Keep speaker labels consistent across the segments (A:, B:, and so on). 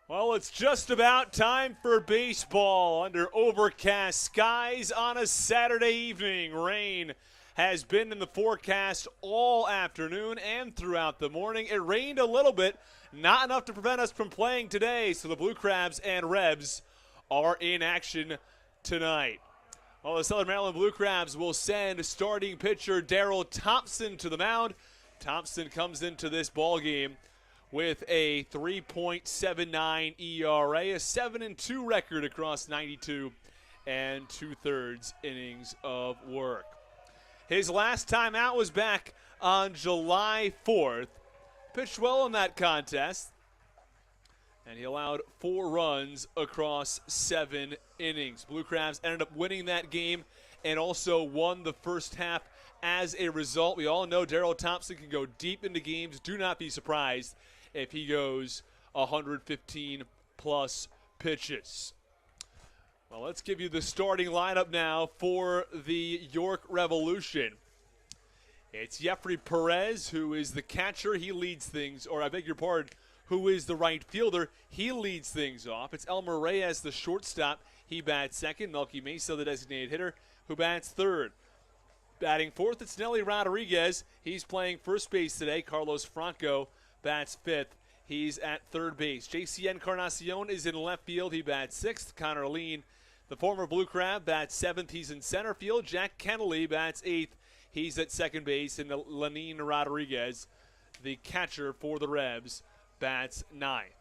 A: Well, it's just about time for baseball under overcast skies on a Saturday evening. Rain has been in the forecast all afternoon and throughout the morning. It rained a little bit, not enough to prevent us from playing today, so the Blue Crabs and Revs are in action tonight. Well, the Southern Maryland Blue Crabs will send starting pitcher Daryl Thompson to the mound. Thompson comes into this ball game with a 3.79 ERA, a 7-2 record across 92 and 2/3 innings of work. His last time out was back on July 4th. Pitched well in that contest, and he allowed 4 runs across 7 innings. Blue Crabs ended up winning that game and also won the first half as a result. We all know Daryl Thompson can go deep into games. Do not be surprised if he goes 115-plus pitches. Well, let's give you the starting lineup now for the York Revolution. It's Jeffrey Perez, who is the catcher. He leads things, or I beg your pardon, who is the right fielder. He leads things off. It's Elmer Reyes, the shortstop. He bats second. Melky Mesa, the designated hitter, who bats third. Batting fourth, it's Nelly Rodriguez. He's playing first base today. Carlos Franco bats fifth. He's at third base. J.C. Encarnacion is in left field. He bats sixth. Connor Lean, the former Blue Crab, bats seventh. He's in center field. Jack Kennelly bats eighth. He's at second base. And Lenin Rodriguez, the catcher for the Revs, bats ninth.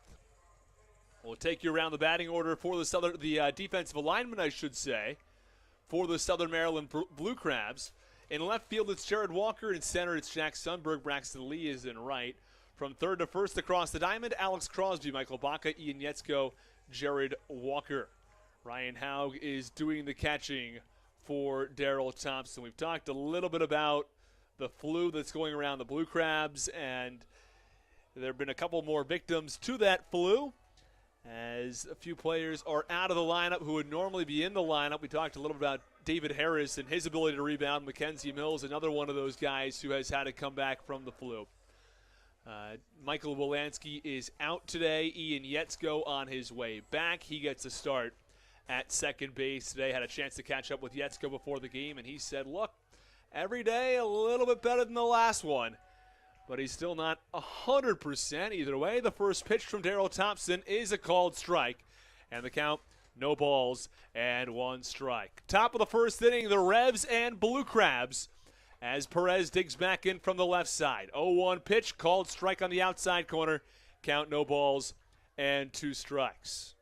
A: We'll take you around the batting order for the defensive alignment, I should say, for the Southern Maryland Blue Crabs. In left field, it's Jared Walker. In center, it's Jack Sundberg. Braxton Lee is in right. From third to first across the diamond, Alex Crosby, Michael Baca, Ian Yetzko, Jared Walker. Ryan Haug is doing the catching for Daryl Thompson. We've talked a little bit about the flu that's going around the Blue Crabs, and there have been a couple more victims to that flu, as a few players are out of the lineup who would normally be in the lineup. We talked a little bit about David Harris and his ability to rebound. Mackenzie Mills, another one of those guys who has had to come back from the flu. Michael Wolanski is out today. Ian Yetzko on his way back. He gets a start at second base today. Had a chance to catch up with Yetzko before the game, and he said, look, every day a little bit better than the last one. But he's still not 100% either way. The first pitch from Daryl Thompson is a called strike. And the count, no balls and 1 strike. Top of the first inning, the Revs and Blue Crabs, as Perez digs back in from the left side. 0-1 pitch, called strike on the outside corner. Count, no balls and 2 strikes.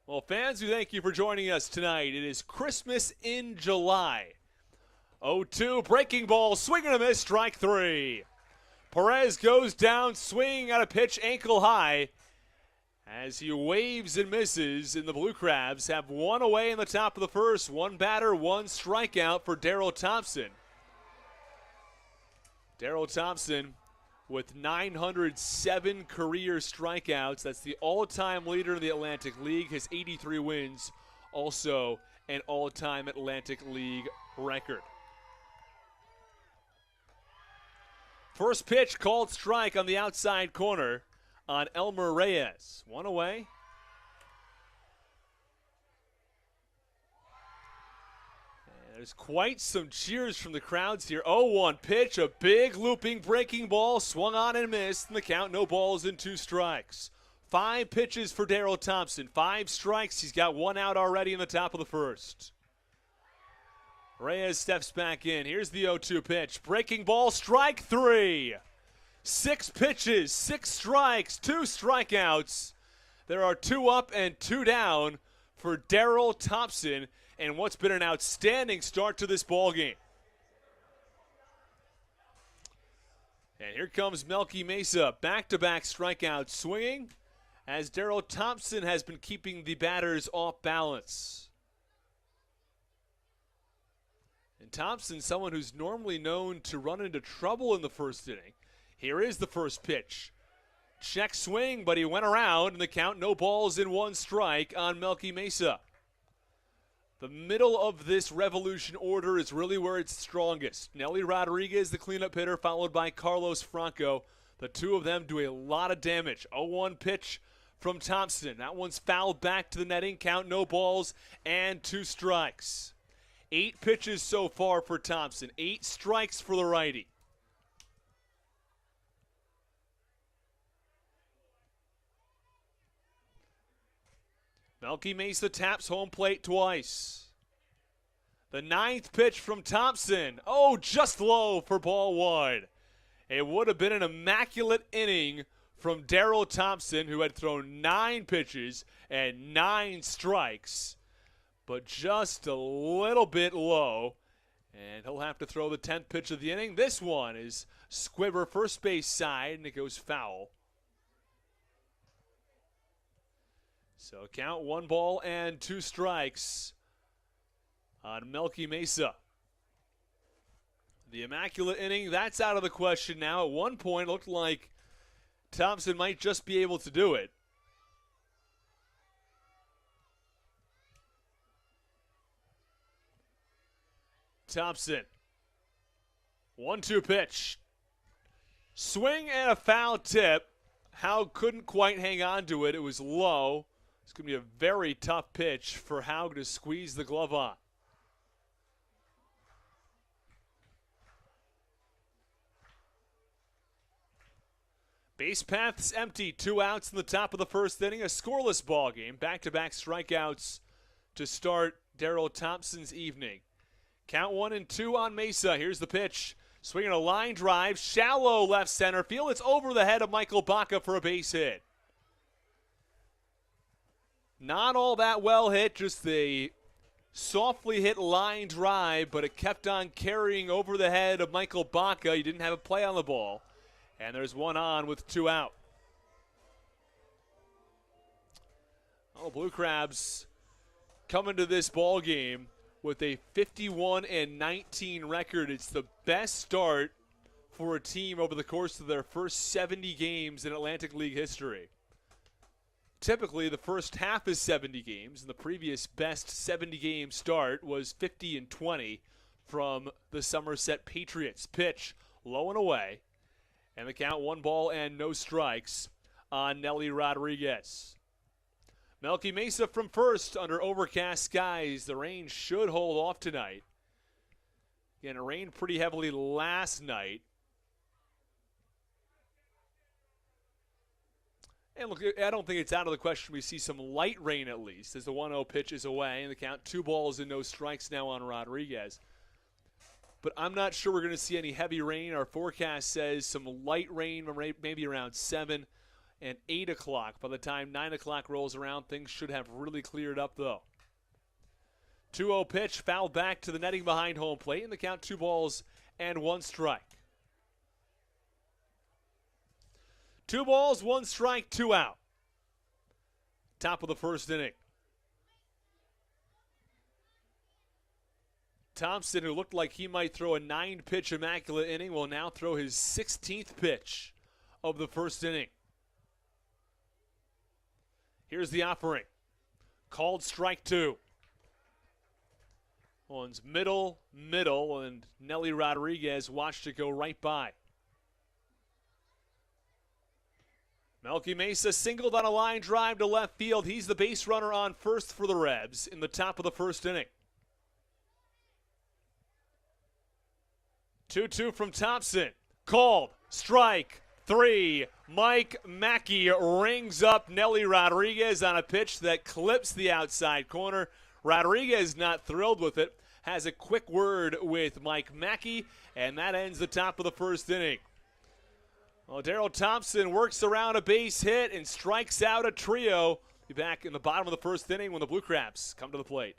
A: Well, fans, we thank you for joining us tonight. It is Christmas in July. 0-2, breaking ball, swing and a miss, strike 3. Perez goes down, swinging at a pitch ankle high as he waves and misses, and the Blue Crabs have 1 away in the top of the first. 1 batter, 1 strikeout for Daryl Thompson. Daryl Thompson with 907 career strikeouts. That's the all-time leader in the Atlantic League. His 83 wins, also an all-time Atlantic League record. First pitch, called strike on the outside corner on Elmer Reyes. 1 away. And there's quite some cheers from the crowds here. 0-1 pitch, a big looping breaking ball, swung on and missed, and the count, no balls and 2 strikes. 5 pitches for Daryl Thompson, 5 strikes. He's got 1 out already in the top of the first. Reyes steps back in. Here's the 0-2 pitch. Breaking ball, strike 3. 6 pitches, 6 strikes, 2 strikeouts. There are 2 up and 2 down for Daryl Thompson, and what's been an outstanding start to this ball game. And here comes Melky Mesa, back-to-back strikeouts swinging, as Daryl Thompson has been keeping the batters off balance. And Thompson, someone who's normally known to run into trouble in the first inning. Here is the first pitch. Check swing, but he went around, and the count, no balls and 1 strike on Melky Mesa. The middle of this Revolution order is really where it's strongest. Nelly Rodriguez, the cleanup hitter, followed by Carlos Franco, The two of them do a lot of damage. 0-1 pitch from Thompson. That one's fouled back to the netting. Count, no balls, and 2 strikes. 8 pitches so far for Thompson. 8 strikes for the righty. Melky Mesa taps home plate twice. The 9th pitch from Thompson. Oh, just low for ball 1. It would have been an immaculate inning from Darryl Thompson, who had thrown 9 pitches and 9 strikes, but just a little bit low. And he'll have to throw the 10th pitch of the inning. This one is Squibber first base side, and it goes foul. So count 1 ball and 2 strikes on Melky Mesa. The immaculate inning, that's out of the question now. At one point, it looked like Thompson might just be able to do it. Thompson. 1-2 pitch. Swing and a foul tip. Howe couldn't quite hang on to it. It was low. It's going to be a very tough pitch for Howe to squeeze the glove on. Base paths empty. 2 outs in the top of the first inning. A scoreless ball game. Back-to-back strikeouts to start Darryl Thompson's evening. Count 1 and 2 on Mesa. Here's the pitch. Swinging a line drive. Shallow left center field. It's over the head of Michael Baca for a base hit. Not all that well hit. Just a softly hit line drive, but it kept on carrying over the head of Michael Baca. He didn't have a play on the ball. And there's 1 on with 2 out. Oh, Blue Crabs coming to this ball game with a 51-19 record. It's the best start for a team over the course of their first 70 games in Atlantic League history. Typically, the first half is 70 games, and the previous best 70-game start was 50-20 from the Somerset Patriots. Pitch low and away, and the count 1 ball and no strikes on Nelly Rodriguez. Melky Mesa from first under overcast skies. The rain should hold off tonight. Again, it rained pretty heavily last night. And look, I don't think it's out of the question we see some light rain at least as the 1-0 pitch is away and the count 2 balls and no strikes now on Rodriguez. But I'm not sure we're going to see any heavy rain. Our forecast says some light rain maybe around 7 and 8 o'clock. By the time 9 o'clock rolls around, things should have really cleared up though. 2-0 pitch fouled back to the netting behind home plate and the count 2 balls and 1 strike. 2 balls, 1 strike, 2 out. Top of the first inning. Thompson, who looked like he might throw a 9-pitch immaculate inning, will now throw his 16th pitch of the first inning. Here's the offering. Called strike 2. One's middle, and Nelly Rodriguez watched it go right by. Melky Mesa singled on a line drive to left field. He's the base runner on first for the Revs in the top of the first inning. 2-2 from Thompson. Called. Strike 3. Mike Mackey rings up Nelly Rodriguez on a pitch that clips the outside corner. Rodriguez not thrilled with it. Has a quick word with Mike Mackey, and that ends the top of the first inning. Well, Darryl Thompson works around a base hit and strikes out a trio. Be back in the bottom of the first inning when the Blue Crabs come to the plate.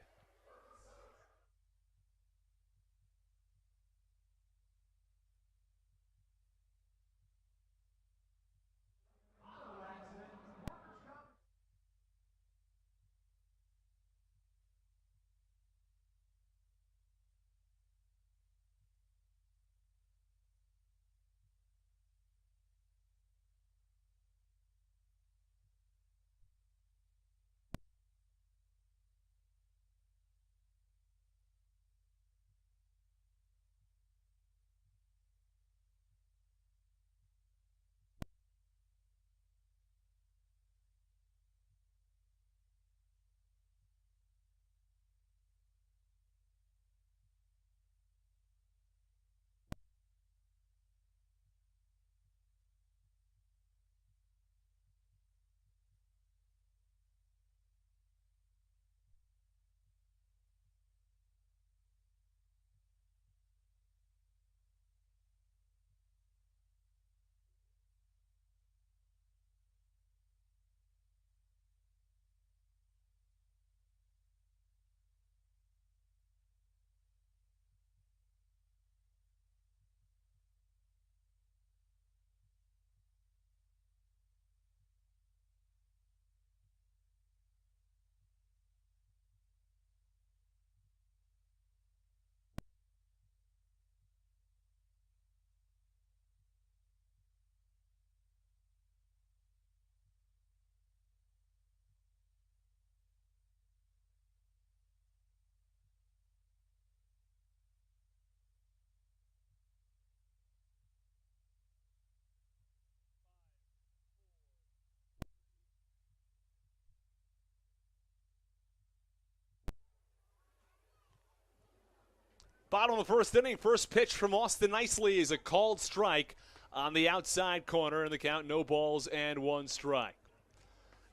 A: Bottom of the first inning, first pitch from Austin Nicely is a called strike on the outside corner, and the count no balls and 1 strike.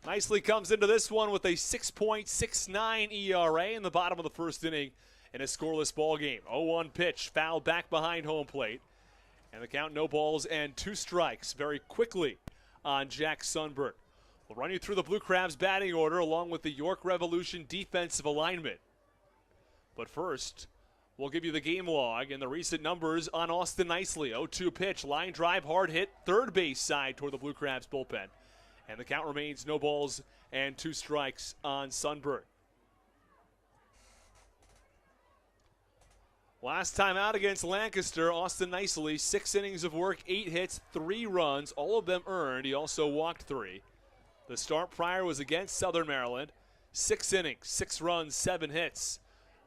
A: Nicely comes into this one with a 6.69 ERA in the bottom of the first inning in a scoreless ball game. 0-1 pitch, fouled back behind home plate, and the count no balls and 2 strikes very quickly on Jack Sundberg. We'll run you through the Blue Crabs batting order along with the York Revolution defensive alignment. But first, we'll give you the game log and the recent numbers on Austin Nicely. 0-2 pitch, line drive, hard hit, third base side toward the Blue Crabs bullpen. And the count remains no balls and 2 strikes on Sundberg. Last time out against Lancaster, Austin Nicely, 6 innings of work, 8 hits, 3 runs, all of them earned. He also walked 3. The start prior was against Southern Maryland. 6 innings, 6 runs, 7 hits.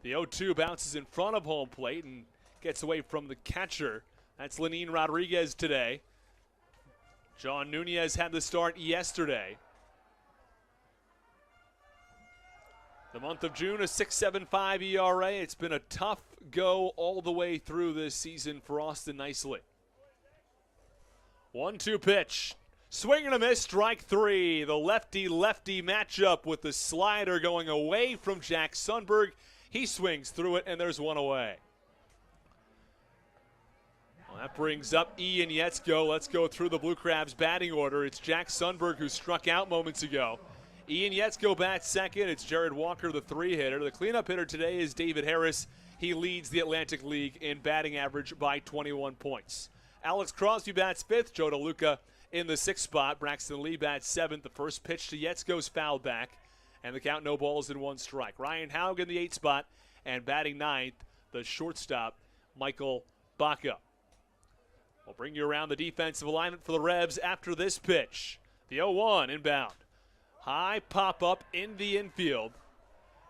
A: The 0-2 bounces in front of home plate and gets away from the catcher. That's Lenin Rodriguez today. John Nunez had the start yesterday. The month of June, a 6.75 ERA. It's been a tough go all the way through this season for Austin Nicely. 1-2 pitch. Swing and a miss, strike 3. The lefty-lefty matchup with the slider going away from Jack Sundberg. He swings through it, and there's 1 away. Well, that brings up Ian Yetzko. Let's go through the Blue Crabs batting order. It's Jack Sundberg who struck out moments ago. Ian Yetzko bats second. It's Jared Walker, the 3-hitter. The cleanup hitter today is David Harris. He leads the Atlantic League in batting average by 21 points. Alex Crosby bats 5th. Joe DeLuca in the 6th spot. Braxton Lee bats 7th. The first pitch to Yetzko's fouled back, and the count no balls and 1 strike. Ryan Haug in the 8th spot, and batting 9th, the shortstop, Michael Baca. We'll bring you around the defensive alignment for the Revs after this pitch. The 0-1 inbound. High pop-up in the infield.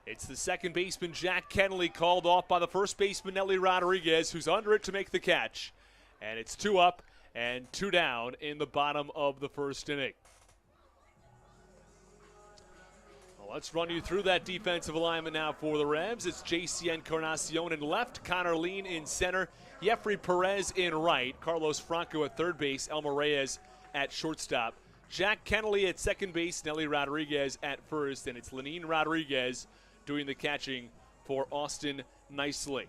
A: It's the second baseman, Jack Kennelly, called off by the first baseman, Nelly Rodriguez, who's under it to make the catch. And it's 2 up and 2 down in the bottom of the first inning. Well, let's run you through that defensive alignment now for the Revs. It's J.C. Encarnacion in left, Connor Lean in center, Jeffrey Perez in right, Carlos Franco at third base, Elmer Reyes at shortstop, Jack Kennelly at second base, Nelly Rodriguez at first, and it's Lenin Rodriguez doing the catching for Austin Nicely.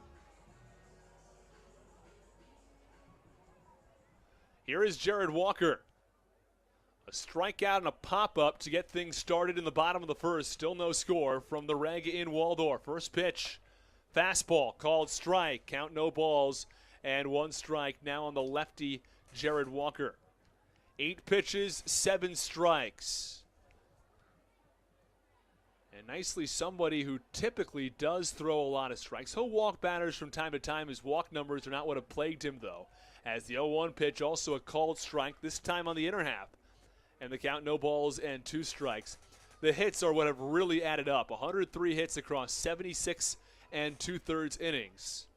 A: Here is Jared Walker. A strikeout and a pop-up to get things started in the bottom of the first. Still no score from the Reg in Waldorf. First pitch, fastball called strike. Count no balls and 1 strike now on the lefty Jared Walker. 8 pitches, 7 strikes. And nicely somebody who typically does throw a lot of strikes. He'll walk batters from time to time. His walk numbers are not what have plagued him, though. As the 0-1 pitch, also a called strike, this time on the inner half. And the count no balls and 2 strikes. The hits are what have really added up. 103 hits across 76 and 2/3 innings.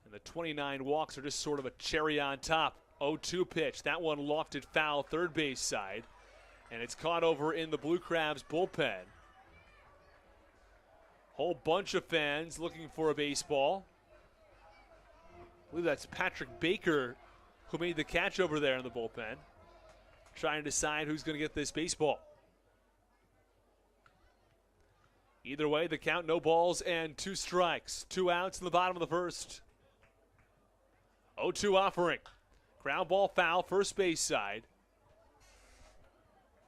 A: And the 29 walks are just sort of a cherry on top. 0-2 pitch. That one lofted foul third base side. And it's caught over in the Blue Crabs bullpen. Whole bunch of fans looking for a baseball. I believe that's Patrick Baker who made the catch over there in the bullpen, trying to decide who's going to get this baseball. Either way, the count no balls and 2 strikes. 2 outs in the bottom of the first. 0-2 offering. Ground ball foul, first base side.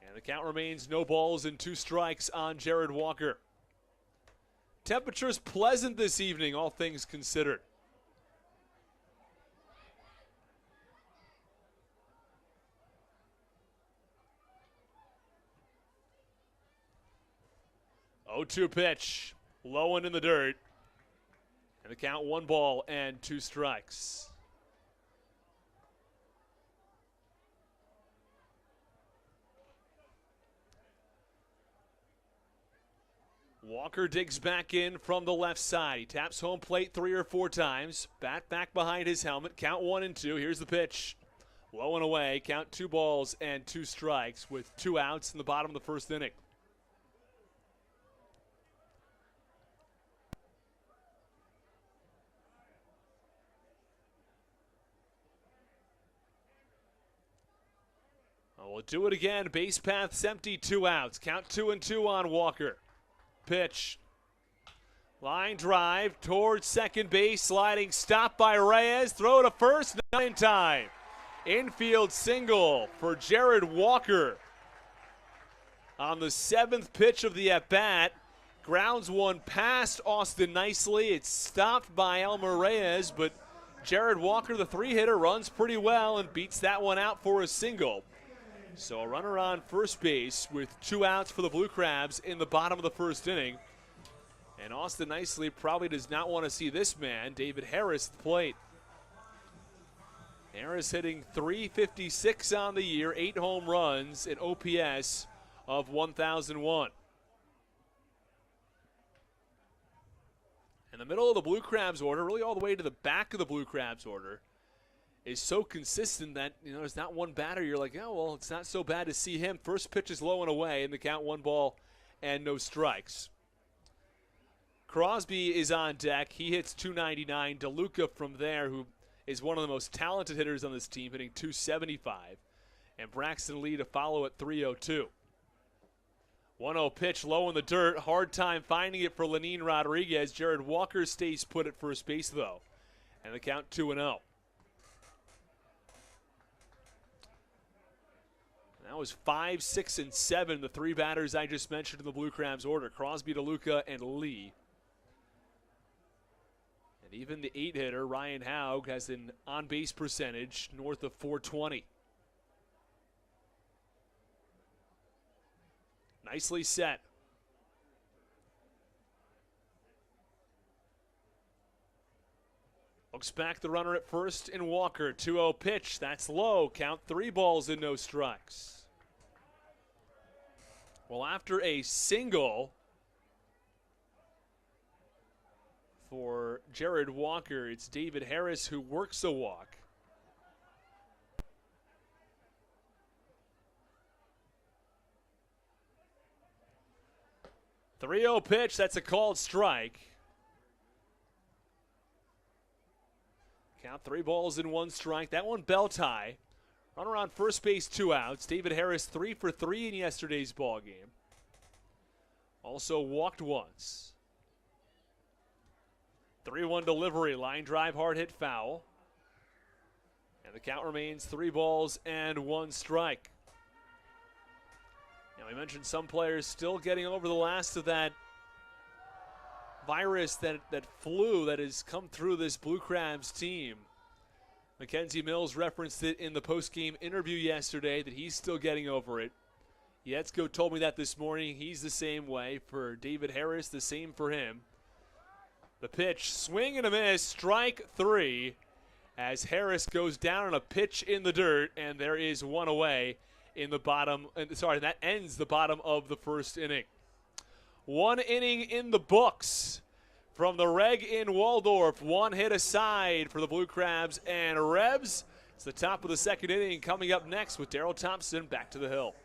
A: And the count remains no balls and 2 strikes on Jared Walker. Temperature's pleasant this evening, all things considered. Oh, 2 pitch, low and in the dirt. And the count 1 ball and 2 strikes. Walker digs back in from the left side. He taps home plate 3 or 4 times. Bat back behind his helmet. Count 1 and 2. Here's the pitch. Low and away. Count 2 balls and 2 strikes with 2 outs in the bottom of the first inning. We'll do it again. Base path's empty, 2 outs. Count 2-2 on Walker. Pitch. Line drive towards second base. Sliding stop by Reyes. Throw to first, not in time. Infield single for Jared Walker. On the 7th pitch of the at-bat, grounds one past Austin nicely. It's stopped by Elmer Reyes, but Jared Walker, the 3-hitter, runs pretty well and beats that one out for a single. So a runner on first base with 2 outs for the Blue Crabs in the bottom of the first inning. And Austin nicely probably does not want to see this man, David Harris, at the plate. Harris hitting .356 on the year, 8 home runs, an OPS of 1,001. And the middle of the Blue Crabs order, really all the way to the back of the Blue Crabs order, is so consistent that, there's not one batter you're like, oh, well, it's not so bad to see him. First pitch is low and away, and the count 1 ball and no strikes. Crosby is on deck. He hits .299. DeLuca from there, who is one of the most talented hitters on this team, hitting .275. And Braxton Lee to follow at .302. 1-0 pitch, low in the dirt. Hard time finding it for Lenin Rodriguez. Jared Walker stays put at first base, though. And the count 2-0. That was 5, 6, and 7, the 3 batters I just mentioned in the Blue Crabs order. Crosby, DeLuca, and Lee. And even the 8-hitter, Ryan Haug, has an on-base percentage north of .420. Nicely set. Looks back the runner at first in Walker. 2-0 pitch. That's low. Count 3 balls and no strikes. Well, after a single for Jared Walker, it's David Harris who works a walk. .3-0 pitch. That's a called strike. Count 3 balls and 1 strike. That one belt high. Runner on first base, 2 outs. David Harris 3 for 3 in yesterday's ball game. Also walked once. 3-1 delivery. Line drive, hard hit foul. And the count remains 3 balls and 1 strike. Now, we mentioned some players still getting over the last of that virus, that flu that has come through this Blue Crabs team. Mackenzie Mills referenced it in the post-game interview yesterday that he's still getting over it. Yetzko told me that this morning. He's the same way. For David Harris, the same for him. The pitch, swing and a miss, strike 3, as Harris goes down on a pitch in the dirt, and there is 1 away in the bottom. That ends the bottom of the first inning. 1 inning in the books from the Reg in Waldorf. 1 hit aside for the Blue Crabs and Revs. It's the top of the second inning. Coming up next with Daryl Thompson, back to the hill.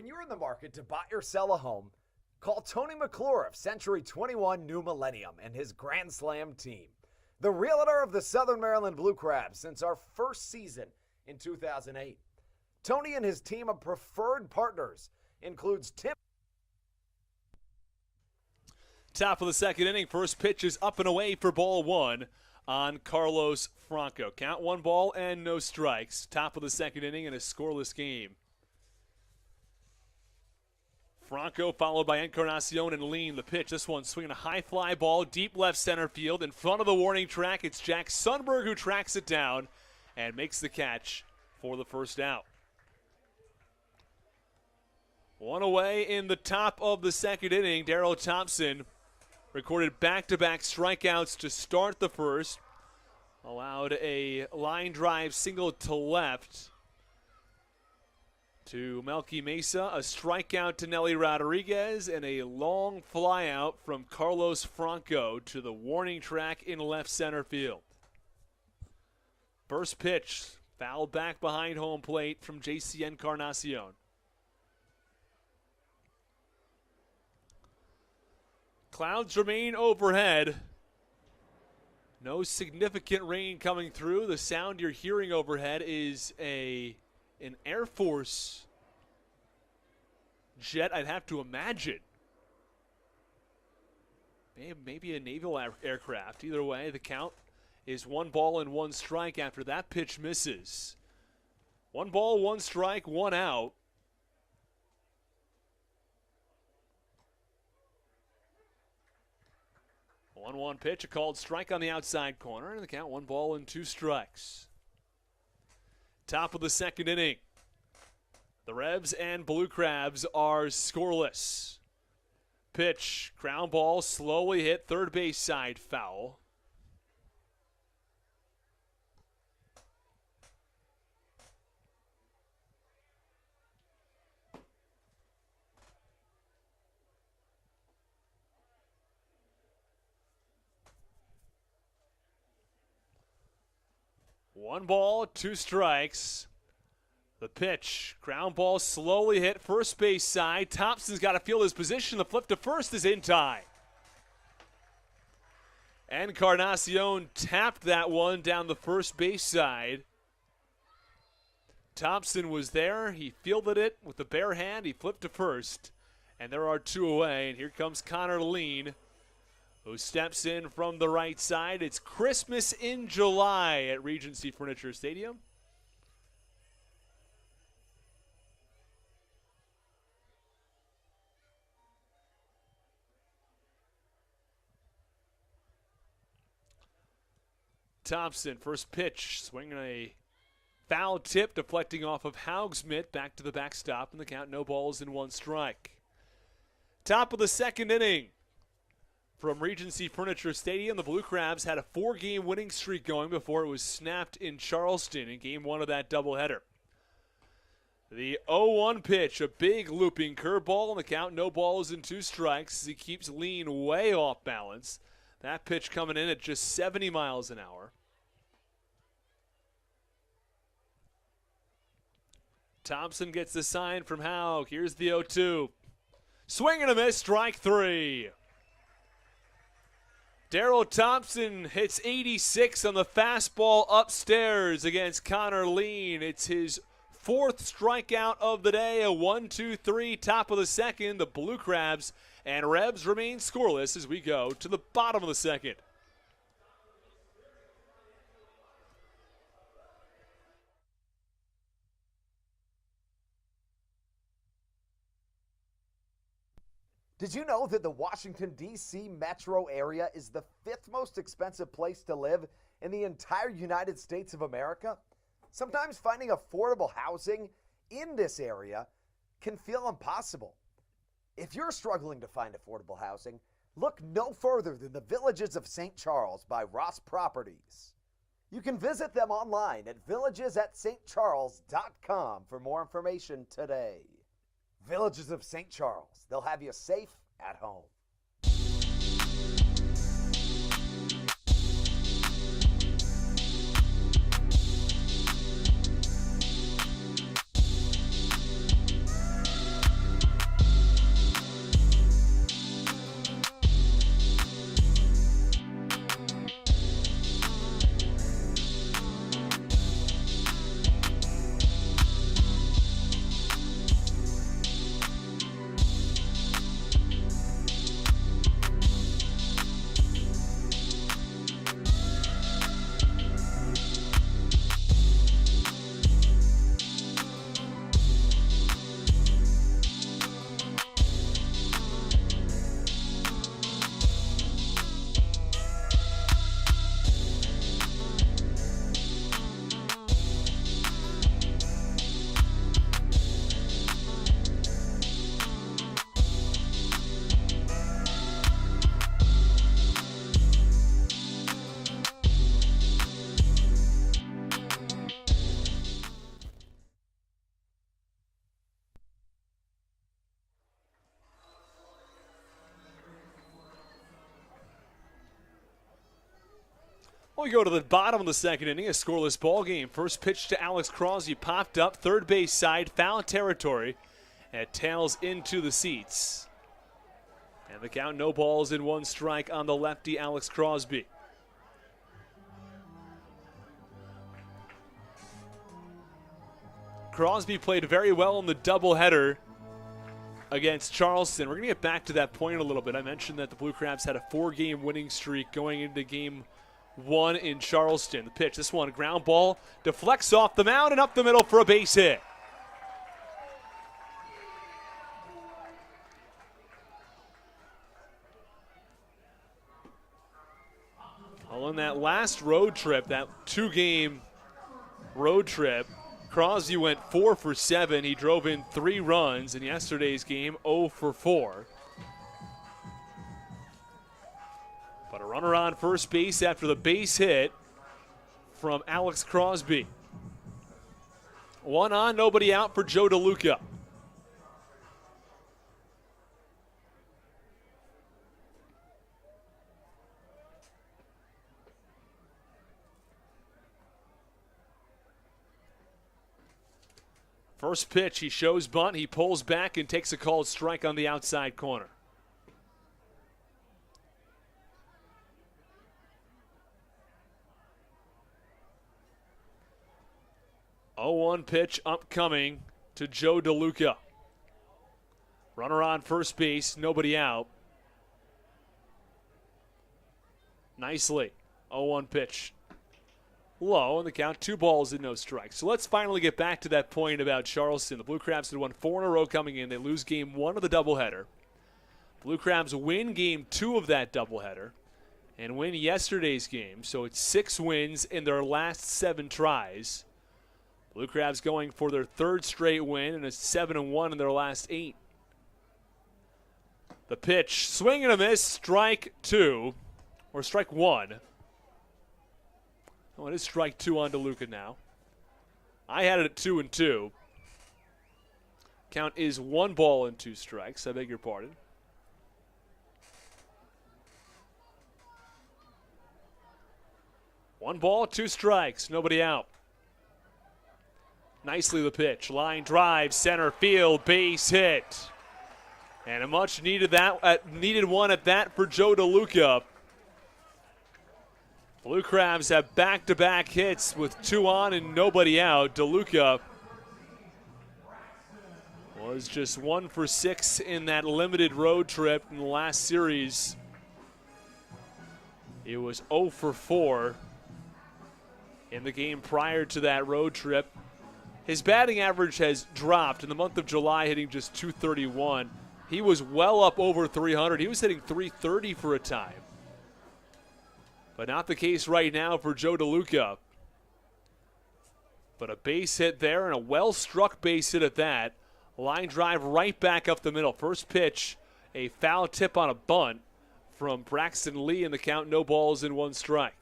B: When you're in the market to buy or sell a home, call Tony McClure of Century 21 New Millennium and his Grand Slam team. The realtor of the Southern Maryland Blue Crabs since our first season in 2008. Tony and his team of preferred partners includes Tim.
A: Top of the second inning, first pitch is up and away for ball one on Carlos Franco. Count 1 ball and no strikes. Top of the second inning in a scoreless game. Franco followed by Encarnacion and Lean. The pitch, this one swinging a high fly ball, deep left center field. In front of the warning track, it's Jack Sundberg who tracks it down and makes the catch for the first out. One away in the top of the second inning. Darrell Thompson recorded back-to-back strikeouts to start the first. Allowed a line drive single to left to Melky Mesa, a strikeout to Nelly Rodriguez, and a long flyout from Carlos Franco to the warning track in left center field. First pitch, fouled back behind home plate from J.C. Encarnacion. Clouds remain overhead. No significant rain coming through. The sound you're hearing overhead is an Air Force jet, I'd have to imagine. Maybe a naval aircraft. Either way, the count is 1 ball and 1 strike after that pitch misses. 1 ball, 1 strike, 1 out. One pitch, a called strike on the outside corner, and the count 1 ball and 2 strikes. Top of the second inning. The Revs and Blue Crabs are scoreless. Pitch, ground ball, slowly hit third base side, foul. One ball, 2 strikes. The pitch, ground ball, slowly hit first base side. Thompson's got to feel his position. The flip to first is in time. Encarnacion tapped that one down the first base side. Thompson was there. He fielded it with the bare hand. He flipped to first. And there are 2 away. And here comes Connor Lean, who steps in from the right side. It's Christmas in July at Regency Furniture Stadium. Thompson, first pitch, swinging a foul tip, deflecting off of Haug's mitt, back to the backstop, and the count, no balls and 1 strike. Top of the second inning. From Regency Furniture Stadium, the Blue Crabs had a 4-game winning streak going before it was snapped in Charleston in Game 1 of that doubleheader. The 0-1 pitch, a big looping curveball on the count, no balls and 2 strikes as he keeps Lean way off balance. That pitch coming in at just 70 miles an hour. Thompson gets the sign from Haug. Here's the 0-2. Swing and a miss, strike 3. Darrell Thompson hits 86 on the fastball upstairs against Connor Lean. It's his 4th strikeout of the day, a 1-2-3, top of the second. The Blue Crabs and Revs remain scoreless as we go to the bottom of the second.
B: Did you know that the Washington, D.C. metro area is the 5th most expensive place to live in the entire United States of America? Sometimes finding affordable housing in this area can feel impossible. If you're struggling to find affordable housing, look no further than the Villages of St. Charles by Ross Properties. You can visit them online at villagesatstcharles.com for more information today. Villages of St. Charles. They'll have you safe at home.
A: We go to the bottom of the second inning, a scoreless ball game. First pitch to Alex Crosby popped up, third base side, foul territory, and it tails into the seats. And the count, no balls and one strike on the lefty Alex Crosby. Crosby played very well in the doubleheader against Charleston. We're going to get back to that point a little bit. I mentioned that the Blue Crabs had a 4-game winning streak going into game 1 in Charleston. The pitch, this one, ground ball, deflects off the mound and up the middle for a base hit. Well, on that last road trip, that 2-game road trip, Crosby went 4 for 7. He drove in 3 runs. In yesterday's game, 0 for 4. But a runner on first base after the base hit from Alex Crosby. 1 on, nobody out for Joe DeLuca. First pitch, he shows bunt, he pulls back and takes a called strike on the outside corner. Oh, 1 pitch upcoming to Joe DeLuca. Runner on first base, nobody out. Nicely. 0-1 pitch. Low on the count, 2 balls and no strikes. So let's finally get back to that point about Charleston. The Blue Crabs had won 4 in a row coming in. They lose game 1 of the doubleheader. Blue Crabs win game 2 of that doubleheader and win yesterday's game. So it's 6 wins in their last 7 tries. Blue Crabs going for their 3rd straight win and a 7-1 in their last 8. The pitch, swing and a miss, strike 2, or strike 1. Oh, it is strike 2 on DeLuca now. I had it at 2-2. Count is 1 ball and 2 strikes. I beg your pardon. One ball, 2 strikes. Nobody out. Nicely the pitch. Line drive, center field, base hit. And a much needed one at that for Joe DeLuca. Blue Crabs have back-to-back hits with 2 on and nobody out. DeLuca was just 1 for 6 in that limited road trip in the last series. It was 0 for 4 in the game prior to that road trip. His batting average has dropped in the month of July, hitting just .231. He was well up over 300. He was hitting .330 for a time. But not the case right now for Joe DeLuca. But a base hit there and a well-struck base hit at that. Line drive right back up the middle. First pitch, a foul tip on a bunt from Braxton Lee, in the count, no balls and 1 strike.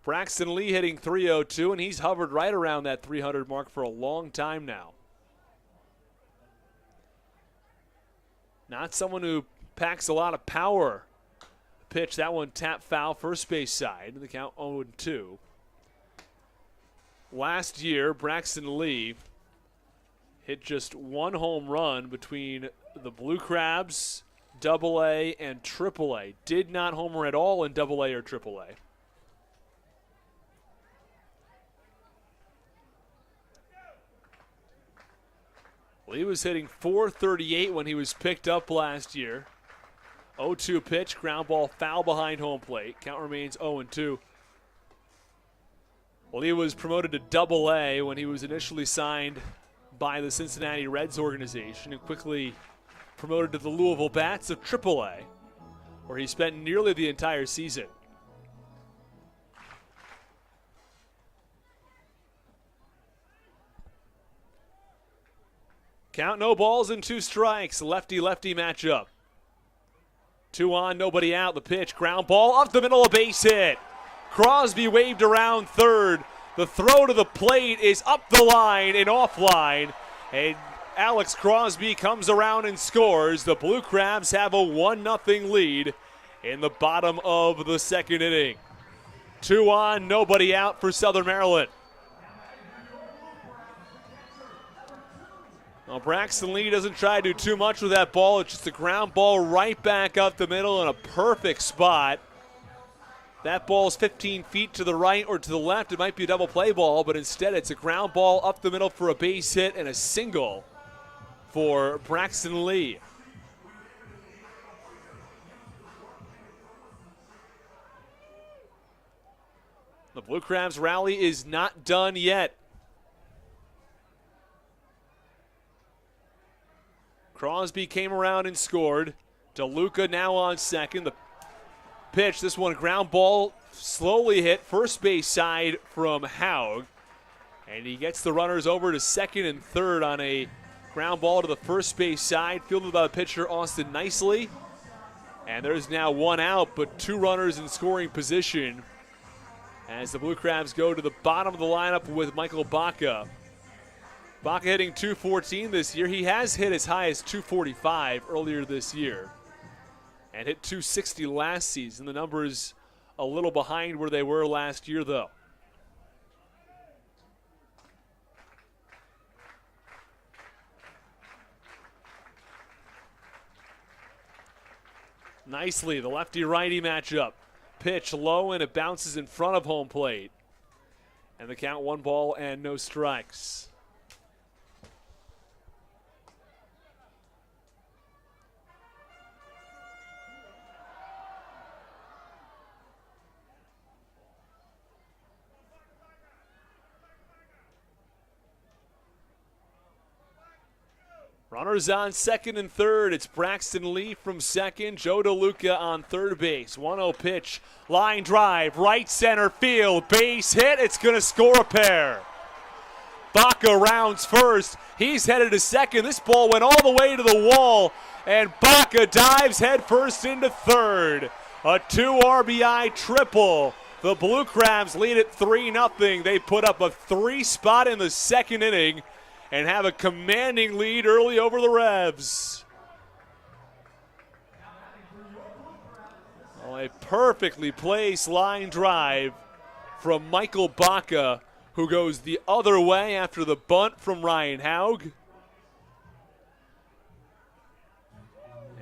A: Braxton Lee hitting .302, and he's hovered right around that 300 mark for a long time now. Not someone who packs a lot of power. Pitch, that one tap foul, first base side, in the count 0-2. Last year, Braxton Lee hit just 1 home run between the Blue Crabs, AA, and AAA. Did not homer at all in AA or AAA. Lee was hitting .438 when he was picked up last year. 0-2 pitch, ground ball, foul behind home plate. Count remains 0-2. Lee was promoted to AA when he was initially signed by the Cincinnati Reds organization and quickly promoted to the Louisville Bats of AAA, where he spent nearly the entire season. Count, no balls and 2 strikes. Lefty-lefty matchup. 2 on, nobody out. The pitch, ground ball, up the middle, a base hit. Crosby waved around third. The throw to the plate is up the line and offline. And Alex Crosby comes around and scores. The Blue Crabs have a 1-0 lead in the bottom of the second inning. 2 on, nobody out for Southern Maryland. Well, Braxton Lee doesn't try to do too much with that ball. It's just a ground ball right back up the middle in a perfect spot. That ball is 15 feet to the right or to the left. It might be a double play ball, but instead it's a ground ball up the middle for a base hit and a single for Braxton Lee. The Blue Crabs rally is not done yet. Crosby came around and scored. DeLuca now on second. The pitch, this one ground ball, slowly hit first base side from Haug. And he gets the runners over to second and third on a ground ball to the first base side, fielded by the pitcher Austin Nicely. And there's now 1 out, but 2 runners in scoring position as the Blue Crabs go to the bottom of the lineup with Michael Baca. Baca hitting .214 this year. He has hit as high as .245 earlier this year and hit .260 last season. The numbers a little behind where they were last year, though. Nicely, the lefty-righty matchup. Pitch low and it bounces in front of home plate. And the count 1 ball and no strikes. Runners on second and third. It's Braxton Lee from second. Joe DeLuca on third base. 1-0 pitch. Line drive. Right center field. Base hit. It's going to score a pair. Baca rounds first. He's headed to second. This ball went all the way to the wall. And Baca dives headfirst into third. A 2 RBI triple. The Blue Crabs lead at 3-0. They put up a 3 spot in the second inning and have a commanding lead early over the Revs. Well, a perfectly placed line drive from Michael Baca, who goes the other way after the bunt from Ryan Haug.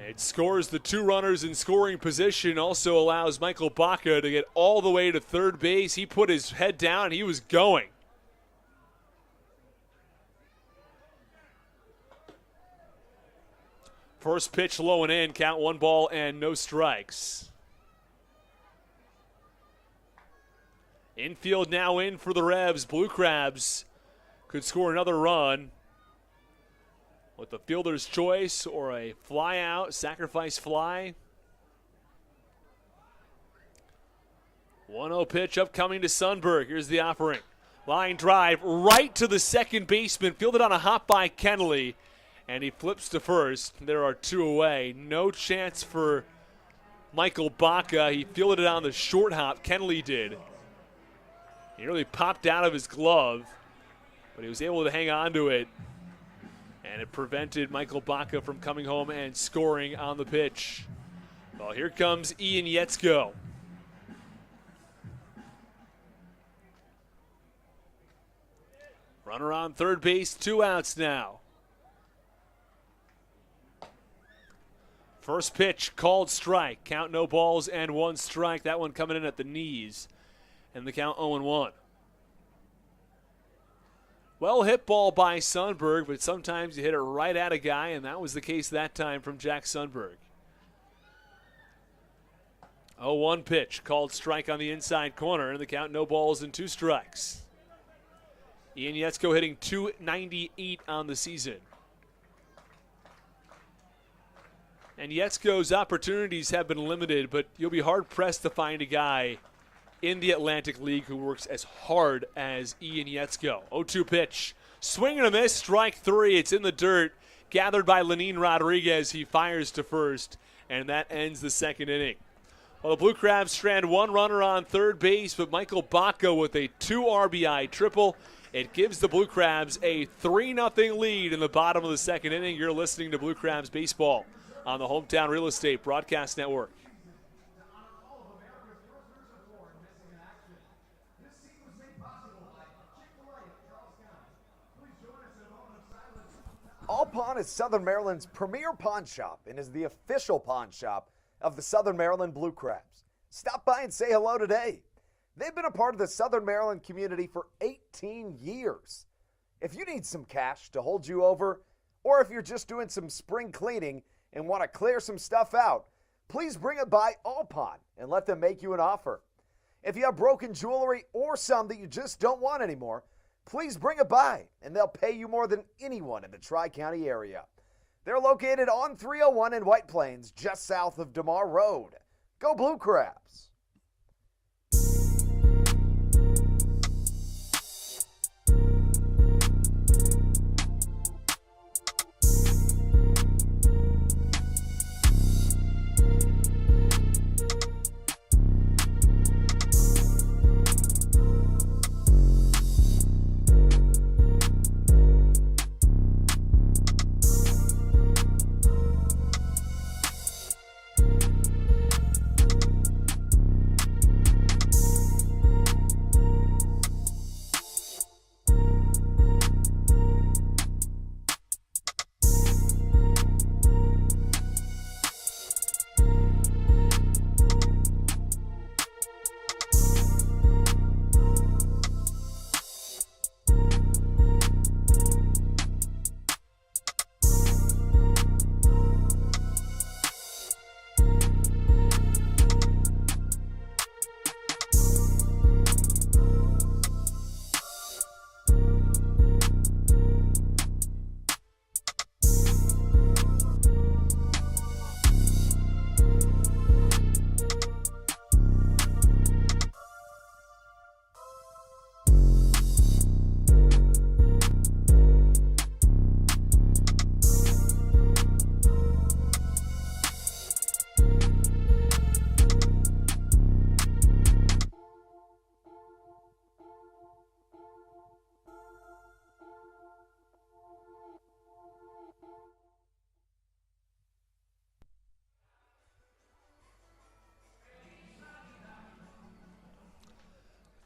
A: It scores the 2 runners in scoring position, also allows Michael Baca to get all the way to third base. He put his head down, he was going. First pitch low and in, count 1 ball and no strikes. Infield now in for the Revs. Blue Crabs could score another run with the fielder's choice or a fly out, sacrifice fly. 1-0 pitch upcoming to Sundberg. Here's the offering. Line drive right to the second baseman, fielded on a hop by Kenley. And he flips to first. There are 2 away. No chance for Michael Baca. He fielded it on the short hop. Kenley did. He really popped out of his glove, but he was able to hang on to it. And it prevented Michael Baca from coming home and scoring on the pitch. Well, here comes Ian Yetzko. Runner on third base, 2 outs now. First pitch, called strike. Count no balls and 1 strike. That one coming in at the knees. And the count 0-1. Well hit ball by Sundberg, but sometimes you hit it right at a guy, and that was the case that time from Jack Sundberg. 0-1 pitch, called strike on the inside corner, and the count no balls and 2 strikes. Ian Yetzko hitting .298 on the season. And Yetzko's opportunities have been limited, but you'll be hard-pressed to find a guy in the Atlantic League who works as hard as Ian Yetzko. 0-2 pitch. Swing and a miss, strike 3. It's in the dirt. Gathered by Lenin Rodriguez. He fires to first, and that ends the second inning. Well, the Blue Crabs strand 1 runner on third base, but Michael Baca with a 2 RBI triple. It gives the Blue Crabs a 3-0 lead in the bottom of the second inning. You're listening to Blue Crabs Baseball on the Hometown Real Estate Broadcast Network.
B: Pawn is Southern Maryland's premier pawn shop and is the official pawn shop of the Southern Maryland Blue Crabs. Stop by and say hello today. They've been a part of the Southern Maryland community for 18 years. If you need some cash to hold you over, or if you're just doing some spring cleaning and want to clear some stuff out, please bring it by All Pawn and let them make you an offer. If you have broken jewelry or some that you just don't want anymore, please bring it by and they'll pay you more than anyone in the Tri-County area. They're located on 301 in White Plains, just south of DeMar Road. Go Blue Crabs!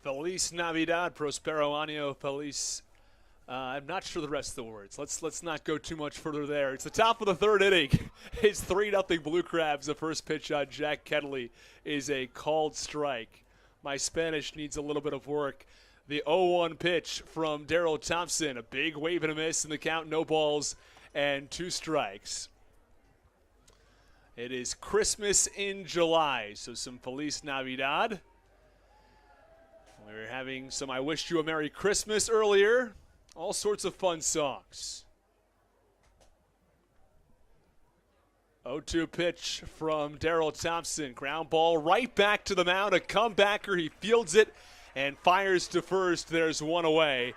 A: Feliz Navidad, Prospero Año, Feliz. I'm not sure the rest of the words. Let's not go too much further there. It's the top of the third inning. It's 3-0 Blue Crabs. The first pitch on Jack Kedley is a called strike. My Spanish needs a little bit of work. The 0-1 pitch from Darryl Thompson. A big wave and a miss in the count. No balls and 2 strikes. It is Christmas in July, so some Feliz Navidad. We were having some I Wished You a Merry Christmas earlier. All sorts of fun songs. 0-2 pitch from Darryl Thompson. Ground ball right back to the mound. A comebacker. He fields it and fires to first. There's one away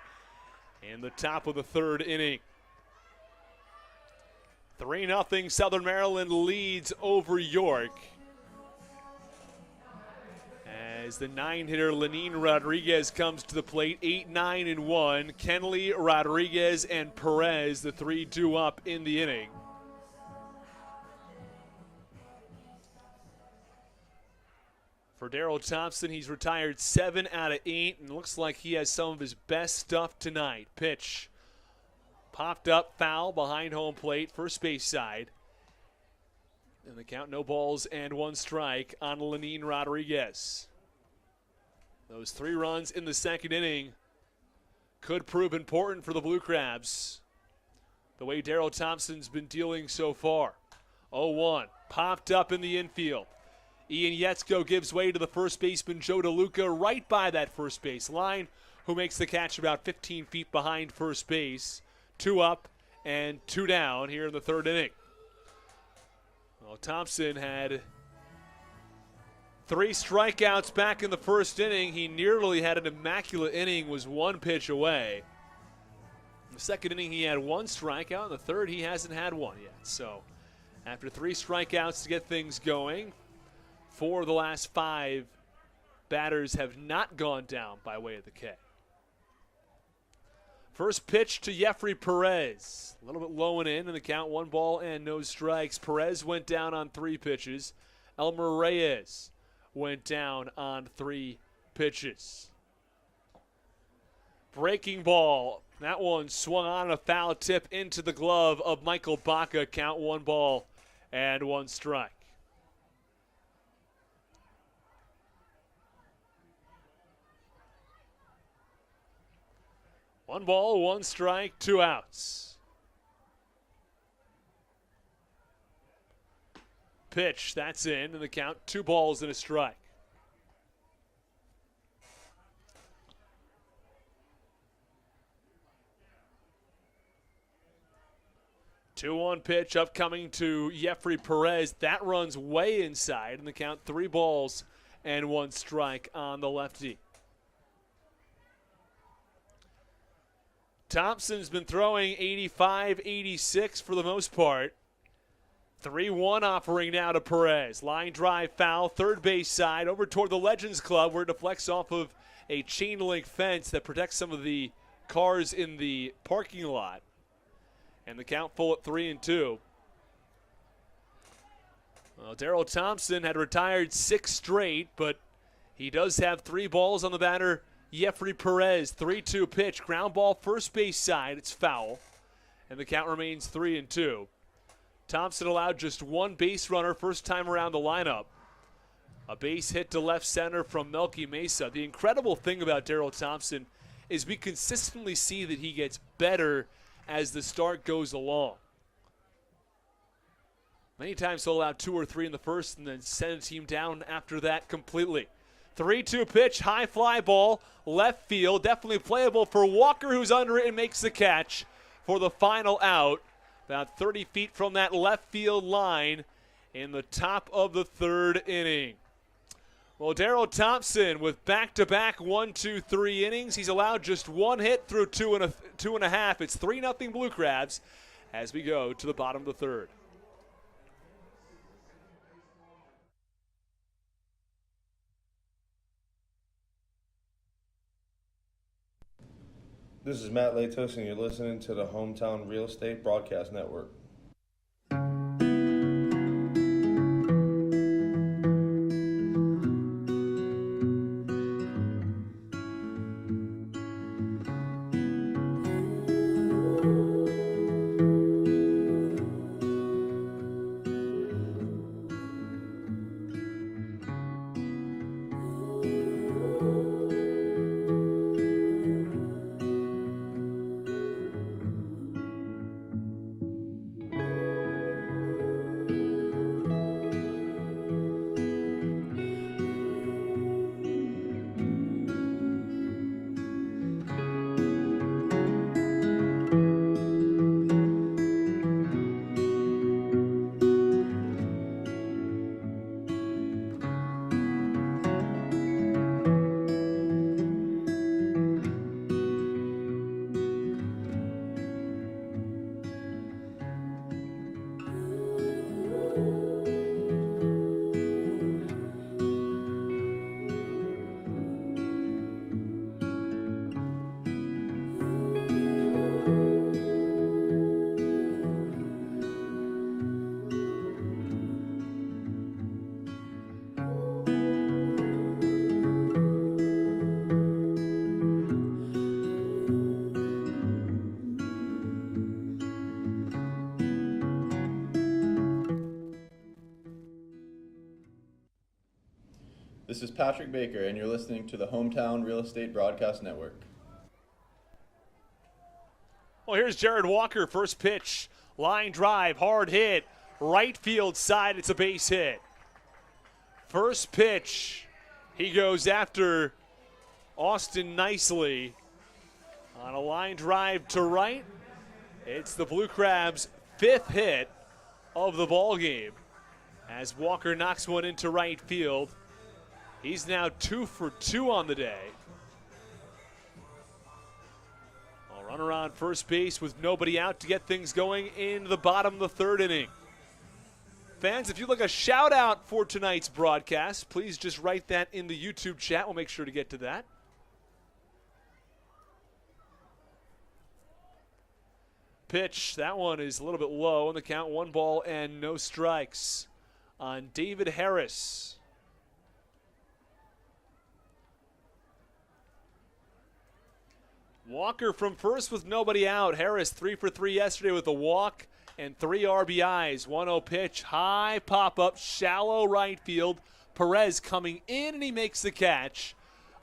A: in the top of the third inning. 3-0 Southern Maryland leads over York. As the 9-hitter Lenin Rodriguez comes to the plate, 8-9-1. Kenley, Rodriguez, and Perez, the 3 due up in the inning. For Darryl Thompson, he's retired 7 out of 8, and looks like he has some of his best stuff tonight. Pitch popped up, foul behind home plate, first base side. And the count, no balls and 1 strike on Lenin Rodriguez. Those 3 runs in the second inning could prove important for the Blue Crabs, the way Darryl Thompson's been dealing so far. 0-1, popped up in the infield. Ian Yetzko gives way to the first baseman Joe DeLuca right by that first base line, who makes the catch about 15 feet behind first base. 2 up and 2 down here in the third inning. Well, Thompson had 3 strikeouts back in the first inning. He nearly had an immaculate inning, was 1 pitch away. In the second inning, he had 1 strikeout. In the third, he hasn't had 1 yet. So after 3 strikeouts to get things going, 4 of the last 5 batters have not gone down by way of the K. First pitch to Jeffrey Perez. A little bit low and in the count, 1 ball and no strikes. Perez went down on 3 pitches. Elmer Reyes went down on 3 pitches. Breaking ball. That one swung on a foul tip into the glove of Michael Baca. Count 1 ball and 1 strike. One ball, 1 strike, 2 outs. Pitch, that's in the count, 2 balls and a strike. Two-one pitch upcoming to Jeffrey Perez. That runs way inside in the count, 3 balls and 1 strike on the lefty. Thompson's been throwing 85, 86 for the most part. 3-1 offering now to Perez. Line drive foul, third base side, over toward the Legends Club where it deflects off of a chain link fence that protects some of the cars in the parking lot. And the count full at 3-2. Well, Darrell Thompson had retired 6 straight, but he does have 3 balls on the batter. Jeffrey Perez, 3-2 pitch, ground ball first base side, it's foul. And the count remains 3-2. Thompson allowed just 1 base runner first time around the lineup. A base hit to left center from Melky Mesa. The incredible thing about Darrell Thompson is we consistently see that he gets better as the start goes along. Many times he'll allow 2 or 3 in the first and then send a team down after that completely. 3-2 pitch, high fly ball, left field, definitely playable for Walker, who's under it and makes the catch for the final out. About 30 feet from that left field line in the top of the 3rd inning. Well, Darrell Thompson with back-to-back 1, 2, 3 innings. He's allowed just 1 hit through 2.5. It's 3-0 Blue Crabs as we go to the bottom of the 3rd.
C: This is Matt Latos, and you're listening to the Hometown Real Estate Broadcast Network. This is Patrick Baker, and you're listening to the Hometown Real Estate Broadcast Network.
A: Well, here's Jared Walker, first pitch, line drive, hard hit, right field side, it's a base hit. First pitch, he goes after Austin nicely on a line drive to right. It's the Blue Crabs' 5th hit of the ball game as Walker knocks one into right field. He's now 2 for 2 on the day. A runner on first base with nobody out to get things going in the bottom of the 3rd inning. Fans, if you'd like a shout out for tonight's broadcast, please just write that in the YouTube chat. We'll make sure to get to that. Pitch, that one is a little bit low on the count. 1 ball and no strikes on David Harris. Walker from first with nobody out. Harris 3 for 3 yesterday with a walk and 3 RBIs. 1-0 pitch, high pop-up, shallow right field. Perez coming in, and he makes the catch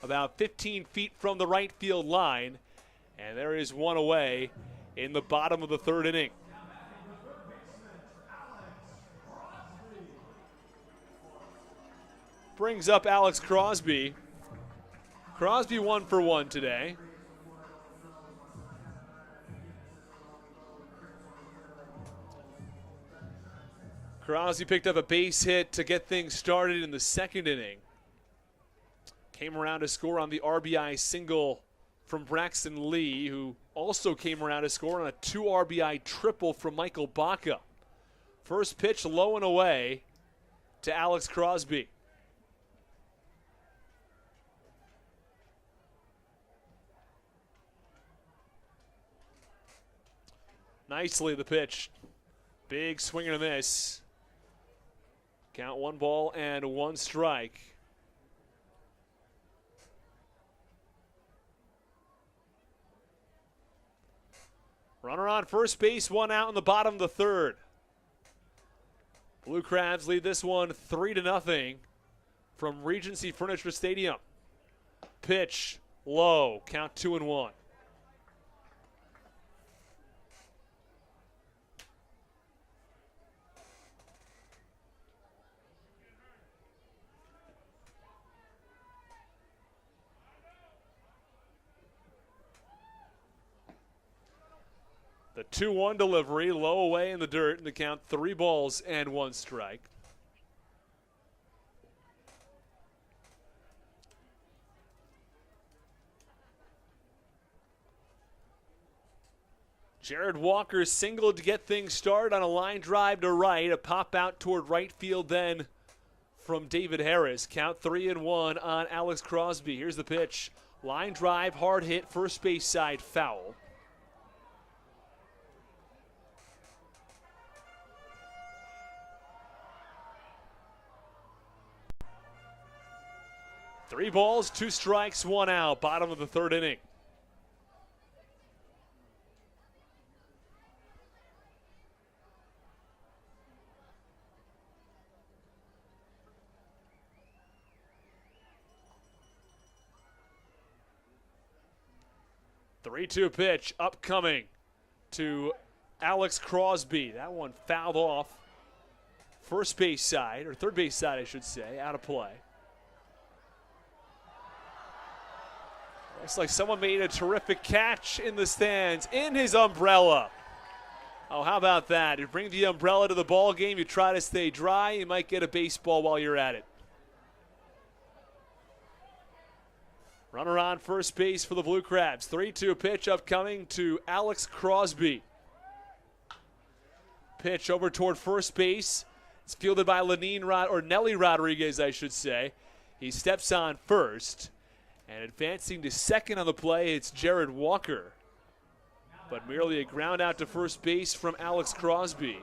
A: about 15 feet from the right field line. And there is one away in the bottom of the third inning. Brings up Alex Crosby. Crosby 1 for 1 today. Crosby picked up a base hit to get things started in the second inning. Came around to score on the RBI single from Braxton Lee, who also came around to score on a 2 RBI triple from Michael Baca. First pitch low and away to Alex Crosby. Nicely the pitch. Big swing and a miss. Count 1 ball and 1 strike. Runner on first base, 1 out in the bottom of the third. Blue Crabs lead this one 3-0 from Regency Furniture Stadium. Pitch low, count 2-1. The 2-1 delivery, low away in the dirt, and the count 3 balls and 1 strike. Jared Walker singled to get things started on a line drive to right, a pop out toward right field then from David Harris. Count 3-1 on Alex Crosby. Here's the pitch. Line drive, hard hit, first base side foul. Three balls, 2 strikes, 1 out, bottom of the third inning. The 3-2 pitch upcoming to Alex Crosby. That one fouled off first base side, or third base side, I should say, out of play. Looks like someone made a terrific catch in the stands in his umbrella. Oh, how about that? You bring the umbrella to the ball game, you try to stay dry, you might get a baseball while you're at it. Runner on first base for the Blue Crabs. 3-2 pitch upcoming to Alex Crosby. Pitch over toward first base. It's fielded by Nelly Rodriguez, I should say. He steps on first. And advancing to second on the play, it's Jared Walker. But merely a ground out to first base from Alex Crosby.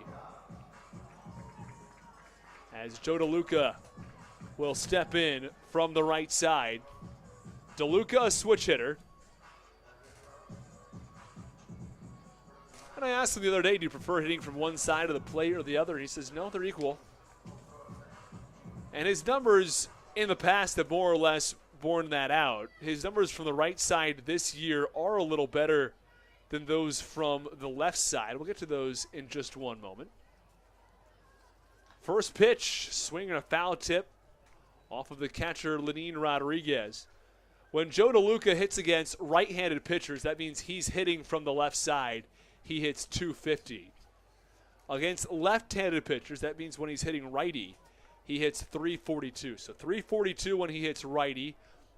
A: As Joe DeLuca will step in from the right side. DeLuca, a switch hitter. And I asked him the other day, do you prefer hitting from one side of the plate or the other? And he says, no, they're equal. And his numbers in the past have more or less borne that out. His numbers from the right side this year are a little better than those from the left side. We'll get to those in just one moment. First pitch, swinging a foul tip off of the catcher, Lenine Rodriguez. When Joe DeLuca hits against right-handed pitchers, that means he's hitting from the left side. He hits 250. Against left-handed pitchers, that means when he's hitting righty, he hits 342. So 342 when he hits righty,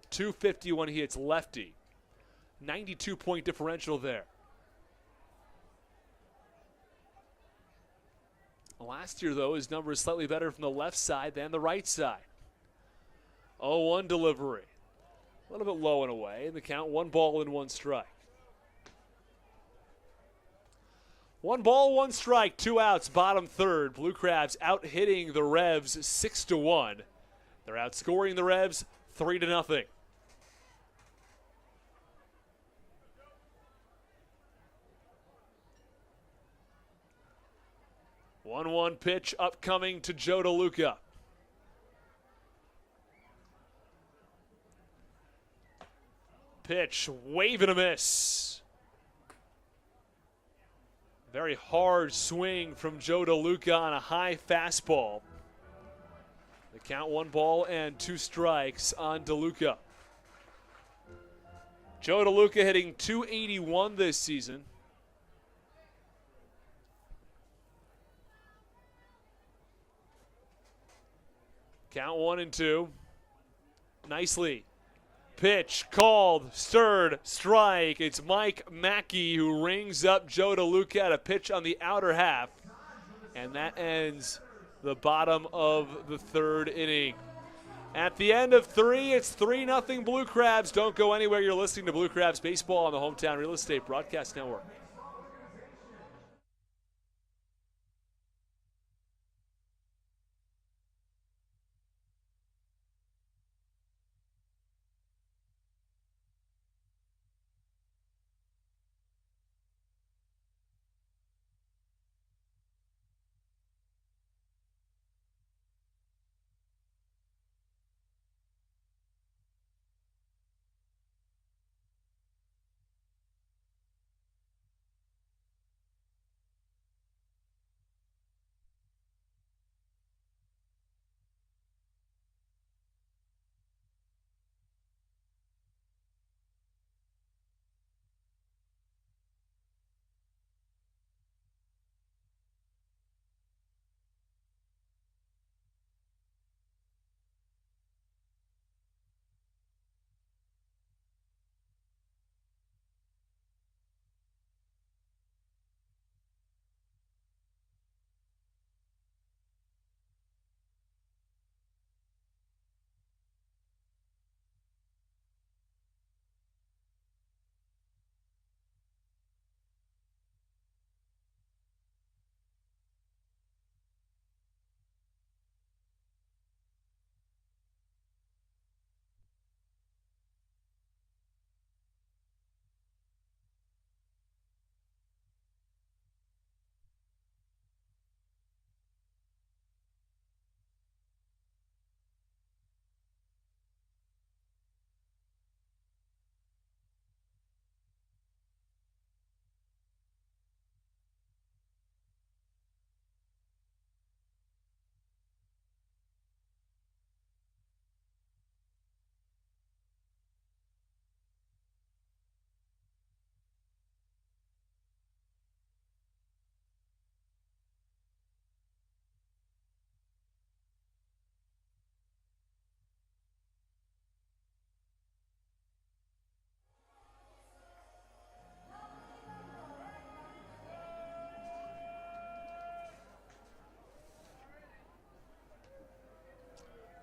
A: 250 when he hits lefty. 92-point differential there. Last year, though, his number is slightly better from the left side than the right side. 0-1 delivery. A little bit low and away. In the count, 1 ball and 1 strike. 1 ball, 1 strike, 2 outs, bottom third. Blue Crabs out hitting the Revs 6-1. They're outscoring the Revs 3-0. 1-1 pitch upcoming to Joe DeLuca. Pitch, wave and a miss. Very hard swing from Joe DeLuca on a high fastball. The count 1-2 strikes on DeLuca. Joe DeLuca hitting .281 this season. Count 1-2. Nicely. Pitch called, stirred, strike. It's Mike Mackey who rings up Joe DeLuca at a pitch on the outer half. And that ends the bottom of the third inning. At the end of 3, it's 3-0 Blue Crabs. Don't go anywhere. You're listening to Blue Crabs Baseball on the Hometown Real Estate Broadcast Network.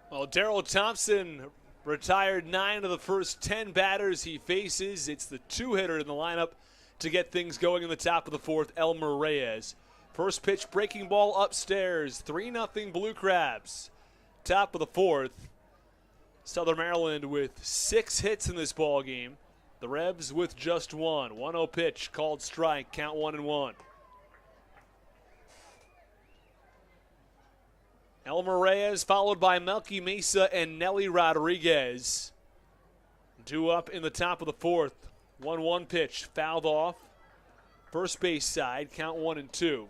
A: Well, Darryl Thompson retired 9 of the first 10 batters he faces. It's the 2-hitter in the lineup to get things going in the top of the 4th, Elmer Reyes. First pitch, breaking ball upstairs, 3-0 Blue Crabs. Top of the 4th, Southern Maryland with 6 hits in this ball game. The Revs with just 1. 1-0 pitch, called strike, count 1-1. Elmer Reyes followed by Melky Mesa and Nelly Rodriguez. 2 up in the top of the 4th. 1-1 pitch, fouled off. First base side, count 1-2.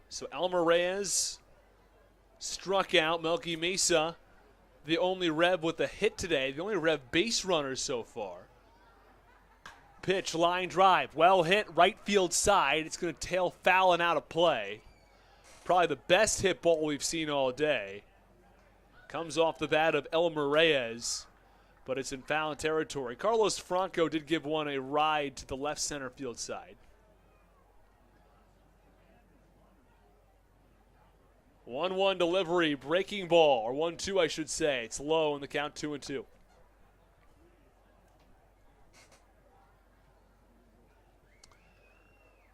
A: So Elmer Reyes struck out. Melky Mesa, the only Rev with a hit today, the only Rev base runner so far. Pitch, line drive, well hit, right field side. It's going to tail foul and out of play. Probably the best hit ball we've seen all day. Comes off the bat of Elmer Reyes, but it's in foul territory. Carlos Franco did give one a ride to the left center field side. 1-1 delivery, breaking ball, or 1-2 I should say. It's low in the count, 2-2.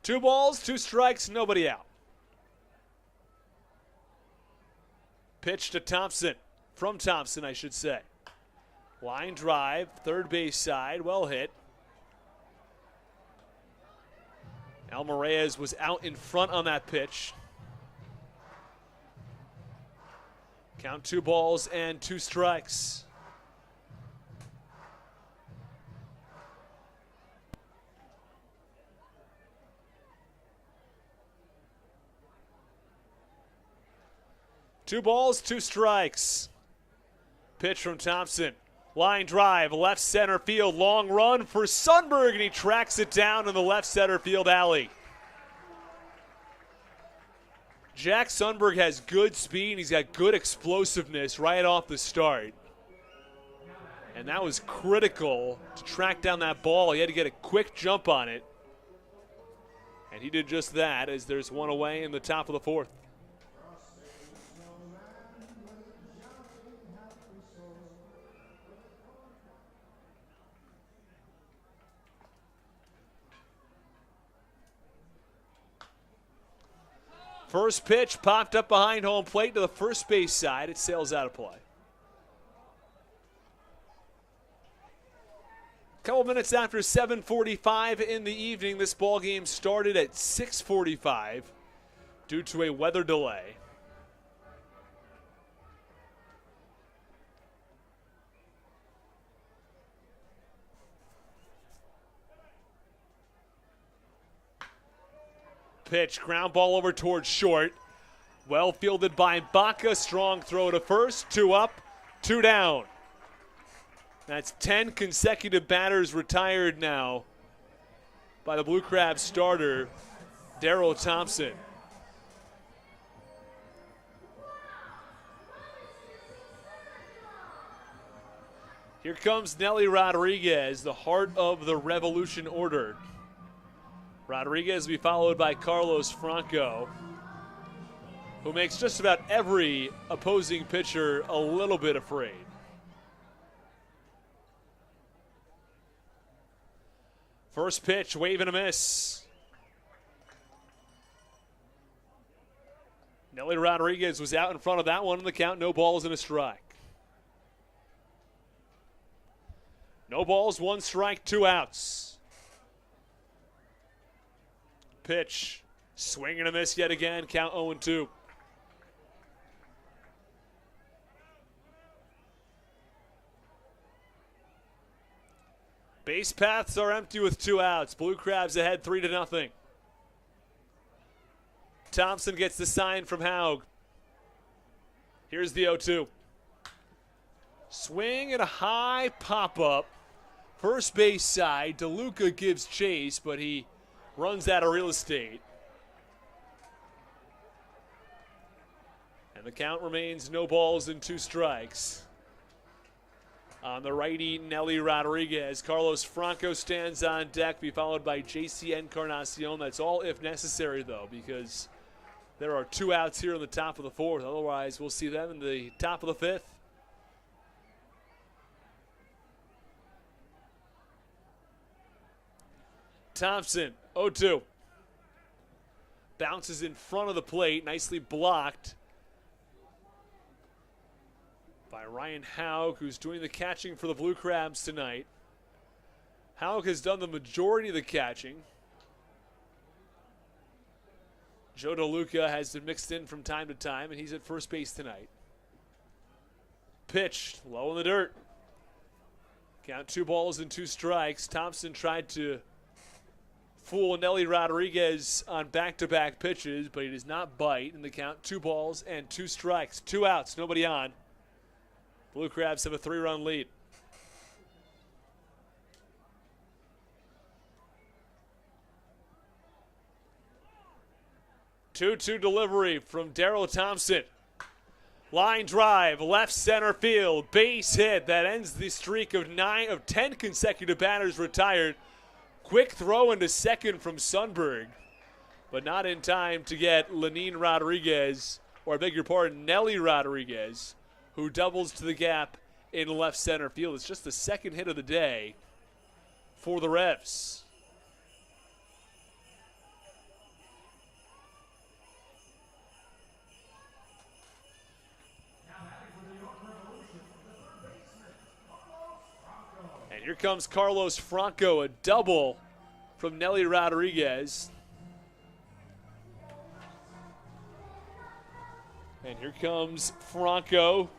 A: Two balls, 2 strikes, nobody out. Pitch to Thompson, from Thompson I should say. Line drive, third base side, well hit. Alvarez was out in front on that pitch. Count 2 balls and 2 strikes. Two balls, 2 strikes. Pitch from Thompson. Line drive, left center field, long run for Sundberg, and he tracks it down in the left center field alley. Jack Sundberg has good speed, and he's got good explosiveness right off the start. And that was critical to track down that ball. He had to get a quick jump on it. And he did just that as there's one away in the top of the 4th. First pitch popped up behind home plate to the first base side. It sails out of play. Couple minutes after 7:45 in the evening, this ball game started at 6:45 due to a weather delay. Pitch, ground ball over towards short. Well fielded by Baca. Strong throw to first. 2 up, 2 down. That's 10 consecutive batters retired now by the Blue Crab starter, Darryl Thompson. Here comes Nelly Rodriguez, the heart of the Revolution order. Rodriguez will be followed by Carlos Franco, who makes just about every opposing pitcher a little bit afraid. First pitch, wave and a miss. Nelly Rodriguez was out in front of that one in the count. No balls and a strike. No balls, 1 strike, 2 outs. Pitch, swing and a miss yet again, count 0-2. Base paths are empty with 2 outs. Blue Crabs ahead 3-0. Thompson gets the sign from Haug. Here's the 0-2. Swing and a high pop-up. First base side, DeLuca gives chase, but he runs out of real estate. And the count remains no balls and 2 strikes. On the righty, Nelly Rodriguez. Carlos Franco stands on deck, be followed by JC Encarnacion. That's all if necessary, though, because there are 2 outs here in the top of the 4th. Otherwise, we'll see them in the top of the 5th. Thompson, 0-2. Bounces in front of the plate, nicely blocked by Ryan Haug, who's doing the catching for the Blue Crabs tonight. Haug has done the majority of the catching. Joe DeLuca has been mixed in from time to time, and he's at first base tonight. Pitch, low in the dirt. Count 2 balls and 2 strikes. Thompson tried to fool Nelly Rodriguez on back-to-back pitches, but he does not bite. In the count, 2 balls and 2 strikes. 2 outs, nobody on. Blue Crabs have a 3-run lead. Two-two delivery from Darryl Thompson. Line drive, left center field, base hit. That ends the streak of 10 consecutive batters retired. Quick throw into second from Sundberg, but not in time to get Lenin Rodriguez, or I beg your pardon, Nelly Rodriguez, who doubles to the gap in left center field. It's just the second hit of the day for the Revs. And here comes Carlos Franco, a double from Nelly Rodriguez. And here comes Franco.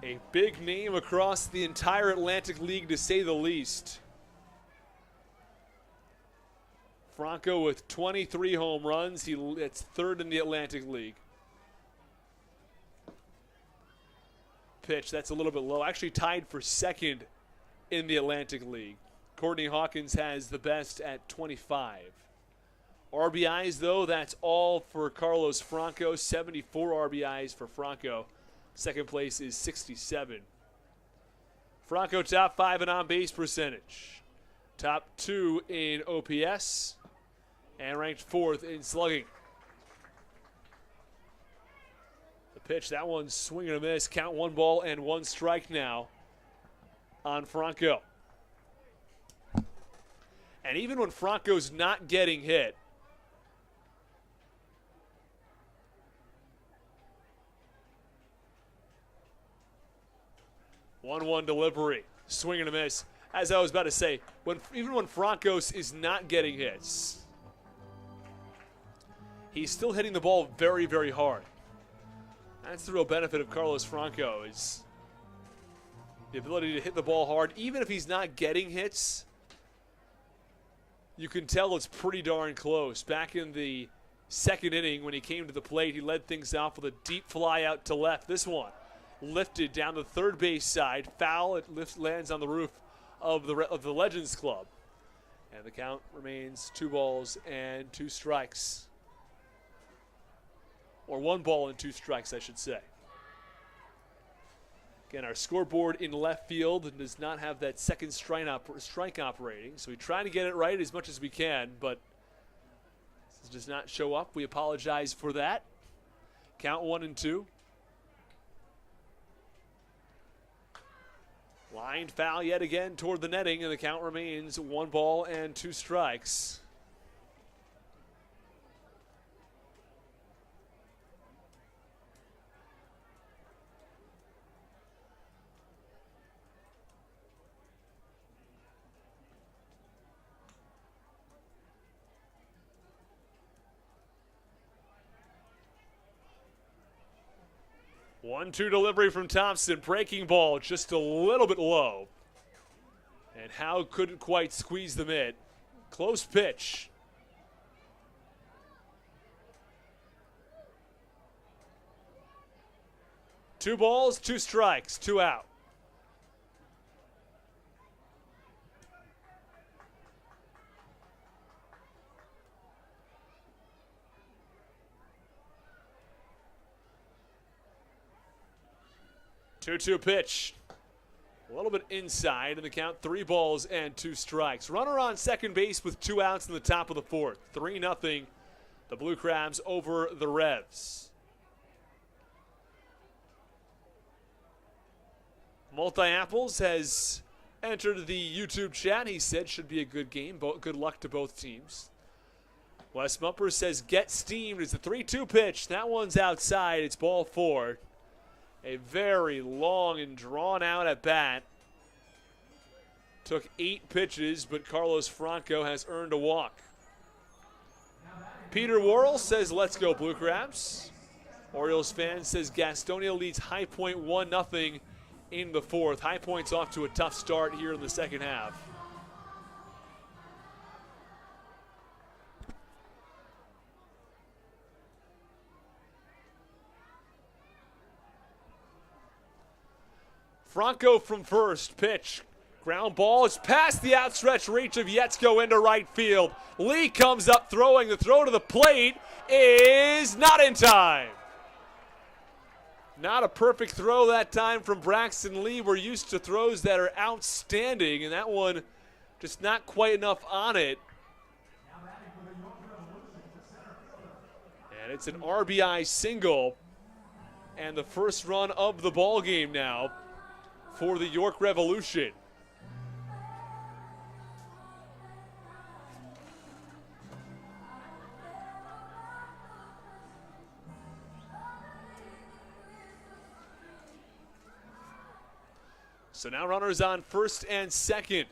A: A big name across the entire Atlantic League, to say the least. Franco with 23 home runs. It's third in the Atlantic League. Pitch, that's a little bit low. Actually tied for second in the Atlantic League. Courtney Hawkins has the best at 25. RBIs, though, that's all for Carlos Franco. 74 RBIs for Franco. Second place is 67. Franco top 5 in on-base percentage. Top 2 in OPS. And ranked 4th in slugging. The pitch, that one's swing and a miss. Count 1 ball and 1 strike now on Franco. And even when Franco's not getting hit, one delivery, swing and a miss. As I was about to say, even when Francos is not getting hits, he's still hitting the ball very, very hard. That's the real benefit of Carlos Franco, is the ability to hit the ball hard. Even if he's not getting hits, you can tell it's pretty darn close. Back in the second inning when he came to the plate, he led things off with a deep fly out to left. This one lifted down the third base side. Foul, it lands on the roof of the Legends Club. And the count remains 2 balls and 2 strikes. Or 1 ball and 2 strikes, I should say. Again, our scoreboard in left field does not have that second strike operating, so we try to get it right as much as we can, but this does not show up. We apologize for that. Count 1 and 2. Lined foul yet again toward the netting, and the count remains 1 ball and 2 strikes. One-two delivery from Thompson. Breaking ball just a little bit low. And Howe couldn't quite squeeze the mitt. Close pitch. Two balls, 2 strikes, 2 out. Two-two pitch. A little bit inside, and the count 3 balls and 2 strikes. Runner on second base with 2 outs in the top of the 4th. 3-0, the Blue Crabs over the Revs. Multi-Apples has entered the YouTube chat. He said should be a good game. Good luck to both teams. Wes Mumper says get steamed. It's a 3-2 pitch. That one's outside. It's ball 4. A very long and drawn-out at-bat. Took 8 pitches, but Carlos Franco has earned a walk. Peter Worrell says, let's go Blue Crabs. Orioles fan says Gastonia leads High Point 1-0 in the 4th. High Point's off to a tough start here in the second half. Franco from first. Pitch. Ground ball is past the outstretched reach of Yetzko into right field. Lee comes up throwing. The throw to the plate is not in time. Not a perfect throw that time from Braxton Lee. We're used to throws that are outstanding, and that one just not quite enough on it. And it's an RBI single, and the first run of the ball game now for the York Revolution. So now runners on first and second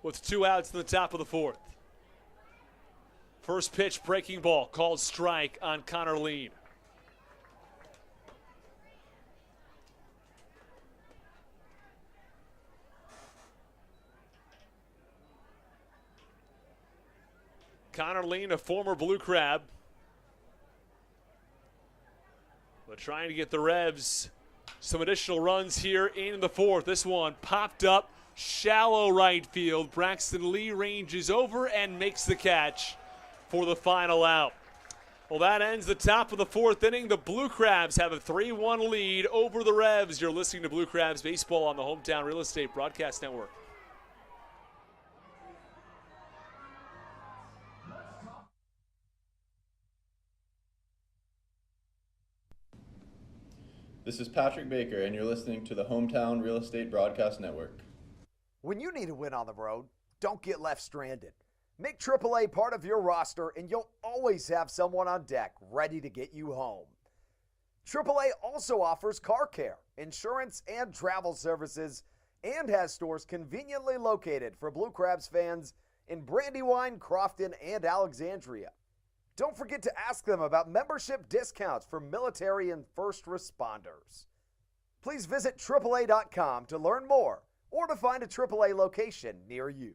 A: with 2 outs in the top of the 4th. First pitch, breaking ball, called strike on Connor Lean. Connor Lean, a former Blue Crab. But trying to get the Revs some additional runs here in the fourth. This one popped up, shallow right field. Braxton Lee ranges over and makes the catch for the final out. Well, that ends the top of the fourth inning. The Blue Crabs have a 3-1 lead over the Revs. You're listening to Blue Crabs Baseball on the Hometown Real Estate Broadcast Network.
D: This is Patrick Baker, and you're listening to the Hometown Real Estate Broadcast Network.
B: When you need a win on the road, don't get left stranded. Make AAA part of your roster, and you'll always have someone on deck ready to get you home. AAA also offers car care, insurance, and travel services, and has stores conveniently located for Blue Crabs fans in Brandywine, Crofton, and Alexandria. Don't forget to ask them about membership discounts for military and first responders. Please visit AAA.com to learn more or to find a AAA location near you.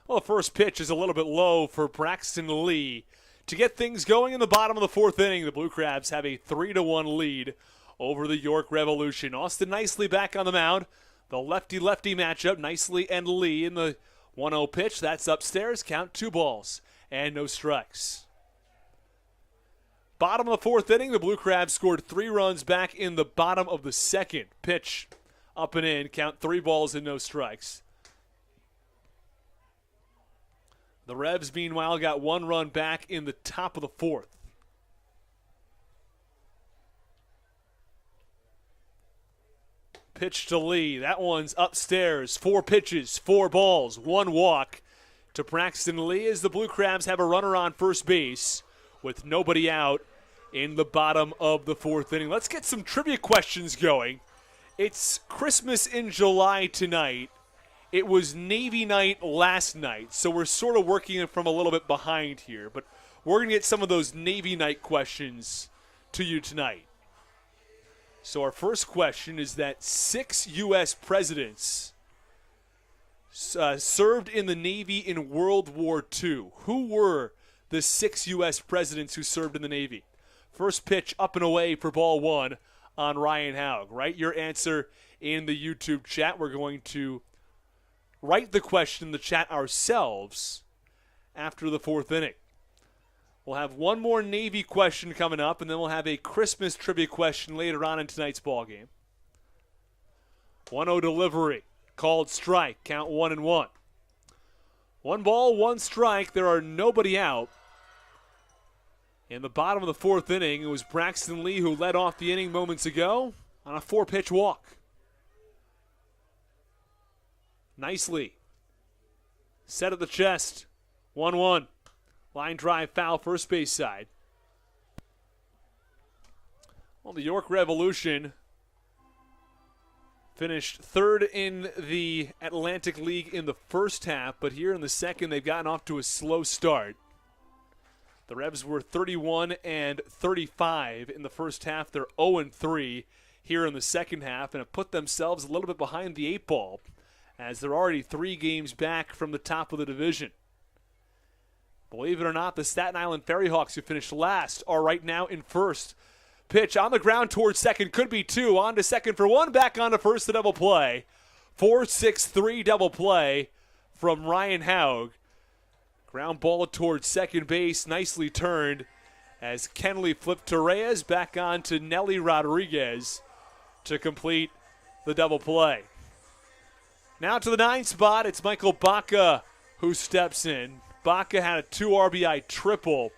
A: Well, the first pitch is a little bit low for Braxton Lee. To get things going in the bottom of the fourth inning, the Blue Crabs have a 3-1 lead over the York Revolution. Austin Nicely back on the mound. The lefty-lefty matchup, Nicely and Lee in the 1-0 pitch. That's upstairs. Count 2 balls and no strikes. Bottom of the fourth inning, the Blue Crabs scored 3 runs back in the bottom of the second. Pitch up and in. Count 3 balls and no strikes. The Revs, meanwhile, got 1 run back in the top of the fourth. Pitch to Lee. That one's upstairs. 4 pitches, 4 balls, 1 walk to Braxton Lee as the Blue Crabs have a runner on first base with nobody out in the bottom of the fourth inning. Let's get some trivia questions going. It's Christmas in July tonight. It was Navy night last night, so we're sort of working from a little bit behind here. But we're going to get some of those Navy night questions to you tonight. So our first question is that 6 U.S. presidents served in the Navy in World War II. Who were the 6 U.S. presidents who served in the Navy? First pitch up and away for ball 1 on Ryan Haug. Write your answer in the YouTube chat. We're going to write the question in the chat ourselves after the fourth inning. We'll have one more Navy question coming up, and then we'll have a Christmas trivia question later on in tonight's ballgame. 1-0 delivery, called strike, count 1-1. 1 ball, 1 strike, there are nobody out. In the bottom of the fourth inning, it was Braxton Lee who led off the inning moments ago on a 4-pitch walk. Nicely set at the chest. 1-1. Line drive foul, first base side. Well, the York Revolution Finished third in the Atlantic League in the first half, but here in the second, they've gotten off to a slow start. The Revs were 31 and 35 in the first half. They're 0-3 here in the second half and have put themselves a little bit behind the eight ball as they're already 3 games back from the top of the division. Believe it or not, the Staten Island Ferryhawks, who finished last, are right now in first. Pitch on the ground towards second, could be 2, on to second for 1, back on to first, the double play. 4-6-3 double play from Ryan Haug. Ground ball towards second base, nicely turned as Kenley flipped to Reyes, back on to Nelly Rodriguez to complete the double play. Now to the 9 spot, it's Michael Baca who steps in. Baca had a 2 RBI triple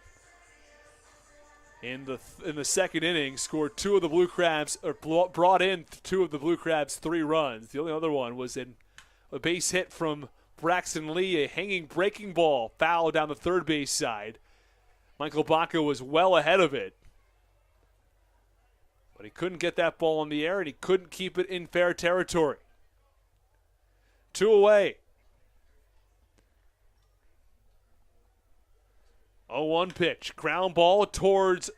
A: in the second inning, scored 2 of the Blue Crabs, or brought in 2 of the Blue Crabs' 3 runs. The only other one was in a base hit from Braxton Lee, a hanging breaking ball foul down the third base side. Michael Baca was well ahead of it, but he couldn't get that ball in the air and he couldn't keep it in fair territory. 2 away. 0-1 pitch. Ground ball towards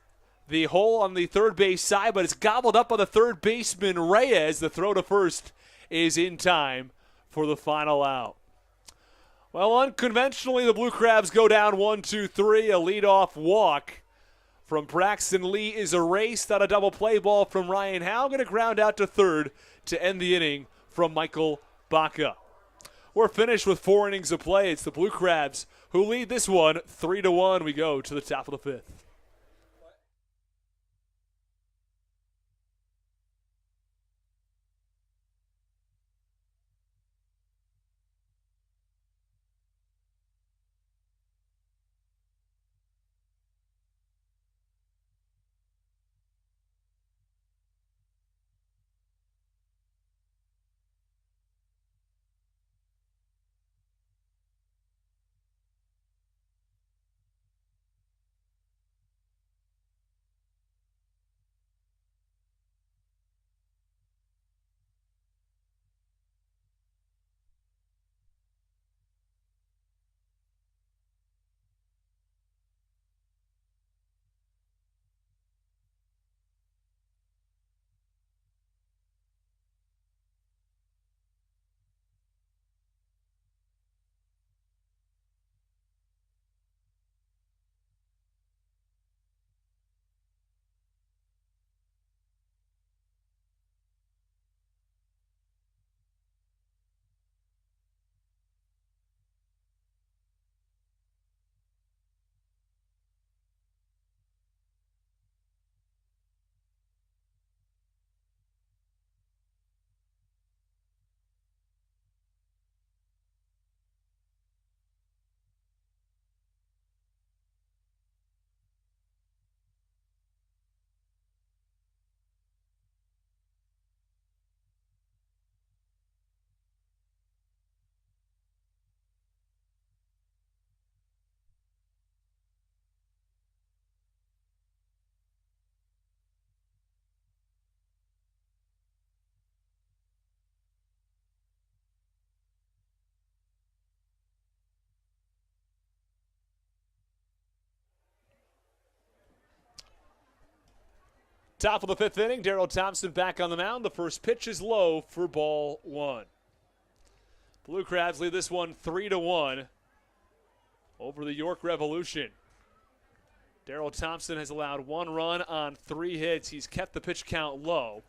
A: the hole on the third base side, but it's gobbled up by the third baseman Reyes. The throw to first is in time for the final out. Well, unconventionally, the Blue Crabs go down 1-2-3. A leadoff walk from Braxton Lee is erased on a double play ball from Ryan Howe. Going to ground out to third to end the inning from Michael Baca. We're finished with 4 innings of play. It's the Blue Crabs who lead this one 3-1. We go to the top of the 5th. Top of the 5th inning, Darryl Thompson back on the mound. The first pitch is low for ball 1. Blue Crabs lead this one 3-1 over the York Revolution. Darryl Thompson has allowed 1 run on 3 hits. He's kept the pitch count low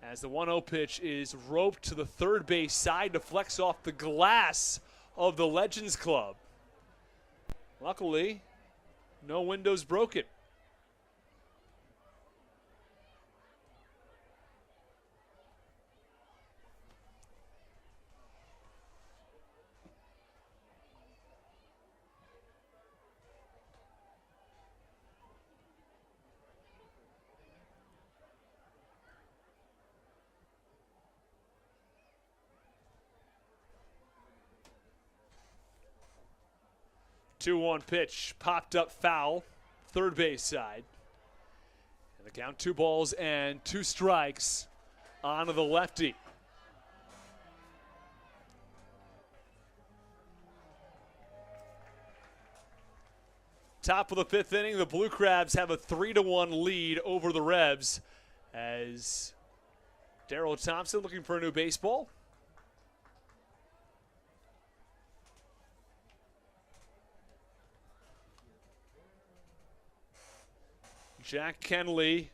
A: as the 1-0 pitch is roped to the third base side to flex off the glass of the Legends Club. Luckily, no windows broken. 2-1 pitch, popped up foul, third base side. And the count 2 balls and 2 strikes onto the lefty. Top of the 5th inning, the Blue Crabs have a 3-1 lead over the Revs as Daryl Thompson looking for a new baseball. Jack Kenley.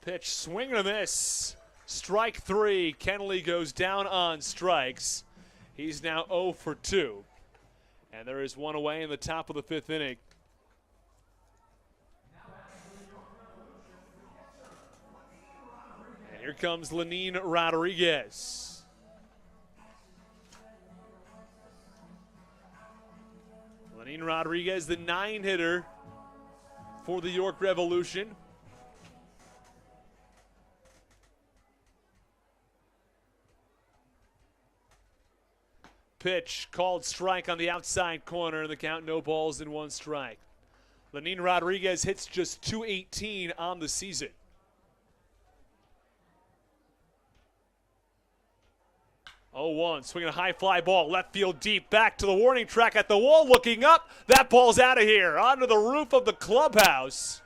A: Pitch, swing and a miss. Strike 3. Kenley goes down on strikes. He's now 0 for 2. And there is one away in the top of the 5th inning. And here comes Lenin Rodriguez. Lenin Rodriguez, the 9-hitter for the York Revolution. Pitch called strike on the outside corner. The count, no balls and 1 strike. Lenin Rodriguez hits just .218 on the season. Oh, 1, swinging a high fly ball, left field deep, back to the warning track at the wall, looking up. That ball's out of here, onto the roof of the clubhouse.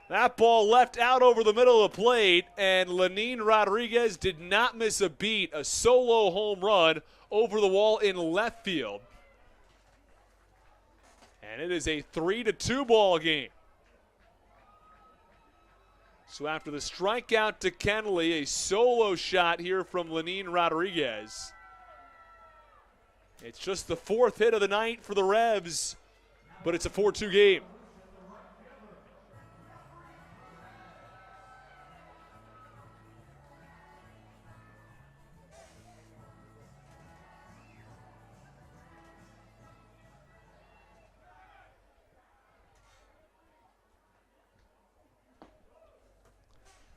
A: That ball left out over the middle of the plate, and Lenin Rodriguez did not miss a beat. A solo home run over the wall in left field. And it is a 3-2 ball game. So after the strikeout to Kenley, a solo shot here from Lenin Rodriguez. It's just the 4th hit of the night for the Revs, but it's a 4-2 game.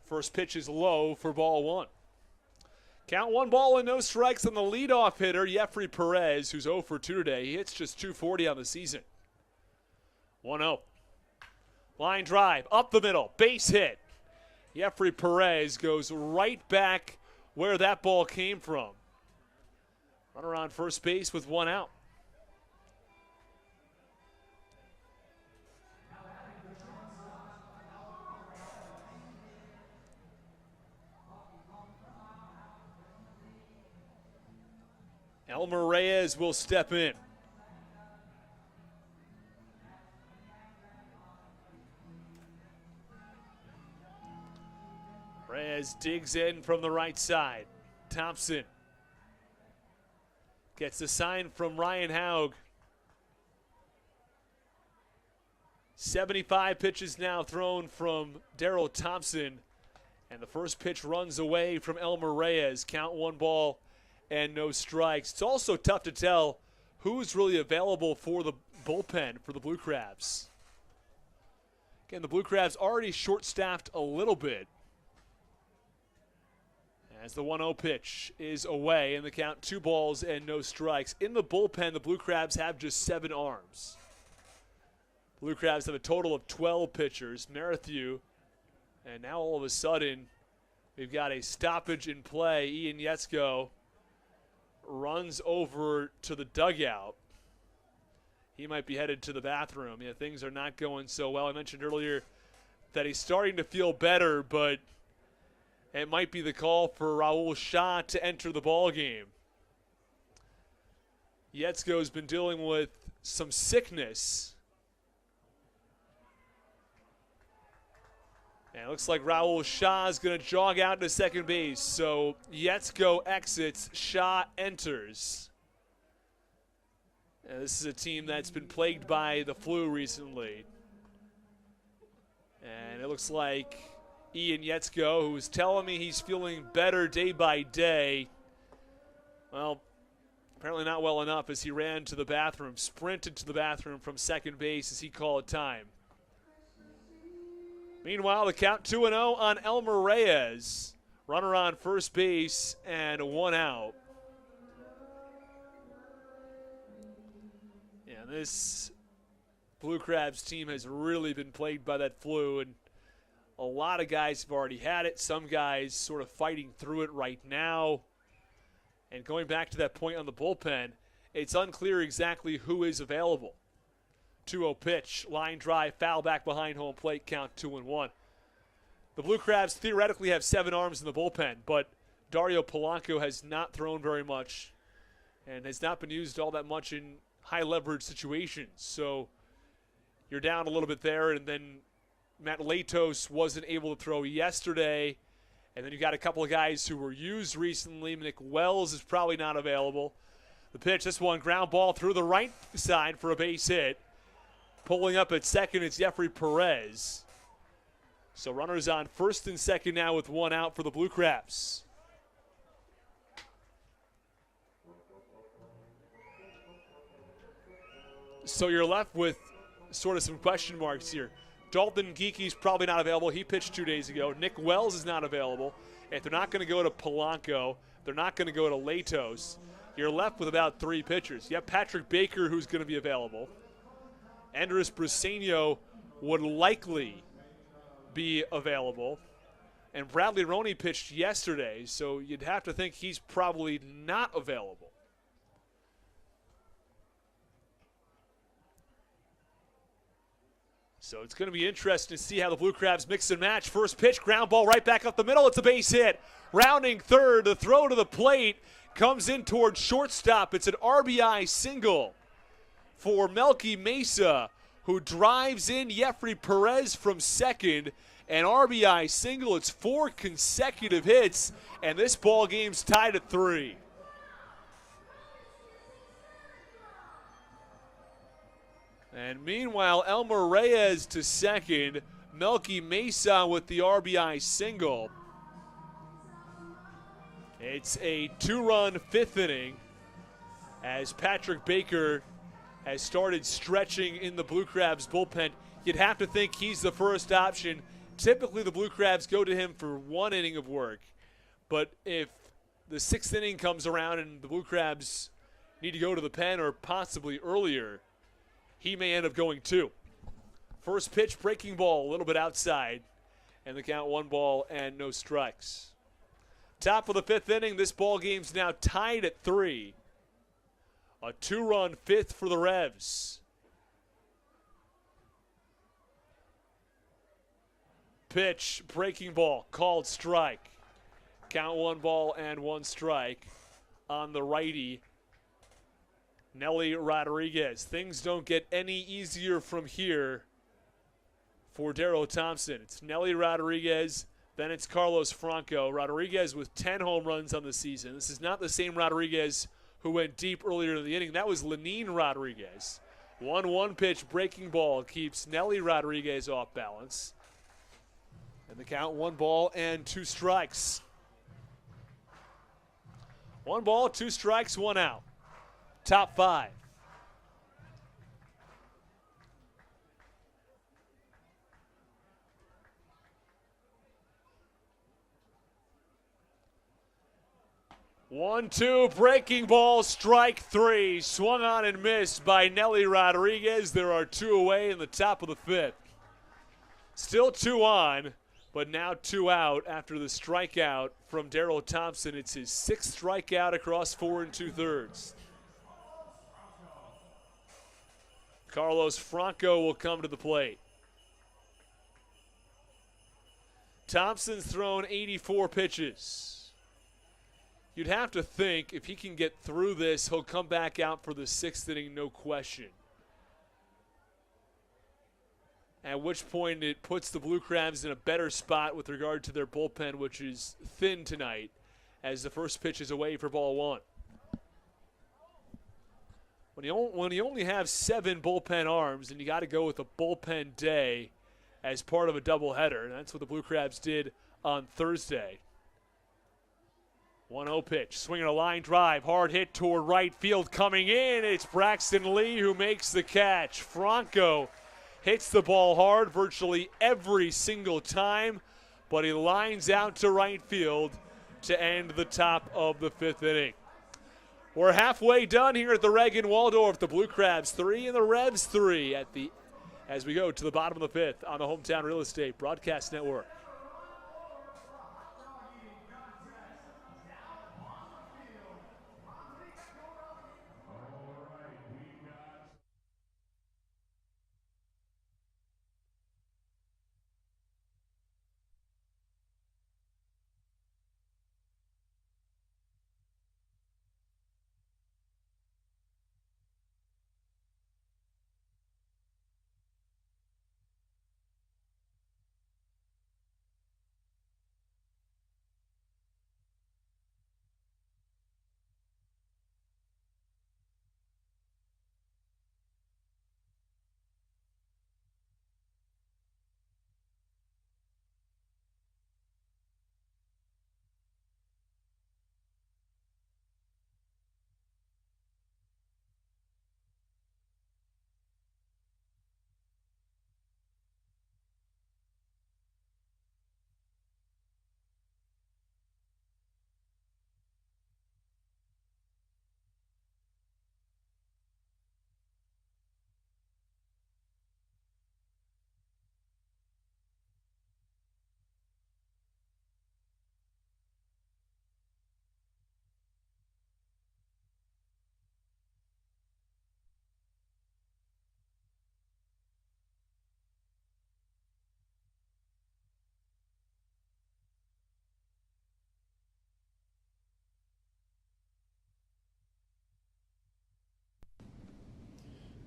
A: First pitch is low for ball 1. Count 1 ball and no strikes on the leadoff hitter, Jeffrey Perez, who's 0 for 2 today. He hits just .240 on the season. 1-0. Line drive, up the middle, base hit. Jeffrey Perez goes right back where that ball came from. Runner on first base with 1 out. Elmer Reyes will step in. Reyes digs in from the right side. Thompson gets the sign from Ryan Haug. 75 pitches now thrown from Daryl Thompson. And the first pitch runs away from Elmer Reyes. Count 1 ball and no strikes. It's also tough to tell who's really available for the bullpen for the Blue Crabs. Again, the Blue Crabs already short-staffed a little bit. As the 1-0 pitch is away, and the count 2 balls and no strikes. In the bullpen, the Blue Crabs have just 7 arms. Blue Crabs have a total of 12 pitchers. Merrithew, and now all of a sudden, we've got a stoppage in play. Ian Yetzko runs over to the dugout. He might be headed to the bathroom. Yeah, things are not going so well. I mentioned earlier that he's starting to feel better, but it might be the call for Raul Shah to enter the ball game. Yetzko's been dealing with some sickness. And it looks like Raul Shah is going to jog out to second base. So Yetzko exits, Shah enters. And this is a team that's been plagued by the flu recently. And it looks like Ian Yetzko, who was telling me he's feeling better day by day, well, apparently not well enough as he ran to the bathroom, sprinted to the bathroom from second base as he called time. Meanwhile, the count 2-0 on Elmer Reyes. Runner on first base and 1 out. Yeah, this Blue Crabs team has really been plagued by that flu, and a lot of guys have already had it. Some guys sort of fighting through it right now. And going back to that point on the bullpen, it's unclear exactly who is available. 2-0 pitch, line drive, foul back behind home plate, count 2-1. The Blue Crabs theoretically have 7 arms in the bullpen, but Dario Polanco has not thrown very much and has not been used all that much in high leverage situations. So you're down a little bit there, and then Matt Latos wasn't able to throw yesterday. And then you got a couple of guys who were used recently. Nick Wells is probably not available. The pitch, this one, ground ball through the right side for a base hit. Pulling up at second, it's Jeffrey Perez. So runners on first and second now with 1 out for the Blue Crabs. So you're left with sort of some question marks here. Dalton Geeky's probably not available. He pitched 2 days ago. Nick Wells is not available. If they're not going to go to Polanco, they're not going to go to Latos. You're left with about 3 pitchers. You have Patrick Baker, who's going to be available. Andres Briseño would likely be available. And Bradley Roney pitched yesterday, so you'd have to think he's probably not available. So it's going to be interesting to see how the Blue Crabs mix and match. First pitch, ground ball right back up the middle. It's a base hit. Rounding third, the throw to the plate comes in towards shortstop. It's an RBI single for Melky Mesa, who drives in Jeffrey Perez from second. An RBI single. It's 4 consecutive hits, and this ball game's tied at 3. And meanwhile, Elmer Reyes to second. Melky Mesa with the RBI single. It's a 2-run 5th inning as Patrick Baker has started stretching in the Blue Crabs bullpen. You'd have to think he's the first option. Typically, the Blue Crabs go to him for 1 inning of work. But if the 6th inning comes around and the Blue Crabs need to go to the pen or possibly earlier, he may end up going 2. First pitch, breaking ball, a little bit outside. And the count 1 ball and no strikes. Top of the 5th inning, this ball game's now tied at 3. A 2-run 5th for the Revs. Pitch, breaking ball, called strike. Count 1 ball and 1 strike on the righty, Nelly Rodriguez. Things don't get any easier from here for Darrell Thompson. It's Nelly Rodriguez, then it's Carlos Franco. Rodriguez with 10 home runs on the season. This is not the same Rodriguez who went deep earlier in the inning. That was Lenin Rodriguez. 1-1 pitch, breaking ball keeps Nelly Rodriguez off balance. And the count 1 ball and 2 strikes. 1 ball, 2 strikes, 1 out. Top 5. One, two, breaking ball, strike 3. Swung on and missed by Nelly Rodriguez. There are 2 away in the top of the 5th. Still 2 on, but now 2 out after the strikeout from Darrell Thompson. It's his 6th strikeout across 4 2/3. Carlos Franco will come to the plate. Thompson's thrown 84 pitches. You'd have to think if he can get through this, he'll come back out for the 6th inning, no question. At which point it puts the Blue Crabs in a better spot with regard to their bullpen, which is thin tonight, as the first pitch is away for ball 1. When you only have 7 bullpen arms and you got to go with a bullpen day as part of a doubleheader, and that's what the Blue Crabs did on Thursday. 1-0 pitch, swinging a line drive, hard hit toward right field, coming in. It's Braxton Lee who makes the catch. Franco hits the ball hard virtually every single time, but he lines out to right field to end the top of the 5th inning. We're halfway done here at the Reagan Waldorf. The Blue Crabs 3 and the Revs 3 as we go to the bottom of the 5th on the Hometown Real Estate Broadcast Network.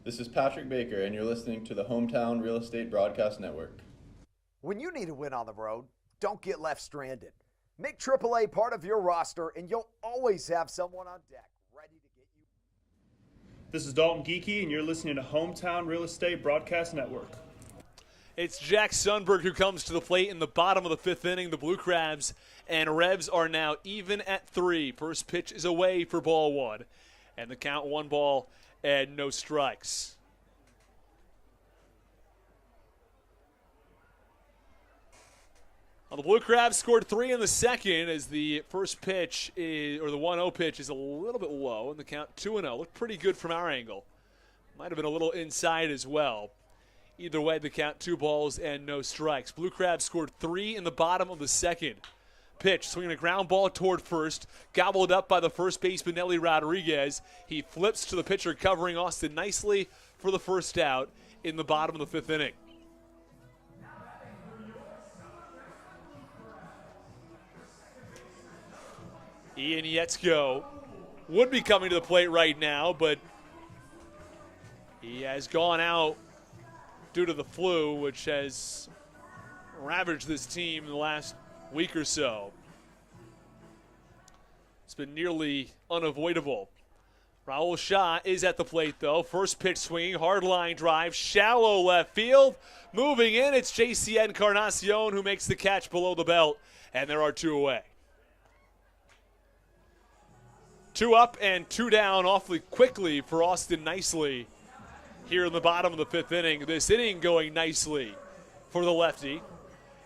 D: This is Patrick Baker, and you're listening to the Hometown Real Estate Broadcast Network.
B: When you need a win on the road, don't get left stranded. Make AAA part of your roster, and you'll always have someone on deck ready to get you.
E: This is Dalton Geeky, and you're listening to Hometown Real Estate Broadcast Network.
A: It's Jack Sundberg who comes to the plate in the bottom of the fifth inning. The Blue Crabs and Revs are now even at 3. First pitch is away for ball 1. And the count 1 ball and no strikes. Well, the Blue Crabs scored 3 in the second as the first pitch, or the 1-0 pitch, is a little bit low, and the count 2-0. Looked pretty good from our angle. Might have been a little inside as well. Either way, the count 2 balls and no strikes. Blue Crabs scored 3 in the bottom of the second. Pitch, swinging a ground ball toward first, gobbled up by the first baseman, Nelly Rodriguez. He flips to the pitcher, covering Austin nicely for the first out in the bottom of the fifth inning. Ian Yetzko would be coming to the plate right now, but he has gone out due to the flu, which has ravaged this team in the last week or so. It's been nearly unavoidable. Raul Shah is at the plate, though. First pitch swinging, hard line drive, shallow left field. Moving in, it's JC Encarnacion who makes the catch below the belt, and there are 2 away. 2 up and 2 down awfully quickly for Austin Nicely here in the bottom of the fifth inning. This inning going nicely for the lefty.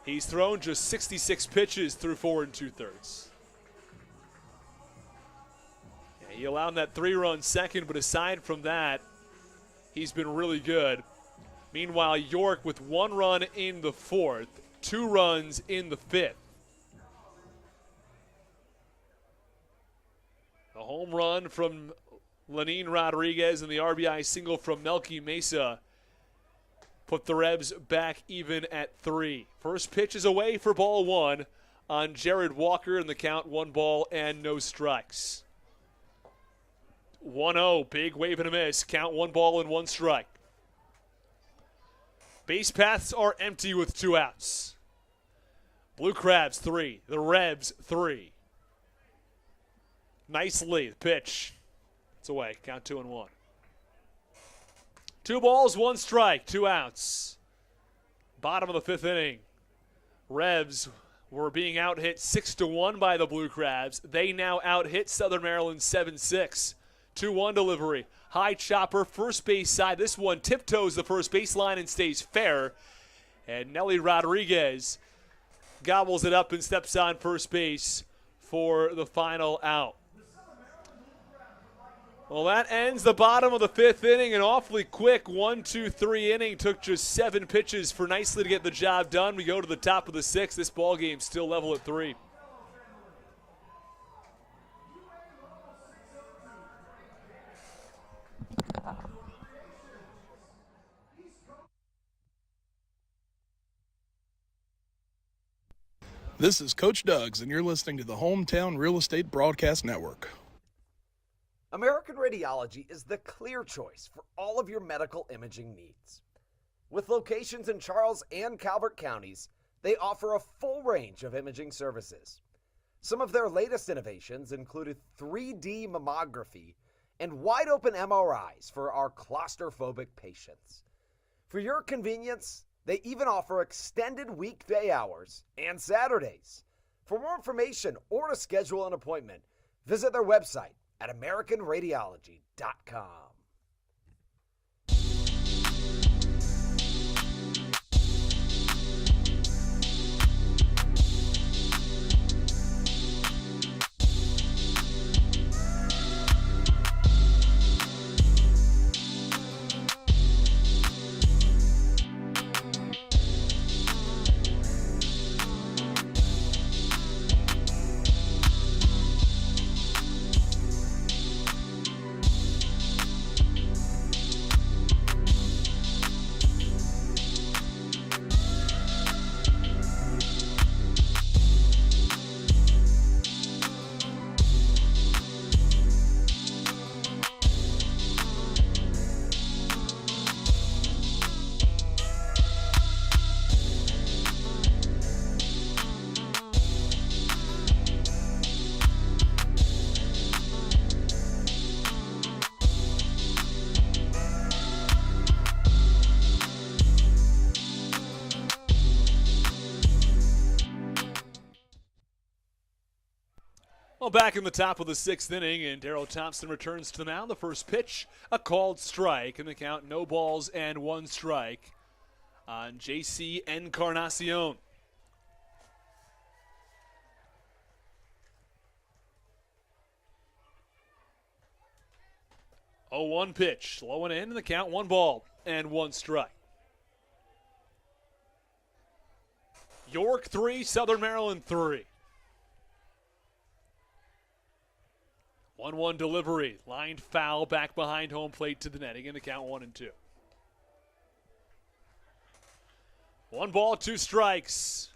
A: He's thrown just 66 pitches through 4 2/3. Yeah, he allowed that 3-run second, but aside from that, he's been really good. Meanwhile, York with 1 run in the 4th, 2 runs in the 5th. A home run from Lenin Rodriguez and the RBI single from Melky Mesa put the Revs back even at 3. First pitch is away for ball 1 on Jared Walker, and the count 1 ball and no strikes. 1-0, big wave and a miss. Count 1 ball and 1 strike. Base paths are empty with 2 outs. Blue Crabs 3, the Revs 3. Nicely, the pitch. It's away. Count 2-1. 2 balls, 1 strike, 2 outs. Bottom of the fifth inning. Revs were being out-hit 6-1 by the Blue Crabs. They now out-hit Southern Maryland 7-6. 2-1 delivery. High chopper, first base side. This one tiptoes the first baseline and stays fair. And Nelly Rodriguez gobbles it up and steps on first base for the final out. Well, that ends the bottom of the fifth inning. An awfully quick 1-2-3 inning. Took just 7 pitches for Nicely to get the job done. We go to the top of the 6th. This ball game still level at 3.
F: This is Coach Doug's, and you're listening to the Hometown Real Estate Broadcast Network.
B: American Radiology is the clear choice for all of your medical imaging needs. With locations in Charles and Calvert counties, they offer a full range of imaging services. Some of their latest innovations included 3D mammography and wide-open MRIs for our claustrophobic patients. For your convenience, they even offer extended weekday hours and Saturdays. For more information or to schedule an appointment, visit their website at AmericanRadiology.com.
A: Well, back in the top of the 6th inning, and Darrell Thompson returns to the mound. The first pitch, a called strike, and the count, no balls and 1 strike on J.C. Encarnacion. Oh, 1 pitch, low and in, and the count, 1 ball and 1 strike. York 3, Southern Maryland 3. 1-1 delivery, lined foul back behind home plate to the netting, and the count 1-2. 1 ball, 2 strikes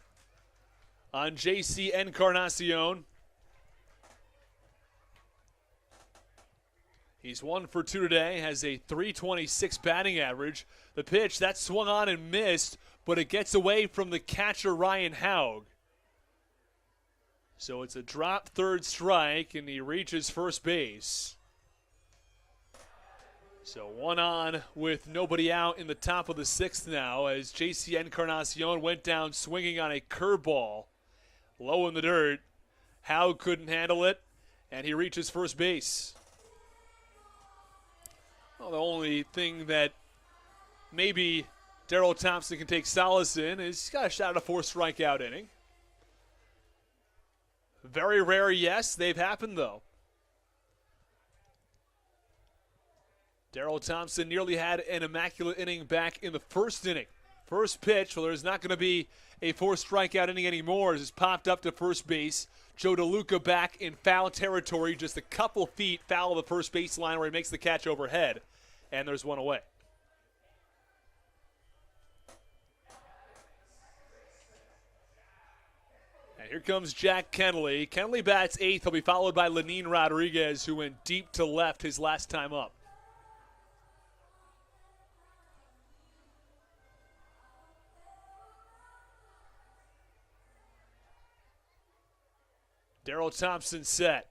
A: on J.C. Encarnacion. He's 1 for 2 today, has a .326 batting average. The pitch, that swung on and missed, but it gets away from the catcher, Ryan Haug. So it's a drop third strike, and he reaches first base. So 1 on with nobody out in the top of the 6th now, as J.C. Encarnacion went down swinging on a curveball. Low in the dirt. Haug couldn't handle it, and he reaches first base. Well, the only thing that maybe Darrell Thompson can take solace in is he's got a shot at a 4 strikeout inning. Very rare, yes. They've happened, though. Darrell Thompson nearly had an immaculate inning back in the 1st inning. First pitch, well, there's not going to be a 4 strikeout inning anymore, as it's popped up to first base. Joe DeLuca back in foul territory, just a couple feet foul of the first baseline where he makes the catch overhead. And there's 1 away. And here comes Jack Kennelly. Kennelly bats 8th. He'll be followed by Lenin Rodriguez, who went deep to left his last time up. Darrell Thompson set.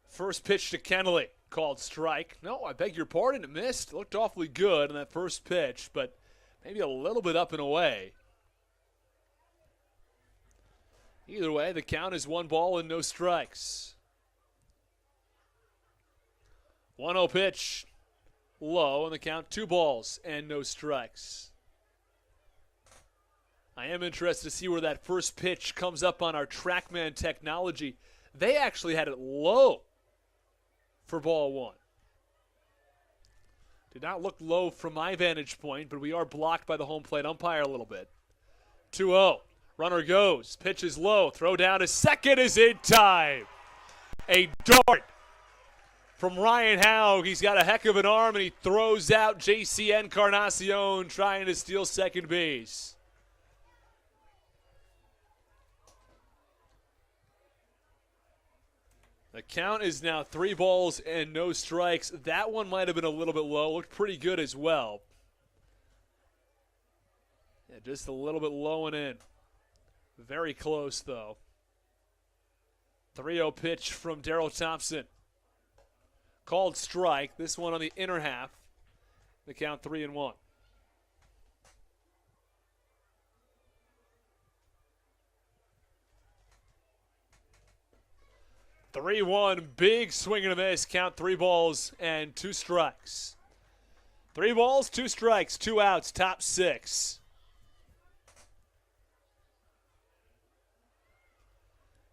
A: First pitch to Kennelly, called strike. No, I beg your pardon, it missed. It looked awfully good on that first pitch, but maybe a little bit up and away. Either way, the count is 1 ball and no strikes. 1-0 pitch, low, and the count 2 balls and no strikes. I am interested to see where that first pitch comes up on our TrackMan technology. They actually had it low for ball 1. Did not look low from my vantage point, but we are blocked by the home plate umpire a little bit. 2-0. Runner goes. Pitch is low. Throw down to second is in time. A dart from Ryan Haug. He's got a heck of an arm, and he throws out J.C. Encarnacion trying to steal second base. The count is now 3 balls and no strikes. That one might have been a little bit low. Looked pretty good as well. Yeah, just a little bit low and in. Very close, though. 3-0 pitch from Darrell Thompson. Called strike. This one on the inner half. The count 3-1. 3-1, big swing and a miss. Count 3 balls and 2 strikes. 3 balls, 2 strikes, 2 outs, top 6.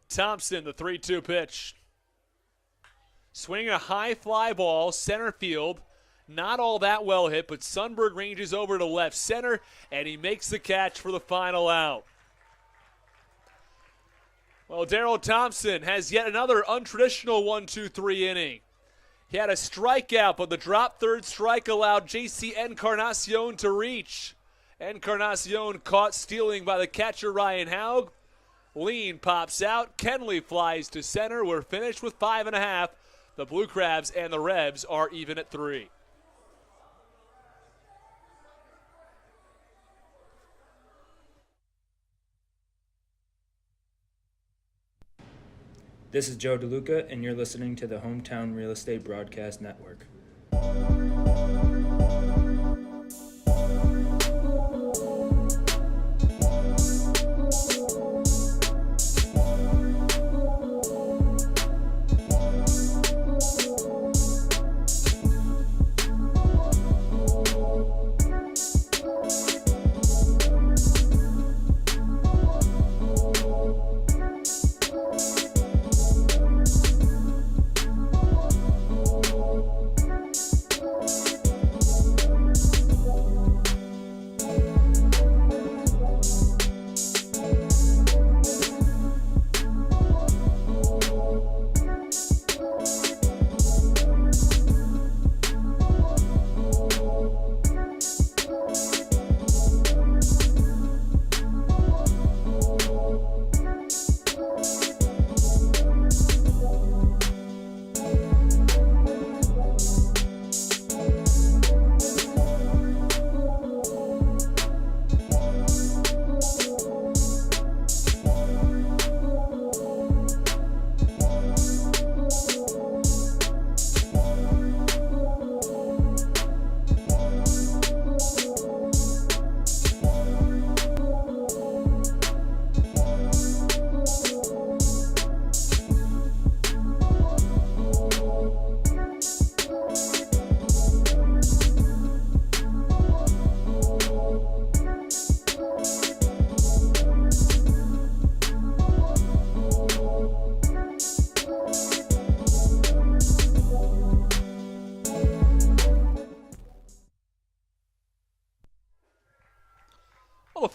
A: Thompson, the 3-2 pitch. Swinging a high fly ball, center field. Not all that well hit, but Sundberg ranges over to left center, and he makes the catch for the final out. Well, Darrell Thompson has yet another untraditional 1-2-3 inning. He had a strikeout, but the drop third strike allowed J.C. Encarnacion to reach. Encarnacion caught stealing by the catcher Ryan Haug. Lean pops out. Kennelly flies to center. We're finished with 5.5. The Blue Crabs and the Revs are even at 3.
G: This is Joe DeLuca, and you're listening to the Hometown Real Estate Broadcast Network.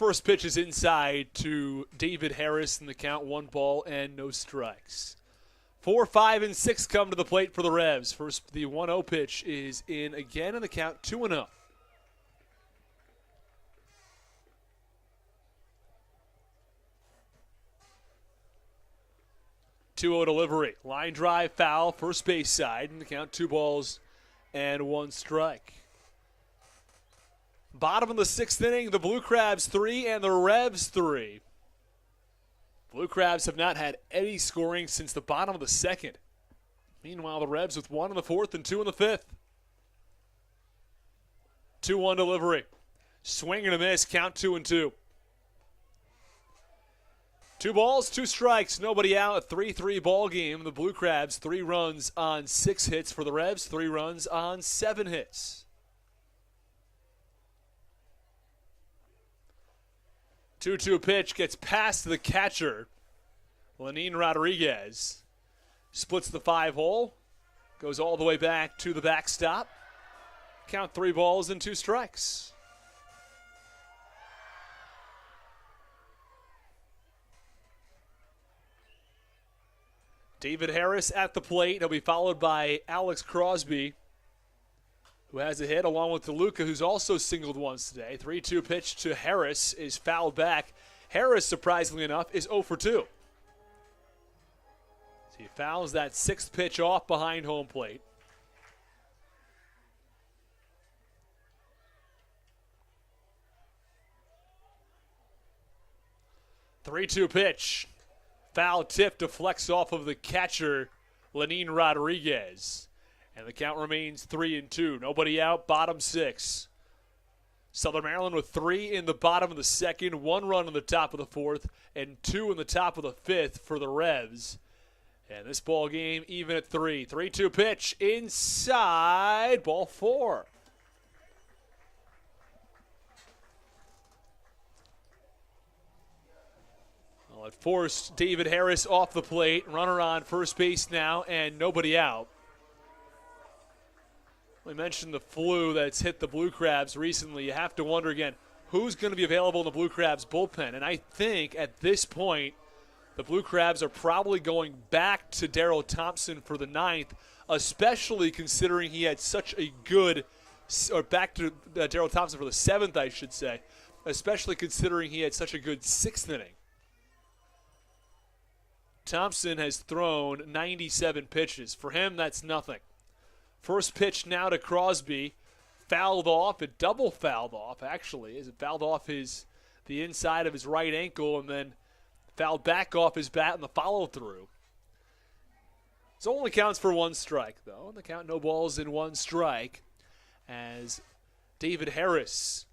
A: first pitch is inside to David Harris in the count, 1 ball and no strikes. 4, 5, and 6 come to the plate for the Revs. First, the 1-0 pitch is in again in the count, 2-0. 2-0 delivery. Line drive foul, first base side, and the count 2 balls and 1 strike. Bottom of the 6th inning, the Blue Crabs 3 and the Revs 3. Blue Crabs have not had any scoring since the bottom of the 2nd. Meanwhile, the Revs with 1 in the 4th and 2 in the 5th. 2-1 delivery. Swing and a miss, count 2-2. 2 balls, 2 strikes, nobody out, a 3-3 ball game. The Blue Crabs, 3 runs on 6 hits for the Revs, 3 runs on 7 hits. 2-2 pitch gets past the catcher, Lenin Rodriguez. Splits the 5-hole, goes all the way back to the backstop. Count 3 balls and 2 strikes. David Harris at the plate. He'll be followed by Alex Crosby, who has a hit, along with DeLuca, who's also singled once today. 3-2 pitch to Harris is fouled back. Harris, surprisingly enough, is 0 for 2. So he fouls that 6th pitch off behind home plate. Three-two pitch. Foul tip deflects off of the catcher, Lenin Rodriguez. And the count remains 3-2. Nobody out, bottom 6. Southern Maryland with 3 in the bottom of the 2nd, 1 run in the top of the 4th, and 2 in the top of the 5th for the Revs. And this ball game even at 3. 3-2 pitch inside, ball 4. Well, it forced David Harris off the plate. Runner on first base now, and nobody out. We mentioned the flu that's hit the Blue Crabs recently. You have to wonder again, who's going to be available in the Blue Crabs bullpen? And I think at this point, the Blue Crabs are probably going back to Darrell Thompson for the 9th, especially considering he had such a good, or back to Darrell Thompson for the 7th, I should say, especially considering he had such a good 6th inning. Thompson has thrown 97 pitches. For him, that's nothing. First pitch now to Crosby. Fouled off. It double fouled off, actually, as it fouled off the inside of his right ankle and then fouled back off his bat in the follow-through. It only counts for 1 strike, though. And the count, no balls in 1 strike, as David Harris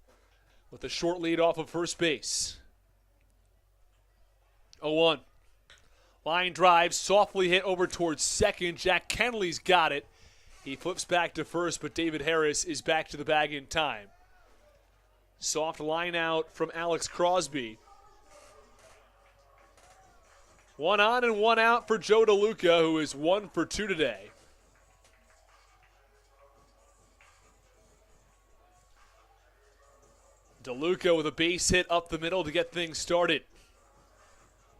A: with a short lead off of first base. 0-1. Line drive, softly hit over towards second. Jack Kenley's got it. He flips back to first, but David Harris is back to the bag in time. Soft line out from Alex Crosby. 1 on and 1 out for Joe DeLuca, who is 1 for 2 today. DeLuca with a base hit up the middle to get things started.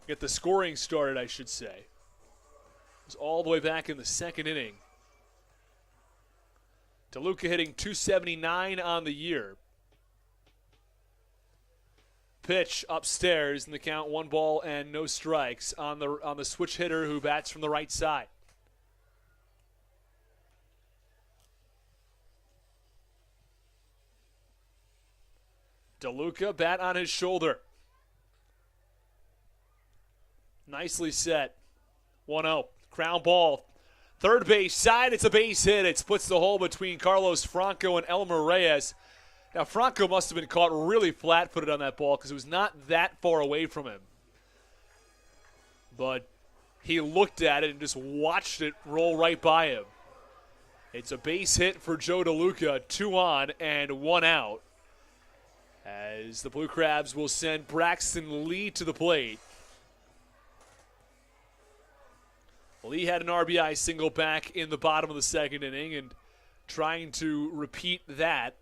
A: Get the scoring started, I should say. It was all the way back in the 2nd inning. DeLuca hitting .279 on the year. Pitch upstairs in the count, 1 ball and no strikes on the switch hitter who bats from the right side. DeLuca, bat on his shoulder. Nicely set. 1-0. Ground ball. Third base side, it's a base hit. It splits the hole between Carlos Franco and Elmer Reyes. Now, Franco must have been caught really flat-footed on that ball because it was not that far away from him. But he looked at it and just watched it roll right by him. It's a base hit for Joe DeLuca, 2 on and 1 out, as the Blue Crabs will send Braxton Lee to the plate. Lee had an RBI single back in the bottom of the 2nd inning and trying to repeat that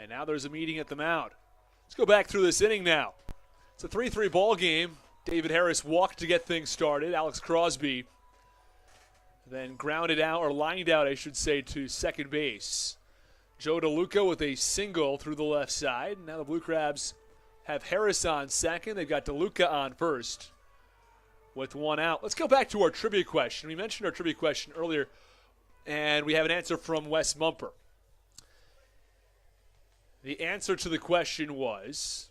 A: And now there's a meeting at the mound. Let's go back through this inning now. It's a 3-3 ball game. David Harris walked to get things started. Alex Crosby then grounded out, or lined out, I should say, to second base. Joe DeLuca with a single through the left side. Now the Blue Crabs have Harris on second. They've got DeLuca on first with one out. Let's go back to our trivia question. We mentioned our trivia question earlier, and we have an answer from Wes Mumper. The answer to the question was,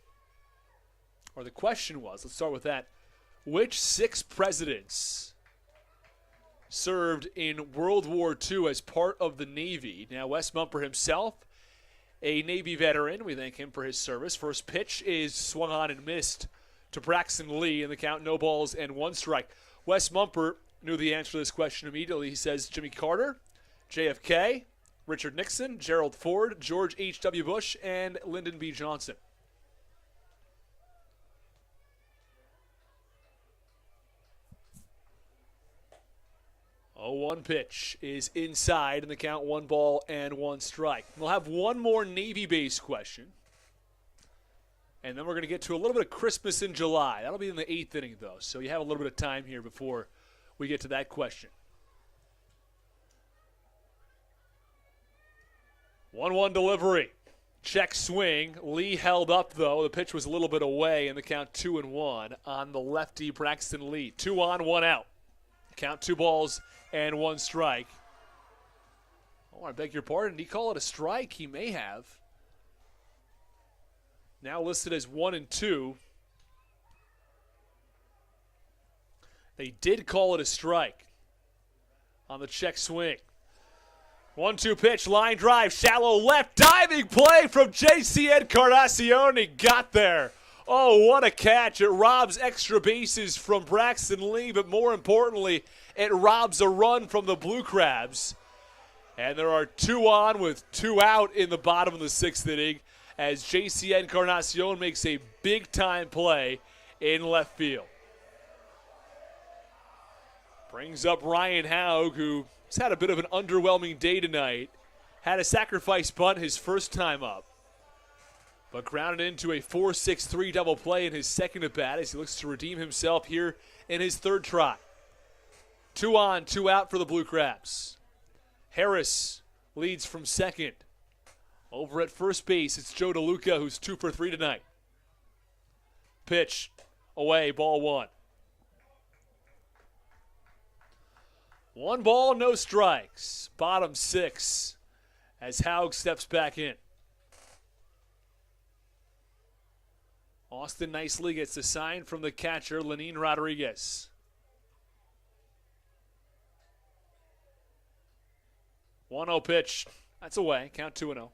A: let's start with that. Which 6 presidents served in World War II as part of the Navy? Now, Wes Mumper himself, a Navy veteran. We thank him for his service. First pitch is swung on and missed to Braxton Lee, in the count 0-1 strike. Wes Mumper knew the answer to this question immediately. He says Jimmy Carter, JFK, Richard Nixon, Gerald Ford, George H.W. Bush, and Lyndon B. Johnson. 0-1 pitch is inside, in the count 1-1 strike. We'll have one more Navy-based question, and then we're going to get to a little bit of Christmas in July. That'll be in the 8th inning, though, so you have a little bit of time here before we get to that question. 1-1 delivery. Check swing. Lee held up, though. The pitch was a little bit away, in the count 2-1 on the lefty Braxton Lee. 2 on, 1 out. Count 2-1 strike. Oh, I beg your pardon. Did he call it a strike? He may have. Now listed as 1-2. They did call it a strike on the check swing. 1-2 pitch, line drive, shallow left, diving play from J.C. Encarnacion. Got there. Oh, what a catch. It robs extra bases from Braxton Lee, but more importantly, it robs a run from the Blue Crabs. And there are 2 on with 2 out in the bottom of the 6th inning as J.C. Encarnacion makes a big-time play in left field. Brings up Ryan Haug, who's had a bit of an underwhelming day tonight. Had a sacrifice bunt his first time up, but grounded into a 4-6-3 double play in his second at-bat as he looks to redeem himself here in his third try. 2 on, 2 out for the Blue Crabs. Harris leads from second. Over at first base, it's Joe DeLuca, who's 2 for 3 tonight. Pitch, away, ball 1. 1 ball, no strikes. Bottom 6 as Haug steps back in. Austin nicely gets the sign from the catcher, Lenin Rodriguez. 1-0 pitch. That's away. Count 2-0.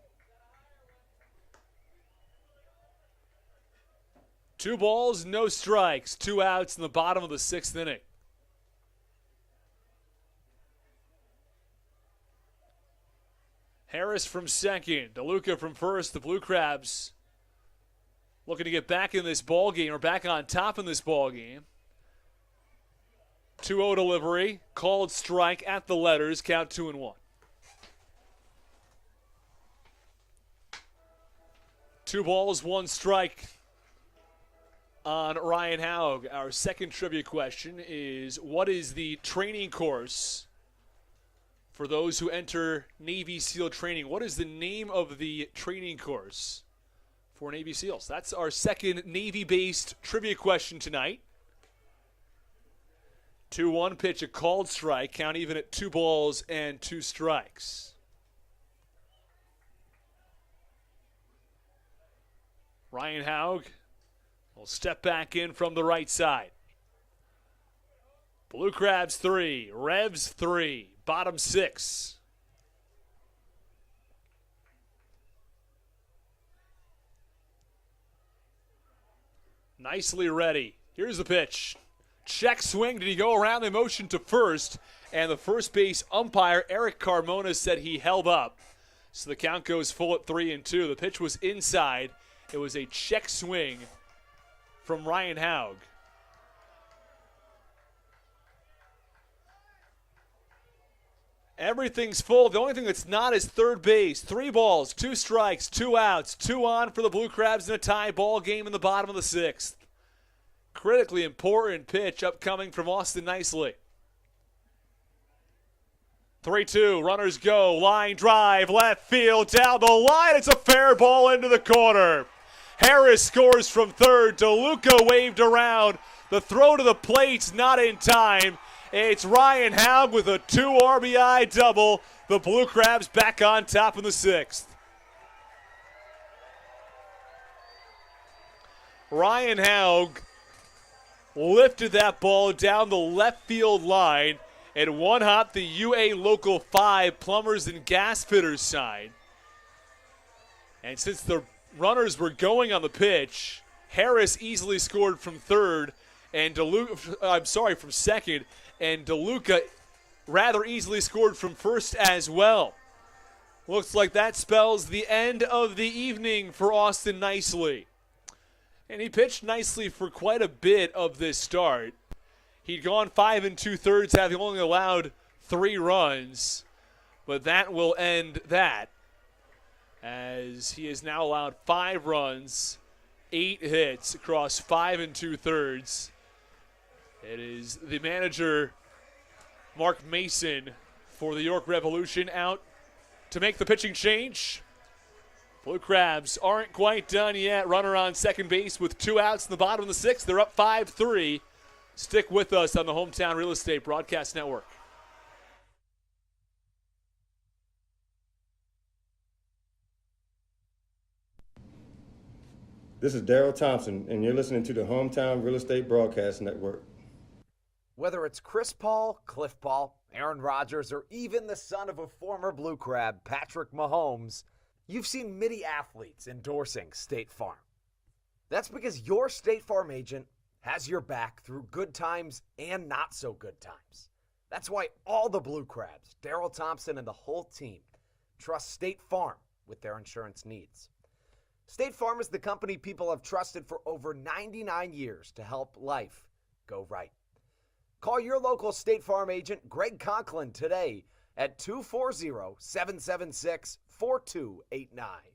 A: 2 balls, no strikes. 2 outs in the bottom of the 6th inning. Harris from second. DeLuca from first. The Blue Crabs looking to get back in this ball game, or back on top in this ball game. 2-0 delivery. Called strike at the letters. Count 2-1. 2 balls, 1 strike on Ryan Haug. Our second trivia question is, what is the training course for those who enter Navy SEAL training? What is the name of the training course for Navy SEALs? That's our second Navy-based trivia question tonight. 2-1 pitch, a called strike. Count even at 2 balls and 2 strikes. Ryan Haug will step back in from the right side. Blue Crabs 3, Revs 3, bottom 6. Nicely ready. Here's the pitch. Check swing. Did he go around the motion to first? And the first base umpire, Eric Carmona, said he held up. So the count goes full at 3-2. The pitch was inside. It was a check swing from Ryan Haug. Everything's full. The only thing that's not is third base. 3 balls, 2 strikes, 2 outs, 2 on for the Blue Crabs in a tie ball game in the bottom of the 6th. Critically important pitch upcoming from Austin Nicely. 3-2, runners go, line drive, left field, down the line. It's a fair ball into the corner. Harris scores from third. DeLuca waved around. The throw to the plate's not in time. It's Ryan Haug with a 2 RBI double. The Blue Crabs back on top in the 6th. Ryan Haug lifted that ball down the left field line and one hop the UA Local 5 plumbers and gas fitters side. And since the runners were going on the pitch, Harris easily scored from third and from second, and DeLuca rather easily scored from first as well. Looks like that spells the end of the evening for Austin Nicely. And he pitched nicely for quite a bit of this start. He'd gone 5 2/3, having only allowed 3 runs, but that will end that, as he has now allowed 5 runs, 8 hits across 5 2/3. It is the manager, Mark Mason, for the York Revolution, out to make the pitching change. Blue Crabs aren't quite done yet. Runner on second base with 2 outs in the bottom of the 6th. They're up 5-3. Stick with us on the Hometown Real Estate Broadcast Network.
H: This is Daryl Thompson, and you're listening to the Hometown Real Estate Broadcast Network.
B: Whether it's Chris Paul, Cliff Paul, Aaron Rodgers, or even the son of a former Blue Crab, Patrick Mahomes, you've seen many athletes endorsing State Farm. That's because your State Farm agent has your back through good times and not so good times. That's why all the Blue Crabs, Daryl Thompson and the whole team, trust State Farm with their insurance needs. State Farm is the company people have trusted for over 99 years to help life go right. Call your local State Farm agent, Greg Conklin, today at 240-776-4289.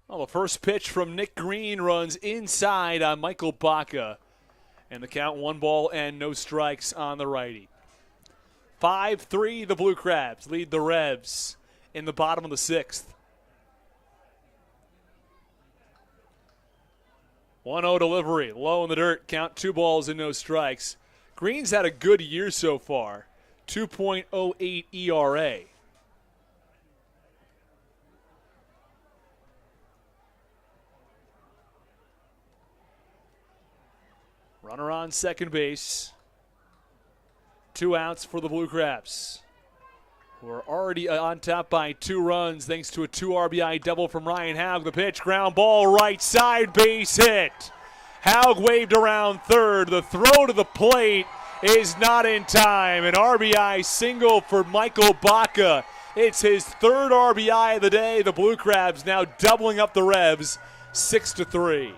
A: Well, the first pitch from Nick Green runs inside on Michael Baca. And the count 1 ball and no strikes on the righty. 5-3, the Blue Crabs lead the Revs in the bottom of the 6th. 1-0 delivery, low in the dirt, count 2 balls and no strikes. Green's had a good year so far, 2.08 ERA. Runner on second base. 2 outs for the Blue Crabs, who are already on top by 2 runs thanks to a 2 RBI double from Ryan Haug. The pitch, ground ball, right side, base hit. Haug waved around third. The throw to the plate is not in time. An RBI single for Michael Baca. It's his 3rd RBI of the day. The Blue Crabs now doubling up the Revs, 6-3.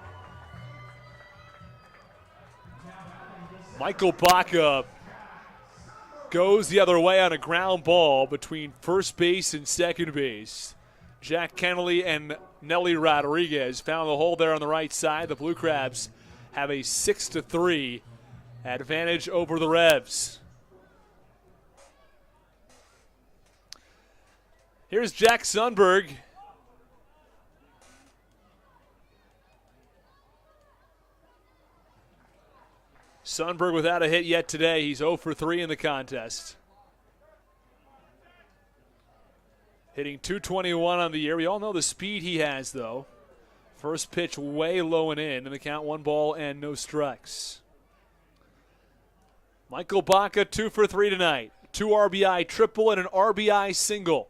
A: Michael Baca goes the other way on a ground ball between first base and second base. Jack Kennelly and Nelly Rodriguez found the hole there on the right side. The Blue Crabs have a 6-3 advantage over the Revs. Here's Jack Sundberg. Sundberg without a hit yet today. He's 0 for 3 in the contest. Hitting .221 on the year. We all know the speed he has, though. First pitch way low and in the count, 1 ball and no strikes. Michael Baca 2 for 3 tonight. 2 RBI triple and an RBI single.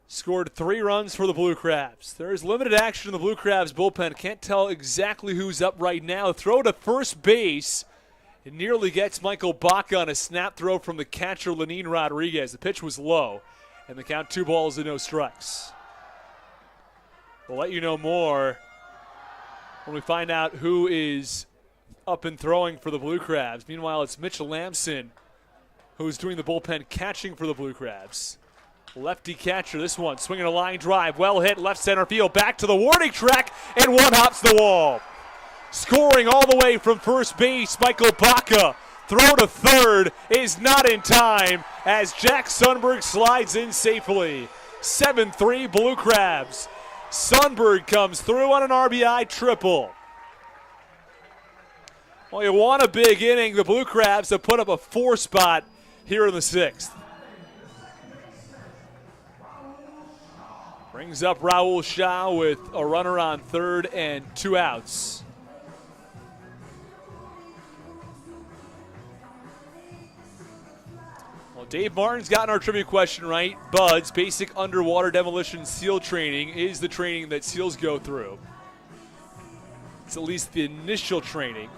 A: Scored 3 runs for the Blue Crabs. There is limited action in the Blue Crabs bullpen. Can't tell exactly who's up right now. Throw to first base. It nearly gets Michael Baca on a snap throw from the catcher, Lenin Rodriguez. The pitch was low, and the count 2 balls and no strikes. We'll let you know more when we find out who is up and throwing for the Blue Crabs. Meanwhile, it's Mitchell Lamson who's doing the bullpen catching for the Blue Crabs. Lefty catcher, this one, swinging a line drive, well hit, left center field, back to the warning track, and one hops the wall. Scoring all the way from first base, Michael Baca. Throw to third is not in time as Jack Sundberg slides in safely. 7-3 Blue Crabs. Sundberg comes through on an RBI triple. Well, you want a big inning. The Blue Crabs have put up a 4 spot here in the 6th. Brings up Raul Shah with a runner on third and 2 outs. Well, Dave Martin's gotten our trivia question right. BUDS, basic underwater demolition seal training, is the training that SEALs go through. It's at least the initial training.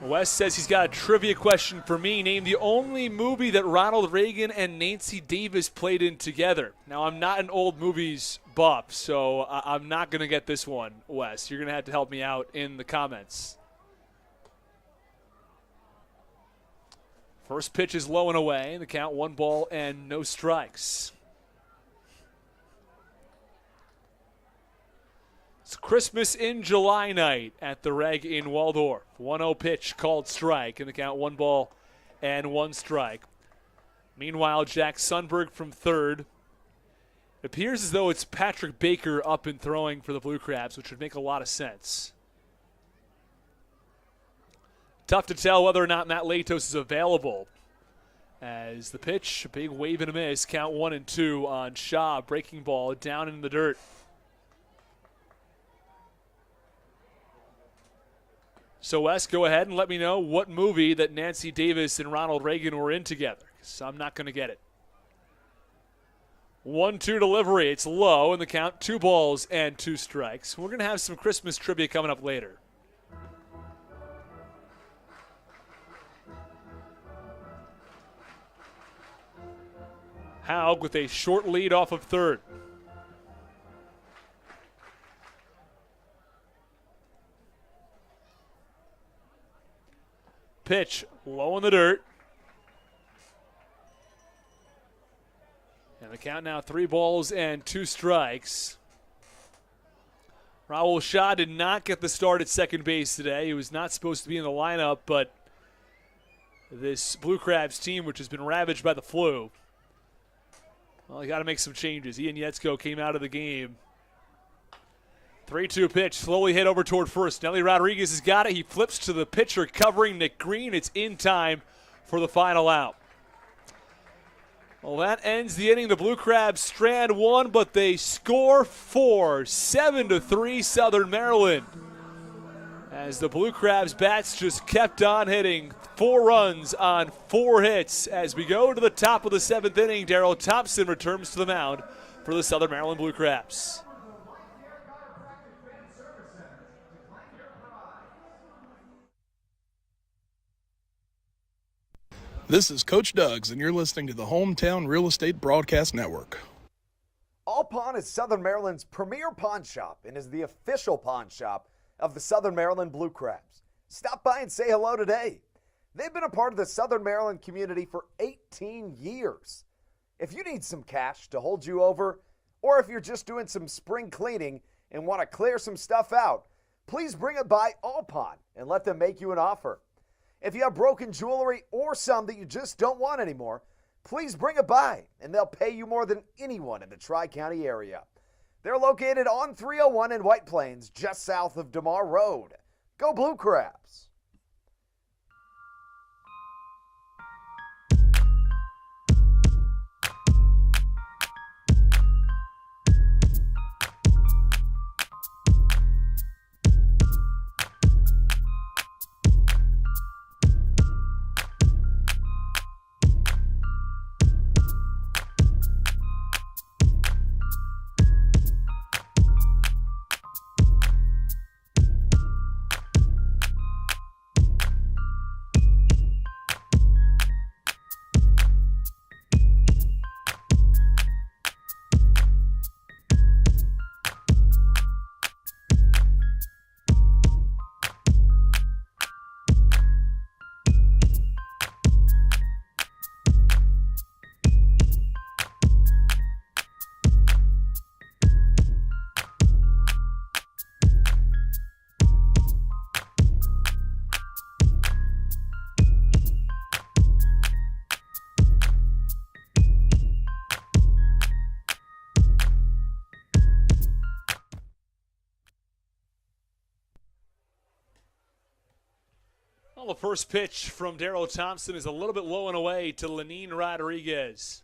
A: Wes says he's got a trivia question for me. Name the only movie that Ronald Reagan and Nancy Davis played in together. Now, I'm not an old movies buff, so I'm not going to get this one, Wes. You're going to have to help me out in the comments. First pitch is low and away. The count 1 ball and no strikes. It's Christmas in July night at the Reg in Waldorf. 1-0 pitch called strike, and the count 1 ball and 1 strike. Meanwhile, Jack Sundberg from third. It appears as though it's Patrick Baker up and throwing for the Blue Crabs, which would make a lot of sense. Tough to tell whether or not Matt Latos is available. As the pitch, a big wave and a miss, count 1 and 2 on Shaw, breaking ball down in the dirt. So, Wes, go ahead and let me know what movie that Nancy Davis and Ronald Reagan were in together, because I'm not going to get it. 1-2 delivery. It's low, and the count 2 balls and 2 strikes. We're going to have some Christmas trivia coming up later. Haug with a short lead off of third. Pitch low in the dirt. And the count now 3 balls and 2 strikes. Raul Shah did not get the start at second base today. He was not supposed to be in the lineup, but this Blue Crabs team, which has been ravaged by the flu, well, you got to make some changes. Ian Yetzko came out of the game. 3-2 pitch, slowly hit over toward first. Nelly Rodriguez has got it. He flips to the pitcher covering Nick Green. It's in time for the final out. Well, that ends the inning. The Blue Crabs strand 1, but they score 4. 7-3 Southern Maryland. As the Blue Crabs bats just kept on hitting. 4 runs on 4 hits. As we go to the top of the 7th inning, Darryl Thompson returns to the mound for the Southern Maryland Blue Crabs.
F: This is Coach Doug's, and you're listening to the Hometown Real Estate Broadcast Network.
B: All Pawn is Southern Maryland's premier pawn shop and is the official pawn shop of the Southern Maryland Blue Crabs. Stop by and say hello today. They've been a part of the Southern Maryland community for 18 years. If you need some cash to hold you over, or if you're just doing some spring cleaning and want to clear some stuff out, please bring it by All Pawn and let them make you an offer. If you have broken jewelry or some that you just don't want anymore, please bring it by and they'll pay you more than anyone in the Tri-County area. They're located on 301 in White Plains, just south of DeMar Road. Go Blue Crabs!
A: Well, the first pitch from Darrell Thompson is a little bit low and away to Lenin Rodriguez.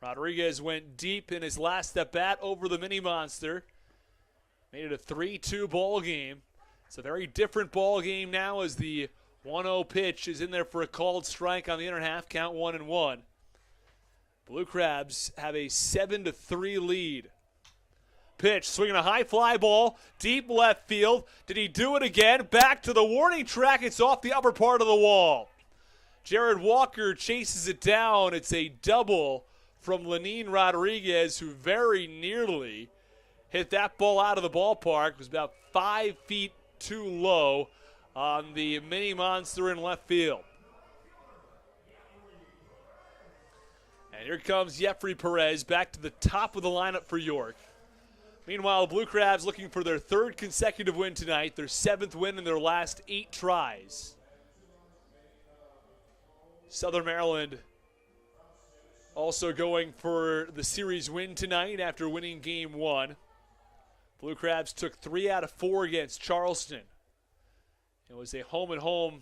A: Rodriguez went deep in his last at bat over the mini monster. Made it a 3-2 ball game. It's a very different ball game now as the 1-0 pitch is in there for a called strike on the inner half, count 1-1. Blue Crabs have a 7-3 lead. Pitch, swinging a high fly ball, deep left field. Did he do it again? Back to the warning track. It's off the upper part of the wall. Jared Walker chases it down. It's a double from Lenin Rodriguez, who very nearly hit that ball out of the ballpark. It was about 5 feet too low on the mini monster in left field. And here comes Jeffrey Perez back to the top of the lineup for York. Meanwhile, the Blue Crabs looking for their third consecutive win tonight, their 7th win in their last 8 tries. Southern Maryland also going for the series win tonight after winning Game 1. Blue Crabs took 3 out of 4 against Charleston. It was a home-and-home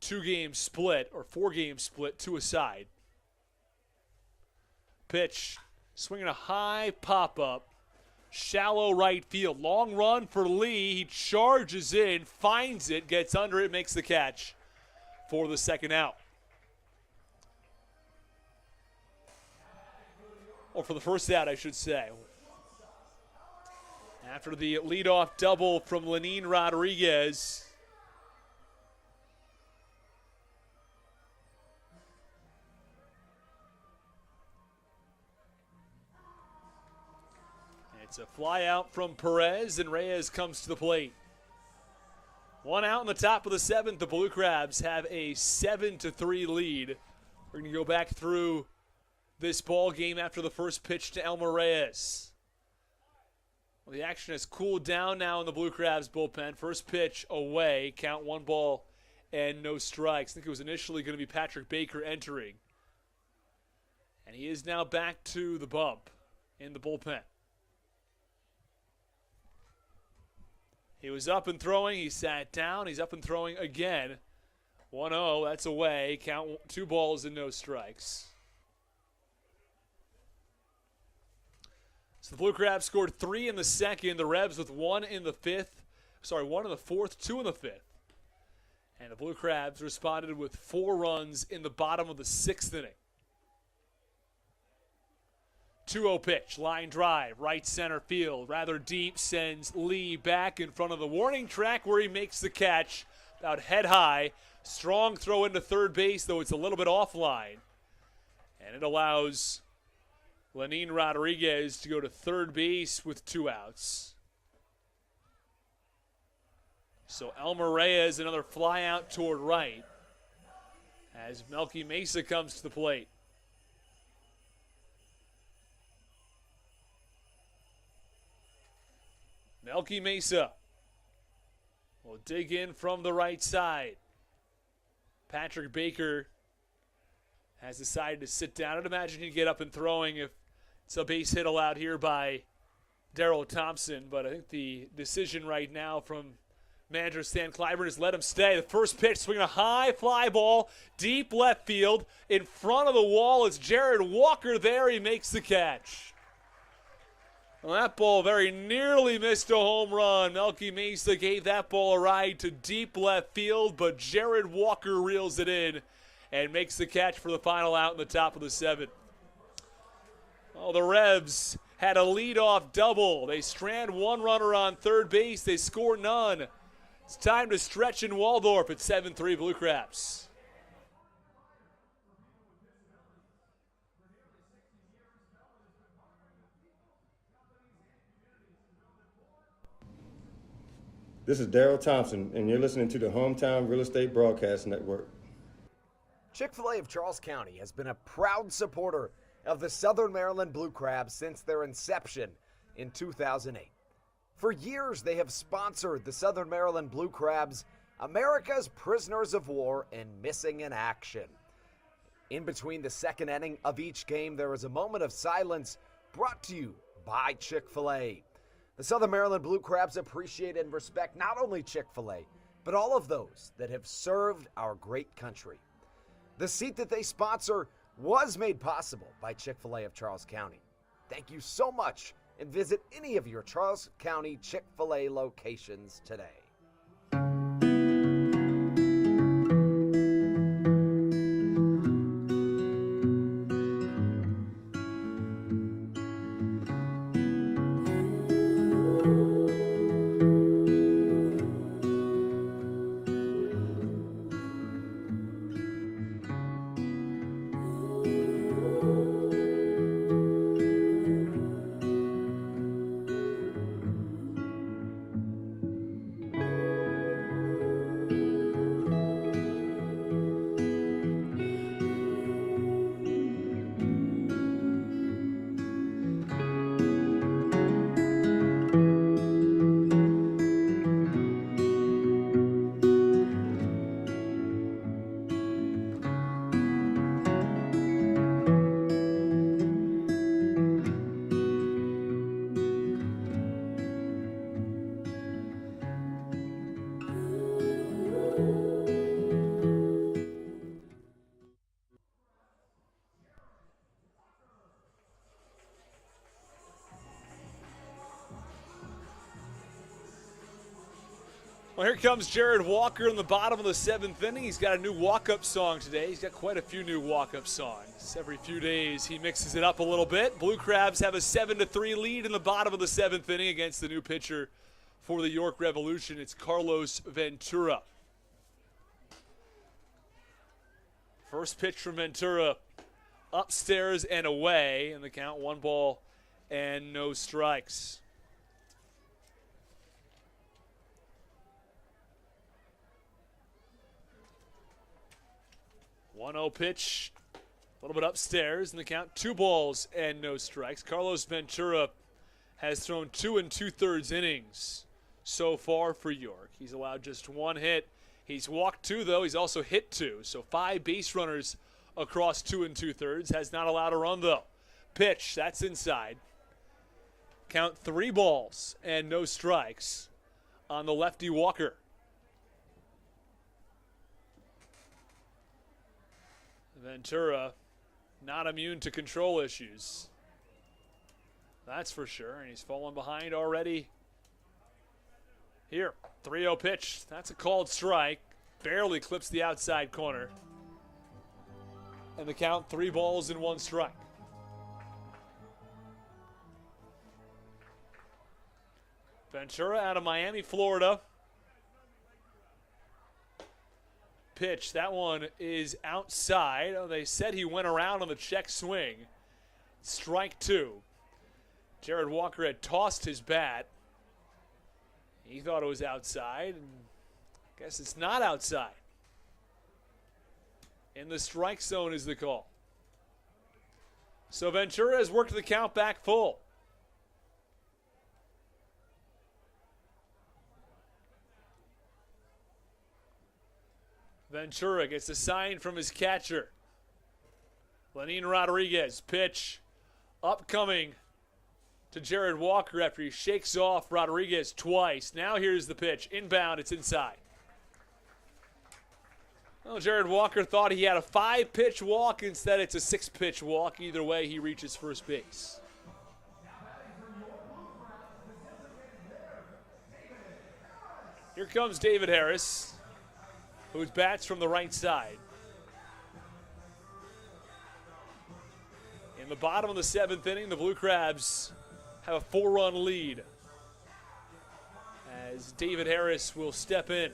A: 2-game split, or 4-game split, 2 aside. Pitch, swinging a high pop-up. Shallow right field. Long run for Lee. He charges in, finds it, gets under it, makes the catch for the second out. Or for the first out, I should say. After the leadoff double from Lenin Rodriguez. It's a fly out from Perez, and Reyes comes to the plate. 1 out in the top of the 7th. The Blue Crabs have a 7-3 lead. We're going to go back through this ball game after the first pitch to Elmer Reyes. Well, the action has cooled down now in the Blue Crabs bullpen. First pitch away, count 1 ball and no strikes. I think it was initially going to be Patrick Baker entering. And he is now back to the bump in the bullpen. He was up and throwing. He sat down. He's up and throwing again. 1-0. That's away. Count 2 balls and no strikes. So the Blue Crabs scored 3 in the second. The Revs with 1 in the 5th. 1 in the 4th, 2 in the 5th. And the Blue Crabs responded with 4 runs in the bottom of the 6th inning. 2-0 pitch, line drive, right center field, rather deep, sends Lee back in front of the warning track where he makes the catch about head high. Strong throw into third base, though it's a little bit offline. And it allows Lenin Rodriguez to go to third base with 2 outs. So Elmer Reyes, another fly out toward right as Melky Mesa comes to the plate. Melky Mesa will dig in from the right side. Patrick Baker has decided to sit down. I'd imagine he'd get up and throwing if it's a base hit allowed here by Darrell Thompson, but I think the decision right now from manager Stan Clyburn has let him stay. The first pitch, swinging a high fly ball, deep left field. In front of the wall is Jared Walker there. He makes the catch. Well, that ball very nearly missed a home run. Melky Mesa gave that ball a ride to deep left field, but Jared Walker reels it in and makes the catch for the final out in the top of the seventh. Oh, the Revs had a leadoff double. They strand one runner on third base. They score none. It's time to stretch in Waldorf at 7-3 Blue Crabs.
H: This is Darrell Thompson, and you're listening to the Hometown Real Estate Broadcast Network.
B: Chick-fil-A of Charles County has been a proud supporter of the Southern Maryland Blue Crabs since their inception in 2008. For years, they have sponsored the Southern Maryland Blue Crabs, America's prisoners of war and missing in action. In between the second inning of each game, there is a moment of silence brought to you by Chick-fil-A. The Southern Maryland Blue Crabs appreciate and respect not only Chick-fil-A, but all of those that have served our great country. The seat that they sponsor was made possible by Chick-fil-A of Charles County. Thank you so much, and visit any of your Charles County Chick-fil-A locations today.
A: Well, here comes Jared Walker in the bottom of the seventh inning. He's got a new walk-up song today. He's got quite a few new walk-up songs. Every few days he mixes it up a little bit. Blue Crabs have a 7-3 lead in the bottom of the seventh inning against the new pitcher for the York Revolution. It's Carlos Ventura. First pitch from Ventura, upstairs and away, and the count 1 ball and no strikes. One 1-0 pitch, a little bit upstairs, and the count 2 balls and no strikes. Carlos Ventura has thrown 2 2/3 innings so far for York. He's allowed just 1 hit. He's walked 2, though. He's also hit 2, so 5 base runners across 2 2/3. Has not allowed a run, though. Pitch, that's inside. Count 3 balls and no strikes on the lefty Walker. Ventura not immune to control issues. That's for sure, and he's fallen behind already. Here, 3-0 pitch. That's a called strike. Barely clips the outside corner. And the count 3 balls and 1 strike. Ventura out of Miami, Florida. Pitch. That one is outside. Oh, they said he went around on the check swing. Strike 2. Jared Walker had tossed his bat. He thought it was outside. I guess it's not outside. In the strike zone is the call. So Ventura has worked the count back full. Ventura gets a sign from his catcher. Lenin Rodriguez, pitch, upcoming. to Jared Walker after he shakes off Rodriguez twice. Now here's the pitch. Inbound, it's inside. Well, Jared Walker thought he had a 5-pitch walk. Instead, it's a 6-pitch walk. Either way, he reaches first base. Here comes David Harris, who bats from the right side. In the bottom of the 7th inning, the Blue Crabs have a 4-run lead as David Harris will step in.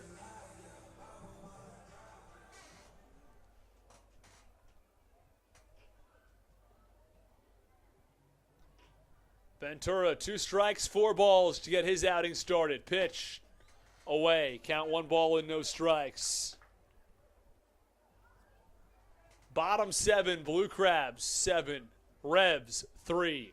A: Ventura, 2 strikes, 4 balls to get his outing started. Pitch away. Count 1 ball and no strikes. Bottom 7, Blue Crabs 7, Revs 3.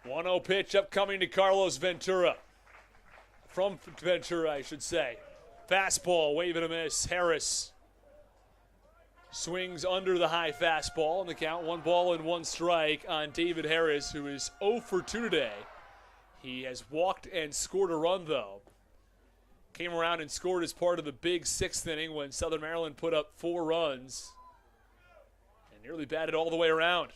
A: One 0 pitch upcoming to Carlos Ventura. From Ventura, I should say. Fastball, wave and a miss. Harris swings under the high fastball, and the count 1 ball and 1 strike on David Harris, who is 0 for 2 today. He has walked and scored a run, though. Came around and scored as part of the big 6th inning when Southern Maryland put up 4 runs and nearly batted all the way around.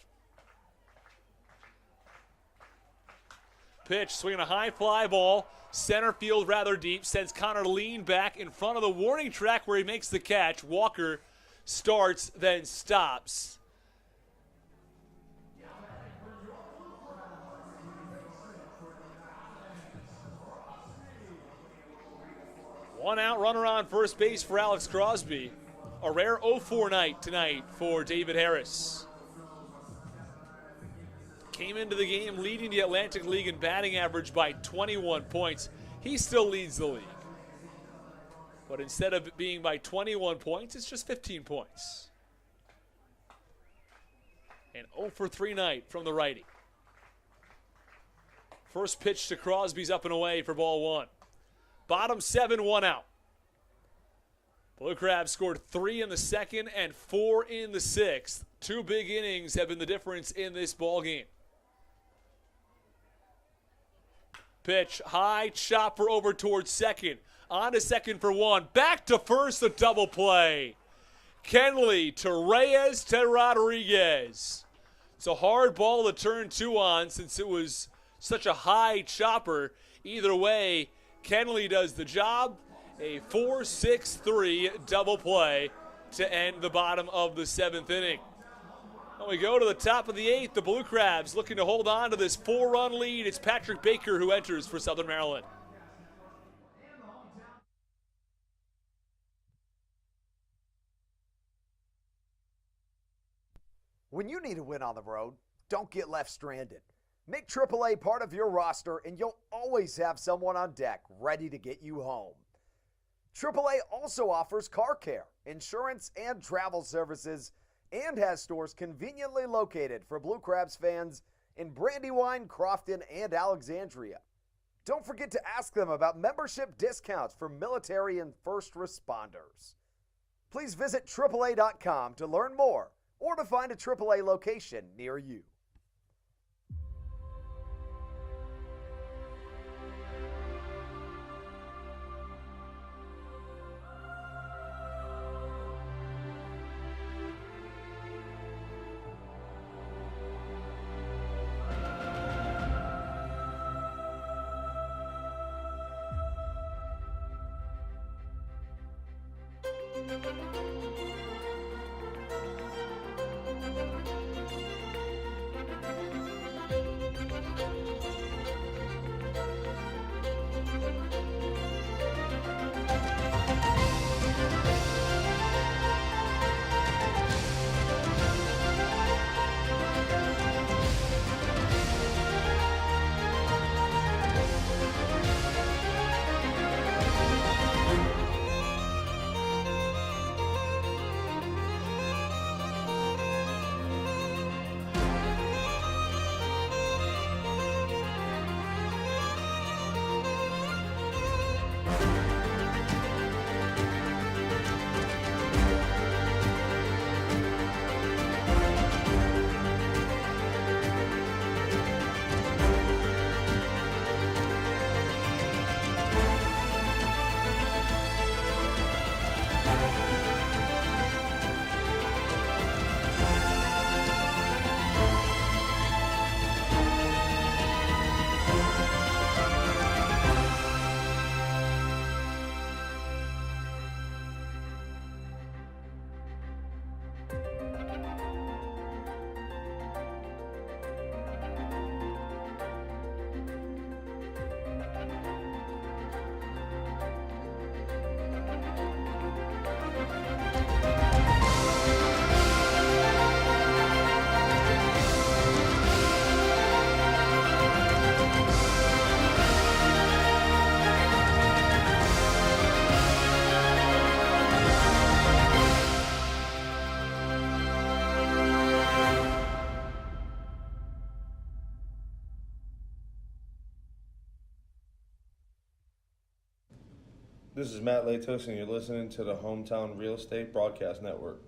A: Pitch, swinging a high fly ball, center field rather deep, sends Connor Lean back in front of the warning track where he makes the catch. Walker starts, then stops. One out, runner on first base for Alex Crosby. A rare 0-4 night tonight for David Harris. Came into the game leading the Atlantic League in batting average by 21 points. He still leads the league. But instead of it being by 21 points, it's just 15 points. An 0 for 3 night from the righty. First pitch to Crosby's up and away for ball 1. Bottom 7, 1 out. Blue Crabs scored 3 in the 2nd and 4 in the 6th. 2 big innings have been the difference in this ball game. Pitch, high, chopper over towards second. On to second for 1. Back to first, a double play. Kenley to Reyes to Rodriguez. It's a hard ball to turn 2 on since it was such a high chopper. Either way, Kenley does the job. A 4-6-3 double play to end the bottom of the 7th inning. When we go to the top of the 8th, the Blue Crabs looking to hold on to this 4-run lead. It's Patrick Baker who enters for Southern Maryland.
B: When you need a win on the road, don't get left stranded. Make AAA part of your roster and you'll always have someone on deck ready to get you home. AAA also offers car care, insurance, and travel services, and has stores conveniently located for Blue Crabs fans in Brandywine, Crofton, and Alexandria. Don't forget to ask them about membership discounts for military and first responders. Please visit AAA.com to learn more or to find a AAA location near you.
C: This is Matt Latos, and you're listening to the Hometown Real Estate Broadcast Network.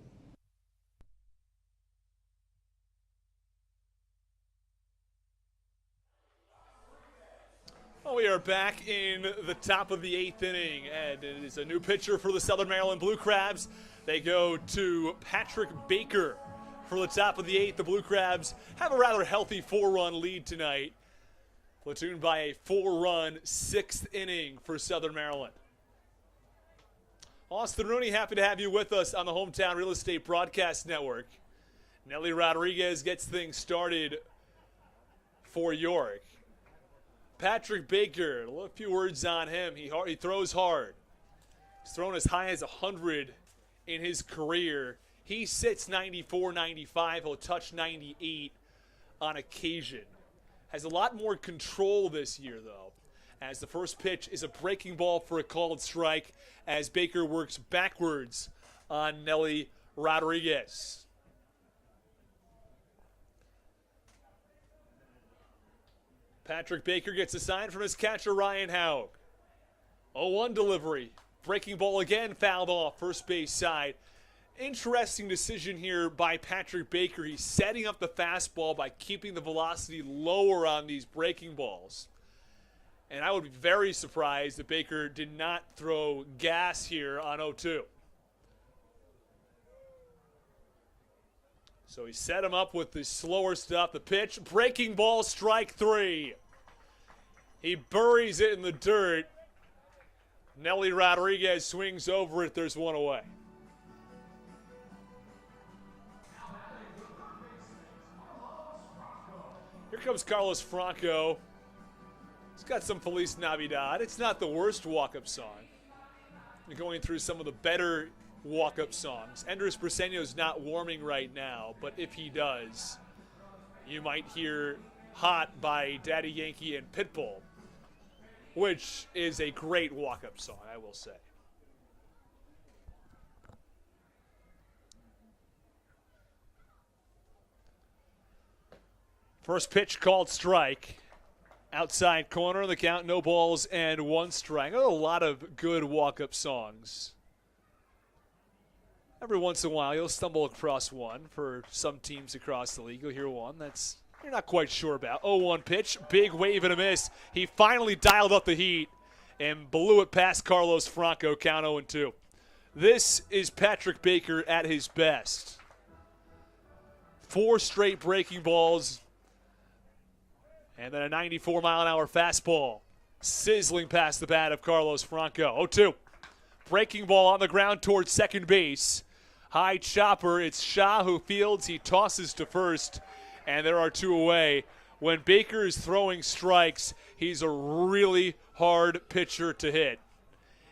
A: Well, we are back in the top of the 8th inning, and it is a new pitcher for the Southern Maryland Blue Crabs. They go to Patrick Baker for the top of the 8th. The Blue Crabs have a rather healthy 4-run lead tonight, platooned by a 4-run 6th inning for Southern Maryland. Austin Rooney, happy to have you with us on the Hometown Real Estate Broadcast Network. Nelly Rodriguez gets things started for York. Patrick Baker, a few words on him. He throws hard. He's thrown as high as 100 in his career. He sits 94, 95. He'll touch 98 on occasion. Has a lot more control this year, though, as the first pitch is a breaking ball for a called strike as Baker works backwards on Nelly Rodriguez. Patrick Baker gets a sign from his catcher, Ryan Haug. 0-1 delivery. Breaking ball again, fouled off first base side. Interesting decision here by Patrick Baker. He's setting up the fastball by keeping the velocity lower on these breaking balls. And I would be very surprised if Baker did not throw gas here on 0-2. So he set him up with the slower stuff. The pitch, breaking ball, strike 3. He buries it in the dirt. Nelly Rodriguez swings over it. There's one away. Here comes Carlos Franco. He's got some Feliz Navidad. It's not the worst walk-up song. We're going through some of the better walk-up songs. Andres Briseño's not warming right now, but if he does, you might hear Hot by Daddy Yankee and Pitbull, which is a great walk-up song, I will say. First pitch called strike. Outside corner, the count, no balls and 1 strike. A lot of good walk-up songs. Every once in a while, you'll stumble across one for some teams across the league. You'll hear one that's you're not quite sure about. 0-1 pitch, big wave and a miss. He finally dialed up the heat and blew it past Carlos Franco, count 0-2. This is Patrick Baker at his best. 4 straight breaking balls, and then a 94-mile-an-hour fastball sizzling past the bat of Carlos Franco. 0-2. Breaking ball on the ground towards second base. High chopper. It's Shaw who fields. He tosses to first, and there are 2 away. When Baker is throwing strikes, he's a really hard pitcher to hit.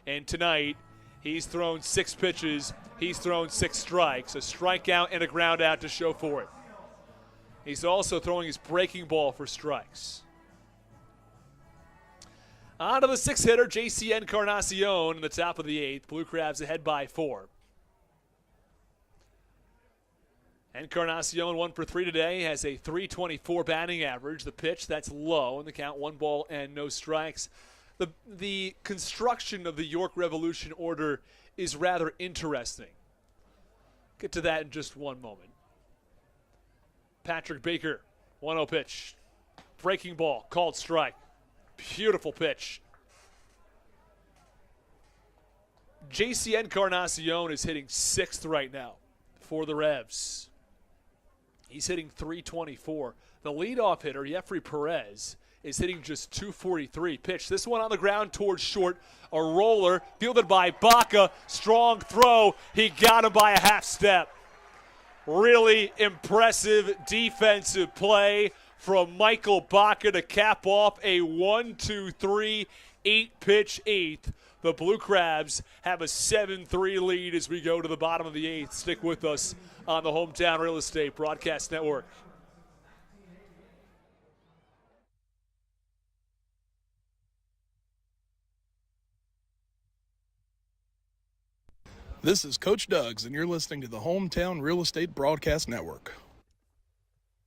A: And tonight, he's thrown 6 pitches. He's thrown 6 strikes. A strikeout and a ground out to show for it. He's also throwing his breaking ball for strikes. On to the 6th hitter, JC Encarnacion in the top of the 8th. Blue Crabs ahead by 4. Encarnacion 1 for 3 today, has a .324 batting average. The pitch, that's low, and the count 1 ball and no strikes. The construction of the York Revolution order is rather interesting. Get to that in just one moment. Patrick Baker, 1-0 pitch. Breaking ball, called strike. Beautiful pitch. JC Encarnacion is hitting 6th right now for the Revs. He's hitting .324. The leadoff hitter, Jeffrey Perez, is hitting just .243. Pitch. This one on the ground towards short. A roller fielded by Baca. Strong throw. He got him by a half step. Really impressive defensive play from Michael Baca to cap off a 1-2-3 8-pitch 8th. The Blue Crabs have a 7-3 lead as we go to the bottom of the 8th. Stick with us on the Hometown Real Estate Broadcast Network.
F: This is Coach Doug's, and you're listening to the Hometown Real Estate Broadcast Network.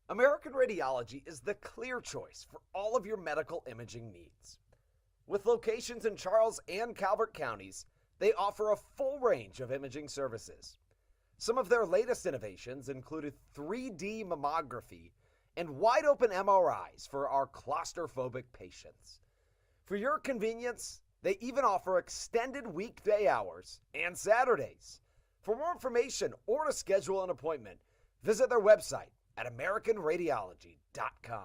B: American Radiology is the clear choice for all of your medical imaging needs. With locations in Charles and Calvert counties, they offer a full range of imaging services. Some of their latest innovations included 3D mammography and wide-open MRIs for our claustrophobic patients. For your convenience, they even offer extended weekday hours and Saturdays. For more information or to schedule an appointment, visit their website at AmericanRadiology.com.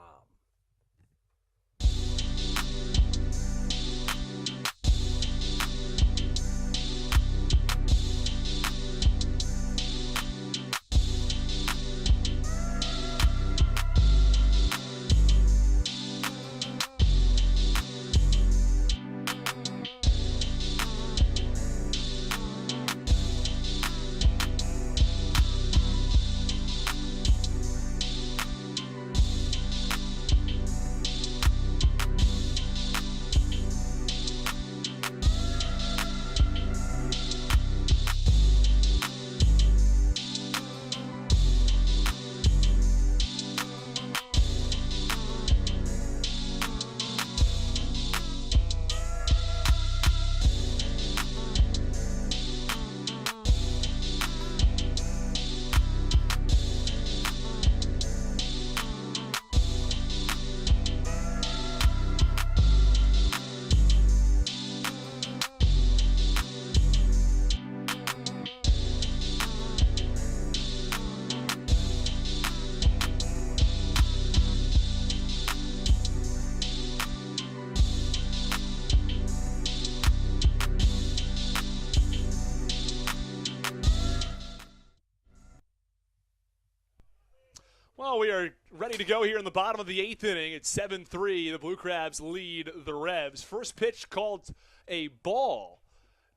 A: Well, we are ready to go here in the bottom of the 8th inning. It's 7-3. The Blue Crabs lead the Revs. First pitch called a ball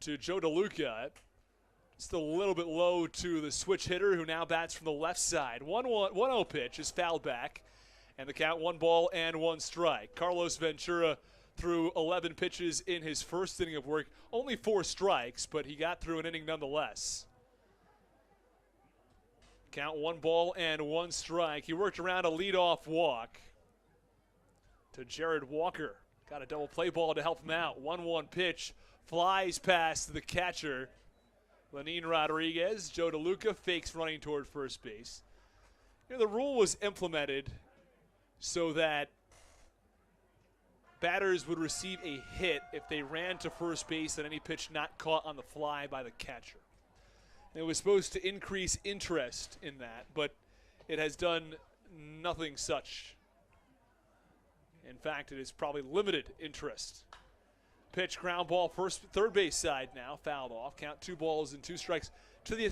A: to Joe DeLuca. Just a little bit low to the switch hitter who now bats from the left side. 1-0 pitch is fouled back, and the count 1-1 strike. Carlos Ventura threw 11 pitches in his first inning of work. Only 4 strikes, but he got through an inning nonetheless. Count 1-1 strike. He worked around a leadoff walk to Jared Walker. Got a double play ball to help him out. 1-1 pitch flies past the catcher, Lenin Rodriguez. Joe DeLuca fakes running toward first base. You know, the rule was implemented so that batters would receive a hit if they ran to first base on any pitch not caught on the fly by the catcher. It was supposed to increase interest in that, but it has done nothing such. In fact, it has probably limited interest. Pitch, ground ball, third base side now, fouled off. Count 2 balls and 2 strikes to the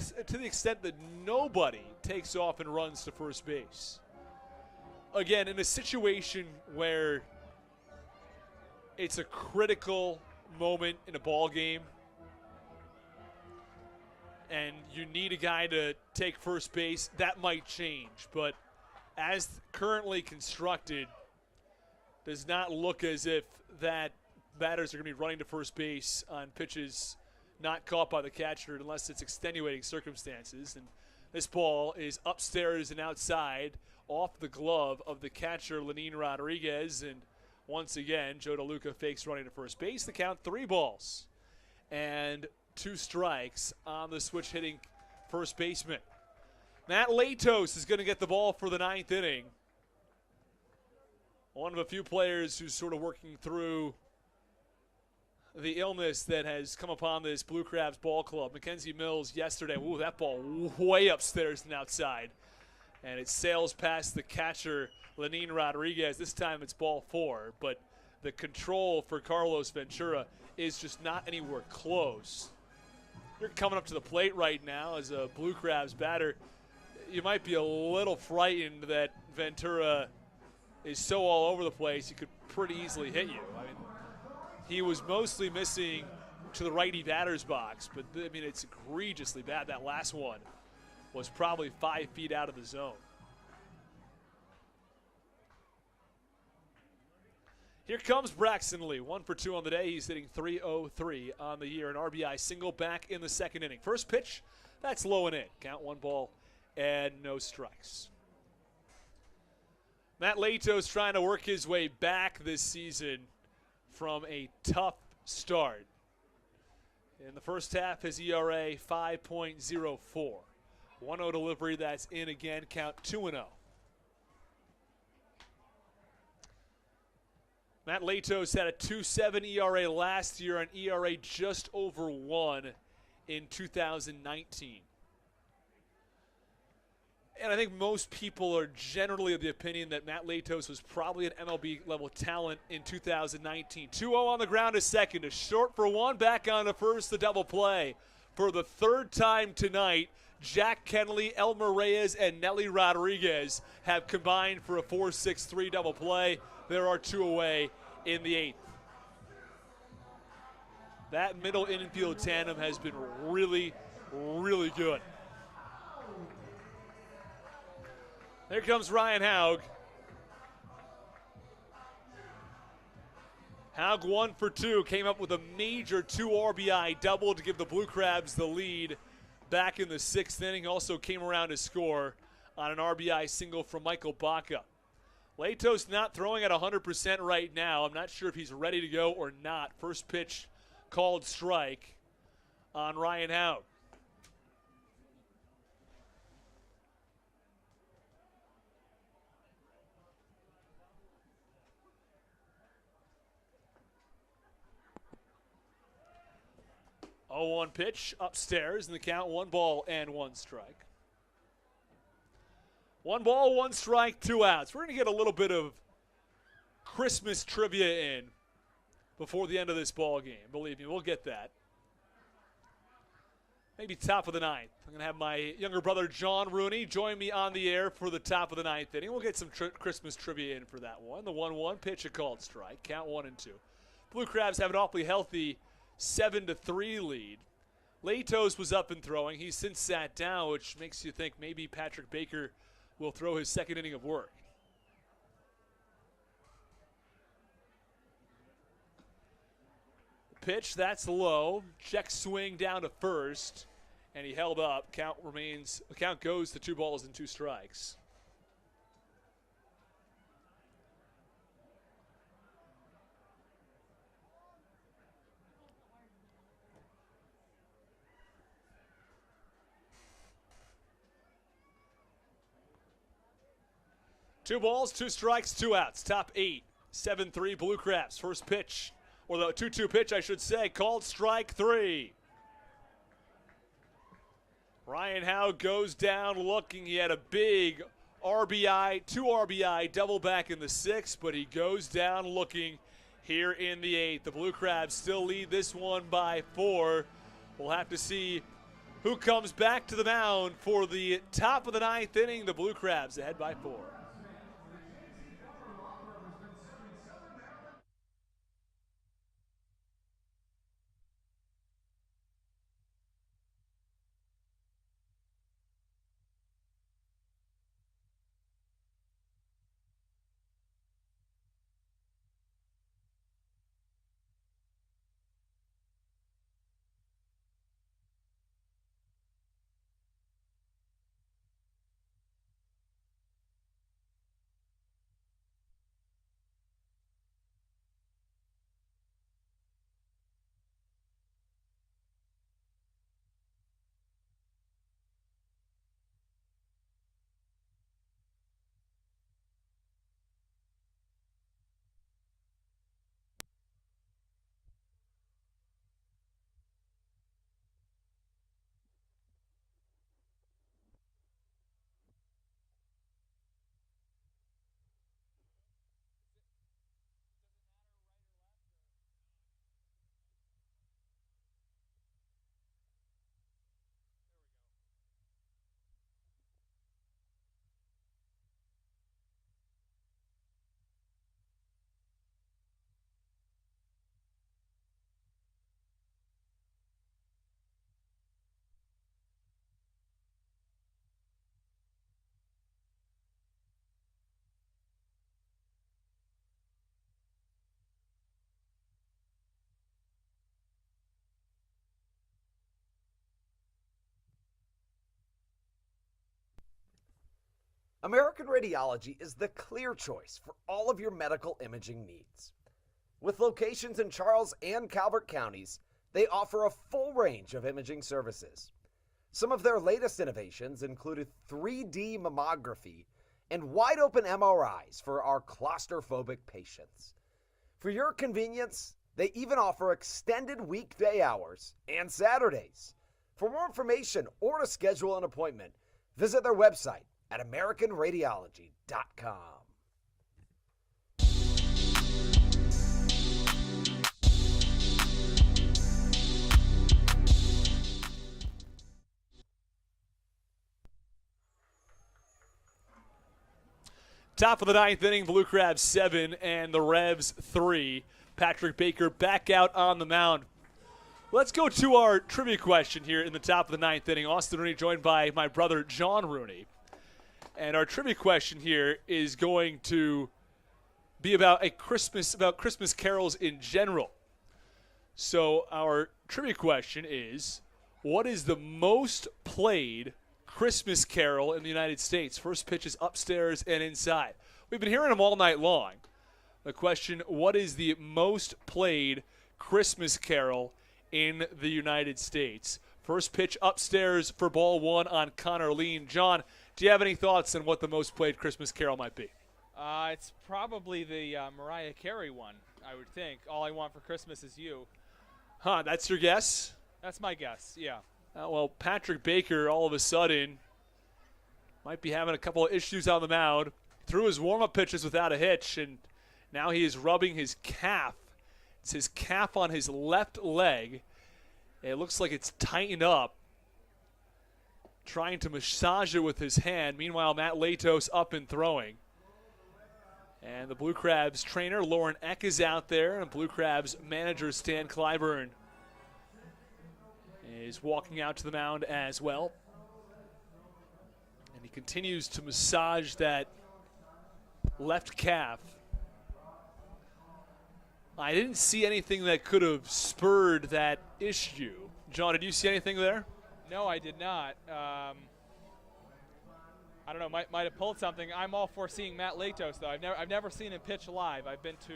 A: extent that nobody takes off and runs to first base. Again, in a situation where it's a critical moment in a ball game, and you need a guy to take first base, that might change. But as currently constructed, does not look as if that batters are going to be running to first base on pitches not caught by the catcher unless it's extenuating circumstances. And this ball is upstairs and outside off the glove of the catcher, Lenin Rodriguez. And once again, Joe DeLuca fakes running to first base. The count 3 balls and 2 strikes on the switch hitting first baseman. Matt Latos is going to get the ball for the 9th inning. One of a few players who's sort of working through the illness that has come upon this Blue Crabs ball club. Mackenzie Mills yesterday, ooh, that ball way upstairs and outside. And it sails past the catcher, Lenin Rodriguez. This time it's ball 4, but the control for Carlos Ventura is just not anywhere close. You're coming up to the plate right now as a Blue Crabs batter. You might be a little frightened that Ventura is so all over the place he could pretty easily hit you. I mean, he was mostly missing to the righty batter's box, but I mean, it's egregiously bad. That last one was probably 5 feet out of the zone. Here comes Braxton Lee, 1 for 2 on the day. He's hitting .303 on the year, an RBI single back in the 2nd inning. First pitch, that's low and in. Count 1 ball and no strikes. Matt Latos trying to work his way back this season from a tough start. In the first half, his ERA 5.04. 1-0 delivery, that's in again, count 2-0. Matt Latos had a 2.7 ERA last year, an ERA just over 1 in 2019. And I think most people are generally of the opinion that Matt Latos was probably an MLB level talent in 2019. 2-0 on the ground to second, a short for one, back on to first, the double play. For the third time tonight, Jack Kennelly, Elmer Reyes, and Nelly Rodriguez have combined for a 4-6-3 double play. There are 2 away in the 8th. That middle infield tandem has been really, really good. Here comes Ryan Haug. Haug 1 for 2, came up with a major 2 RBI double to give the Blue Crabs the lead back in the 6th inning. Also came around to score on an RBI single from Michael Baca. Latos not throwing at 100% right now. I'm not sure if he's ready to go or not. First pitch called strike on Ryan Haug. Oh, 1 pitch upstairs in the count, 1 ball and 1 strike. 1 ball, 1 strike, 2 outs. We're going to get a little bit of Christmas trivia in before the end of this ball game. Believe me, we'll get that. Maybe top of the 9th. I'm going to have my younger brother John Rooney join me on the air for the top of the 9th inning. We'll get some Christmas trivia in for that one. The 1-1 pitch, a called strike. Count 1 and 2. Blue Crabs have an awfully healthy 7-3 lead. Latos was up and throwing. He's since sat down, which makes you think maybe Patrick Baker will throw his 2nd inning of work. Pitch, that's low. Check swing down to first, and he held up. Count goes to 2 balls and 2 strikes. Two balls, 2 strikes, 2 outs. Top 8, 7-3 Blue Crabs. First pitch, or the 2-2 pitch, I should say, called strike 3. Ryan Haug goes down looking. He had a big RBI, 2 RBI double back in the 6th, but he goes down looking here in the 8th. The Blue Crabs still lead this one by 4. We'll have to see who comes back to the mound for the top of the 9th inning. The Blue Crabs ahead by 4.
B: American Radiology is the clear choice for all of your medical imaging needs. With locations in Charles and Calvert counties, they offer a full range of imaging services. Some of their latest innovations included 3D mammography and wide-open MRIs for our claustrophobic patients. For your convenience, they even offer extended weekday hours and Saturdays. For more information or to schedule an appointment, visit their website at AmericanRadiology.com.
A: Top of the ninth inning, Blue Crabs 7 and the Revs 3. Patrick Baker back out on the mound. Let's go to our trivia question here in the top of the ninth inning. Austin Rooney joined by my brother John Rooney. And our trivia question here is going to be about Christmas carols in general. So our trivia question is, what is the most played Christmas carol in the United States? First pitch is upstairs and inside. We've been hearing them all night long. The question, what is the most played Christmas carol in the United States? First pitch upstairs for ball one on Connor Lean. John, do you have any thoughts on what the most played Christmas carol might be?
I: It's probably the Mariah Carey one, I would think. All I Want for Christmas Is You.
A: Huh, that's your guess?
I: That's my guess, yeah.
A: Well, Patrick Baker all of a sudden might be having a couple of issues on the mound. Threw his warm-up pitches without a hitch, and now he is rubbing his calf. It's his calf on his left leg. It looks like it's tightened up. Trying to massage it with his hand. Meanwhile, Matt Latos up and throwing. And the Blue Crabs trainer, Lauren Eck, is out there, and Blue Crabs manager, Stan Clyburn, is walking out to the mound as well. And he continues to massage that left calf. I didn't see anything that could have spurred that issue. John, did you see anything there?
I: No, I did not. I don't know, might have pulled something. I'm all for seeing Matt Latos, though. I've never seen him pitch live. I've been to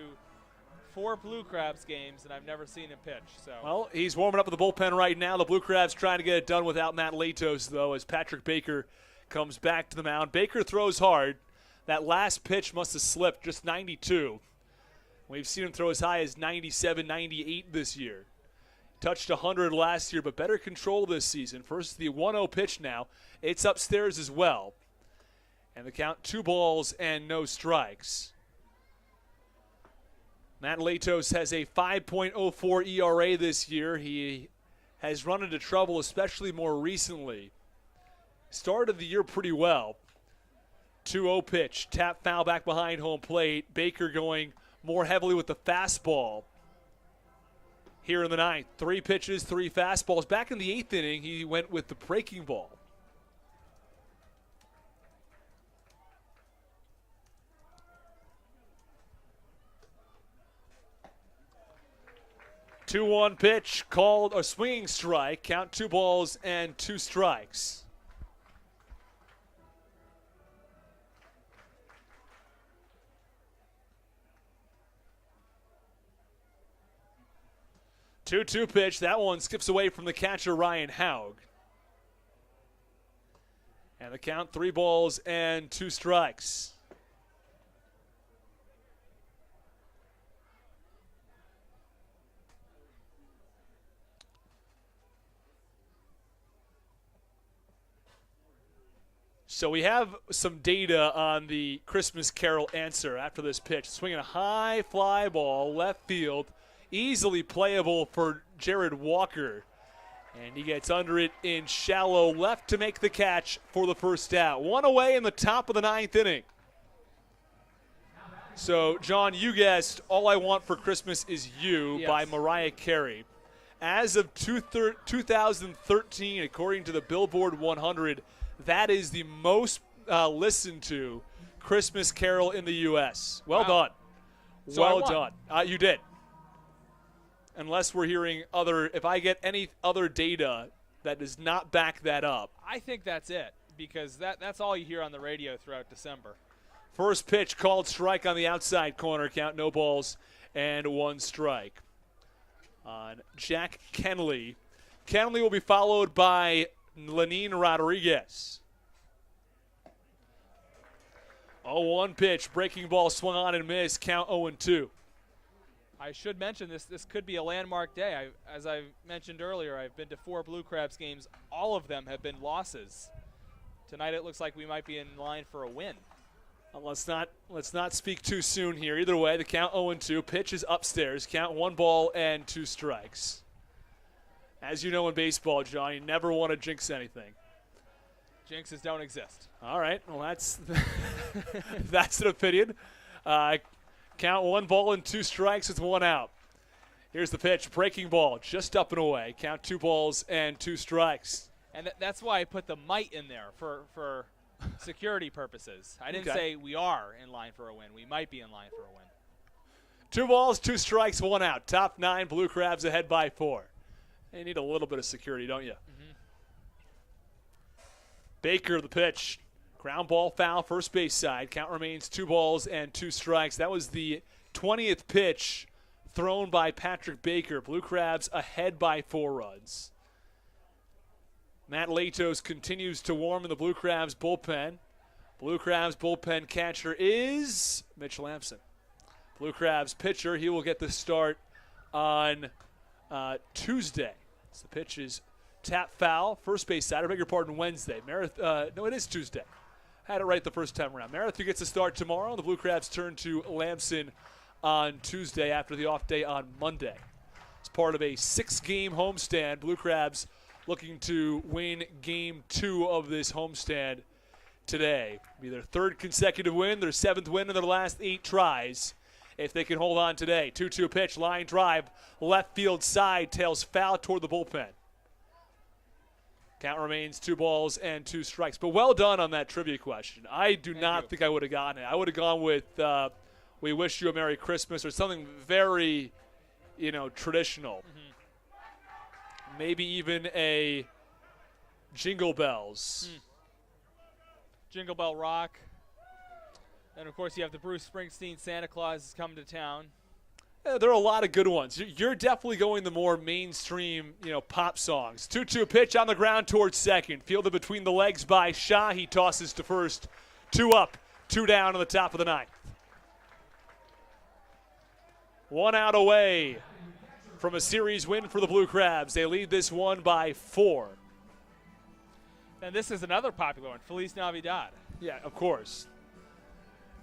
I: 4 Blue Crabs games, and I've never seen him pitch. So.
A: Well, he's warming up at the bullpen right now. The Blue Crabs trying to get it done without Matt Latos, though, as Patrick Baker comes back to the mound. Baker throws hard. That last pitch must have slipped, just 92. We've seen him throw as high as 97, 98 this year. Touched 100 last year, but better control this season. First, the 1-0 pitch now. It's upstairs as well. And the count, 2 balls and no strikes. Matt Latos has a 5.04 ERA this year. He has run into trouble, especially more recently. Started the year pretty well. 2-0 pitch, tap foul back behind home plate. Baker going more heavily with the fastball here in the ninth. 3 pitches, 3 fastballs. Back in the 8th inning, he went with the breaking ball. Two-one pitch called a swinging strike. Count 2 balls and 2 strikes. Two-two pitch. That one skips away from the catcher, Ryan Haug. And the count, 3 balls and 2 strikes. So we have some data on the Christmas Carol answer after this pitch. Swinging a high fly ball, left field, easily playable for Jared Walker. And he gets under it in shallow left to make the catch for the first out. 1 away in the top of the 9th inning. So, John, you guessed All I Want for Christmas Is You by Mariah Carey. As of 2013, according to the Billboard 100, that is the most listened to Christmas Carol in the U.S. Well done.
I: So
A: well done. You did. Unless we're hearing if I get any other data that does not back that up.
I: I think that's it, because that's all you hear on the radio throughout December.
A: First pitch called strike on the outside corner, count no balls and 1 strike on Jack Kenley. Kenley will be followed by Lenin Rodriguez. 0-1 pitch, breaking ball swung on and missed, count 0-2.
I: I should mention this could be a landmark day. As I mentioned earlier, I've been to 4 Blue Crabs games. All of them have been losses. Tonight it looks like we might be in line for a win.
A: Well, let's not speak too soon here. Either way, the count 0-2. Pitch is upstairs. Count 1 ball and 2 strikes. As you know in baseball, John, you never want to jinx anything.
I: Jinxes don't exist.
A: All right. Well, that's an opinion. Count 1 ball and 2 strikes with 1 out. Here's the pitch. Breaking ball, just up and away. Count 2 balls and 2 strikes.
I: And that's why I put the might in there for security purposes. I didn't
A: Okay.
I: say we are in line for a win. We might be in line for a win.
A: 2 balls, 2 strikes, 1 out. Top 9, Blue Crabs ahead by 4. You need a little bit of security, don't you?
I: Mm-hmm.
A: Baker, the pitch. Ground ball foul, first base side. Count remains 2 balls and 2 strikes. That was the 20th pitch thrown by Patrick Baker. Blue Crabs ahead by 4 runs. Matt Latos continues to warm in the Blue Crabs bullpen. Blue Crabs bullpen catcher is Mitch Lampson. Blue Crabs pitcher, he will get the start on Tuesday. So the pitch is tap foul, first base side. I beg your pardon, Wednesday. No, it is Tuesday. Had it right the first time around. Marathon gets a start tomorrow. The Blue Crabs turn to Lampson on Tuesday after the off day on Monday. It's part of a 6-game homestand. Blue Crabs looking to win Game 2 of this homestand today. Be their 3rd consecutive win, their 7th win in their last 8 tries. If they can hold on today. 2-2 pitch, line drive, left field side, tails foul toward the bullpen. Count remains 2 balls and 2 strikes. But well done on that trivia question. I do not think I would have gotten it. I would have gone with we wish you a Merry Christmas or something very, traditional.
I: Mm-hmm.
A: Maybe even a Jingle Bells.
I: Jingle Bell Rock. And, of course, you have the Bruce Springsteen Santa Claus is coming to town.
A: There are a lot of good ones. You're definitely going the more mainstream, pop songs. 2-2 pitch on the ground towards second. Fielded between the legs by Shaw. He tosses to first. 2 up, 2 down on the top of the 9th. 1 out away from a series win for the Blue Crabs. They lead this one by 4.
I: And this is another popular one, Feliz Navidad.
A: Yeah, of course.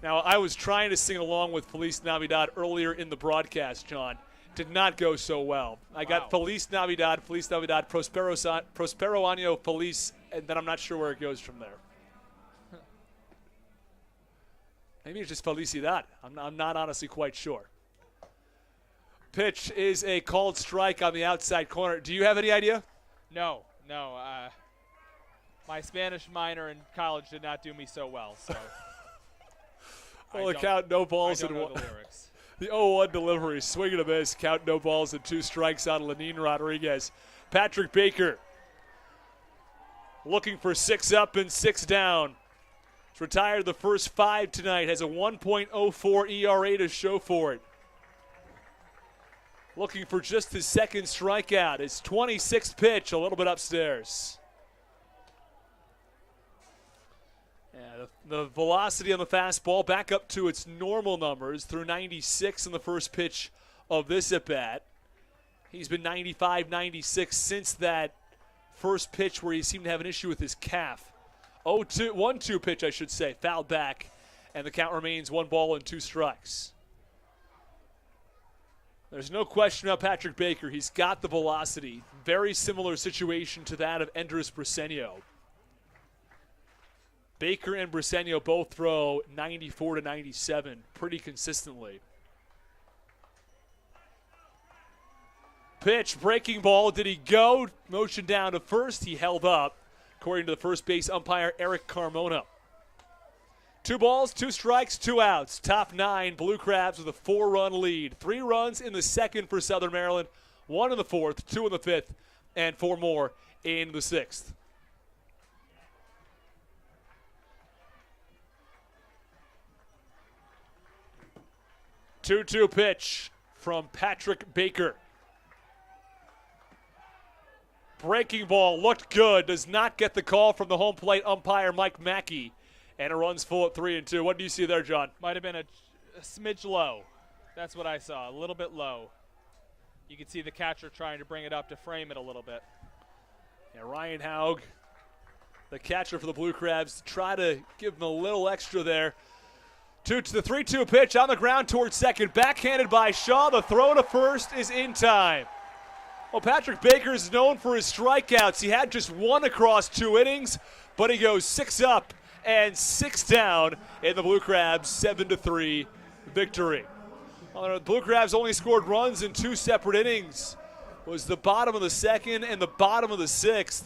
A: Now, I was trying to sing along with Feliz Navidad earlier in the broadcast, John. Did not go so well. I got Feliz Navidad, Prospero Año Feliz, and then I'm not sure where it goes from there. Maybe it's just Felicidad. I'm not honestly quite sure. Pitch is a called strike on the outside corner. Do you have any idea?
I: No. My Spanish minor in college did not do me so well, so...
A: Well, the count, no balls and 1.
I: The lyrics.
A: The 0-1 delivery, swing and a miss. Count, no balls and 2 strikes on Lenin Rodriguez. Patrick Baker looking for 6 up and 6 down. He's retired the first 5 tonight. Has a 1.04 ERA to show for it. Looking for just his 2nd strikeout. His 26th pitch, a little bit upstairs. The velocity on the fastball back up to its normal numbers through 96 in the first pitch of this at-bat. He's been 95, 96 since that first pitch where he seemed to have an issue with his calf. 1-2 pitch, I should say, fouled back, and the count remains 1 ball and 2 strikes. There's no question about Patrick Baker. He's got the velocity. Very similar situation to that of Endress Briseño. Baker and Briseño both throw 94 to 97 pretty consistently. Pitch, breaking ball. Did he go? Motion down to first. He held up, according to the first base umpire, Eric Carmona. 2 balls, 2 strikes, 2 outs. Top 9, Blue Crabs with a 4-run lead. 3 runs in the 2nd for Southern Maryland, 1 in the 4th, 2 in the 5th, and 4 more in the 6th. Two-two pitch from Patrick Baker. Breaking ball looked good. Does not get the call from the home plate umpire, Mike Mackey. And it runs full at 3-2. What do you see there, John?
I: Might have been a smidge low. That's what I saw, a little bit low. You could see the catcher trying to bring it up to frame it a little bit.
A: Yeah, Ryan Haug, the catcher for the Blue Crabs, try to give him a little extra there. To the 3-2 pitch on the ground towards second. Backhanded by Shaw. The throw to first is in time. Well, Patrick Baker is known for his strikeouts. He had just one across 2 innings, but he goes 6 up and 6 down in the Blue Crabs' 7-3 victory. Well, the Blue Crabs only scored runs in 2 separate innings. It was the bottom of the 2nd and the bottom of the 6th,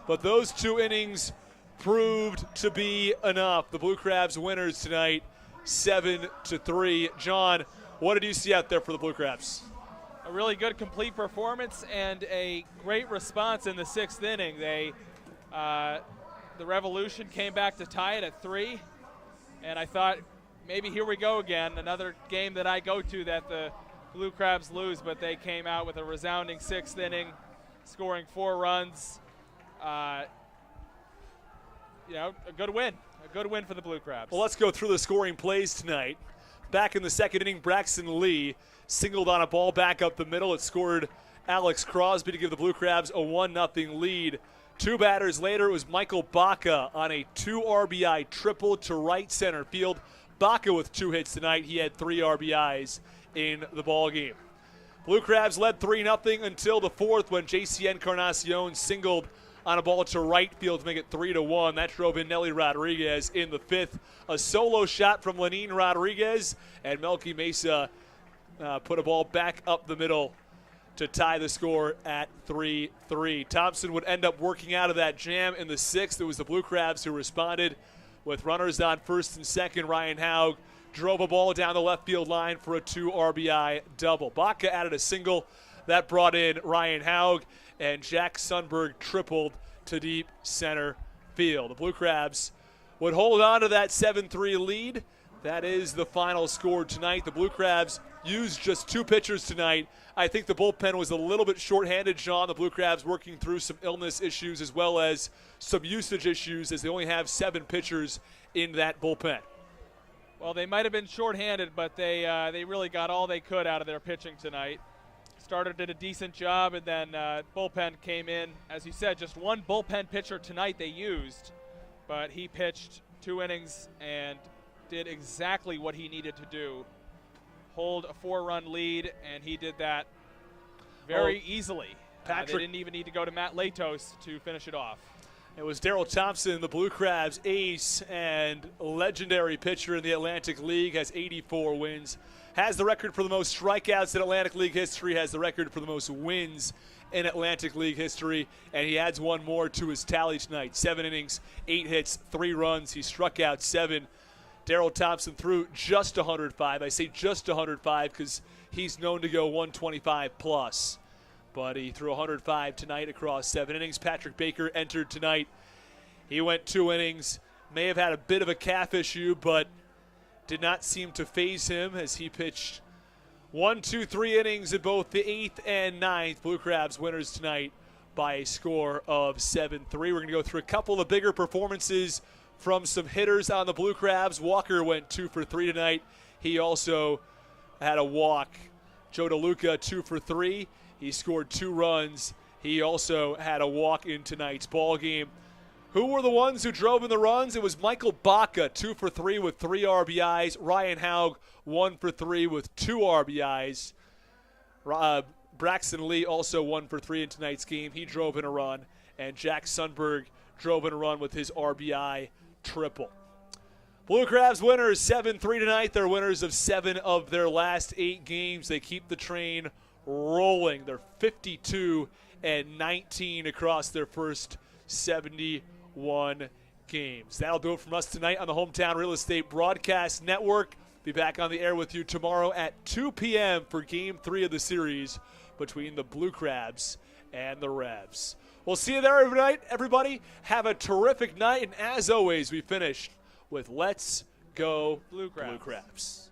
A: but those 2 innings proved to be enough. The Blue Crabs winners tonight, 7-3. John, what did you see out there for the Blue Crabs?
I: A really good complete performance and a great response in the 6th inning. The Revolution came back to tie it at 3, and I thought maybe here we go again, another game that I go to that the Blue Crabs lose, but they came out with a resounding 6th inning, scoring 4 runs. A good win for the Blue Crabs.
A: Well, let's go through the scoring plays tonight. Back in the 2nd inning, Braxton Lee singled on a ball back up the middle. It scored Alex Crosby to give the Blue Crabs a 1-0 lead. 2 batters later, it was Michael Baca on a 2 RBI triple to right center field. Baca with 2 hits tonight. He had 3 RBIs in the ballgame. Blue Crabs led 3-0 until the 4th when J.C. Encarnacion singled on a ball to right field to make it 3-1. That drove in Nelly Rodriguez in the 5th. A solo shot from Lenin Rodriguez, and Melky Mesa put a ball back up the middle to tie the score at 3-3. Thompson would end up working out of that jam in the 6th. It was the Blue Crabs who responded with runners on 1st and 2nd. Ryan Haug drove a ball down the left field line for a 2 RBI double. Baca added a single. That brought in Ryan Haug, and Jack Sundberg tripled to deep center field. The Blue Crabs would hold on to that 7-3 lead. That is the final score tonight. The Blue Crabs used just 2 pitchers tonight. I think the bullpen was a little bit shorthanded, Sean. The Blue Crabs working through some illness issues as well as some usage issues, as they only have 7 pitchers in that bullpen.
I: Well, they might have been shorthanded, but they really got all they could out of their pitching tonight. Starter did a decent job, and then bullpen came in. As you said, just 1 bullpen pitcher tonight they used, but he pitched 2 innings and did exactly what he needed to do. Hold a 4-run lead, and he did that very easily. They didn't even need to go to Matt Latos to finish it off.
A: It was Darryl Thompson, the Blue Crabs ace and legendary pitcher in the Atlantic League, has 84 wins, has the record for the most strikeouts in Atlantic League history, has the record for the most wins in Atlantic League history, and he adds 1 more to his tally tonight. 7 innings, 8 hits, 3 runs. He struck out 7. Darryl Thompson threw just 105. I say just 105 because he's known to go 125 plus. But he threw 105 tonight across 7 innings. Patrick Baker entered tonight. He went 2 innings. May have had a bit of a calf issue, but did not seem to faze him as he pitched 1, 2, 3 innings in both the 8th and 9th. Blue Crabs winners tonight by a score of 7-3. We're going to go through a couple of the bigger performances from some hitters on the Blue Crabs. Walker went 2 for 3 tonight. He also had a walk. Joe DeLuca 2 for 3. He scored 2 runs. He also had a walk in tonight's ball game. Who were the ones who drove in the runs? It was Michael Baca, 2 for 3 with 3 RBIs. Ryan Haug, 1 for 3 with 2 RBIs. Braxton Lee also 1 for 3 in tonight's game. He drove in a run. And Jack Sundberg drove in a run with his RBI triple. Blue Crabs winners 7-3 tonight. They're winners of 7 of their last 8 games. They keep the train rolling. They're 52-19 across their first 71 games. That'll do it from us tonight on the Hometown Real Estate Broadcast Network. Be back on the air with you tomorrow at 2 p.m. for Game 3 of the series between the Blue Crabs and the Revs. We'll see you there every night, everybody. Have a terrific night, and as always, we finish with Let's Go Blue Crabs.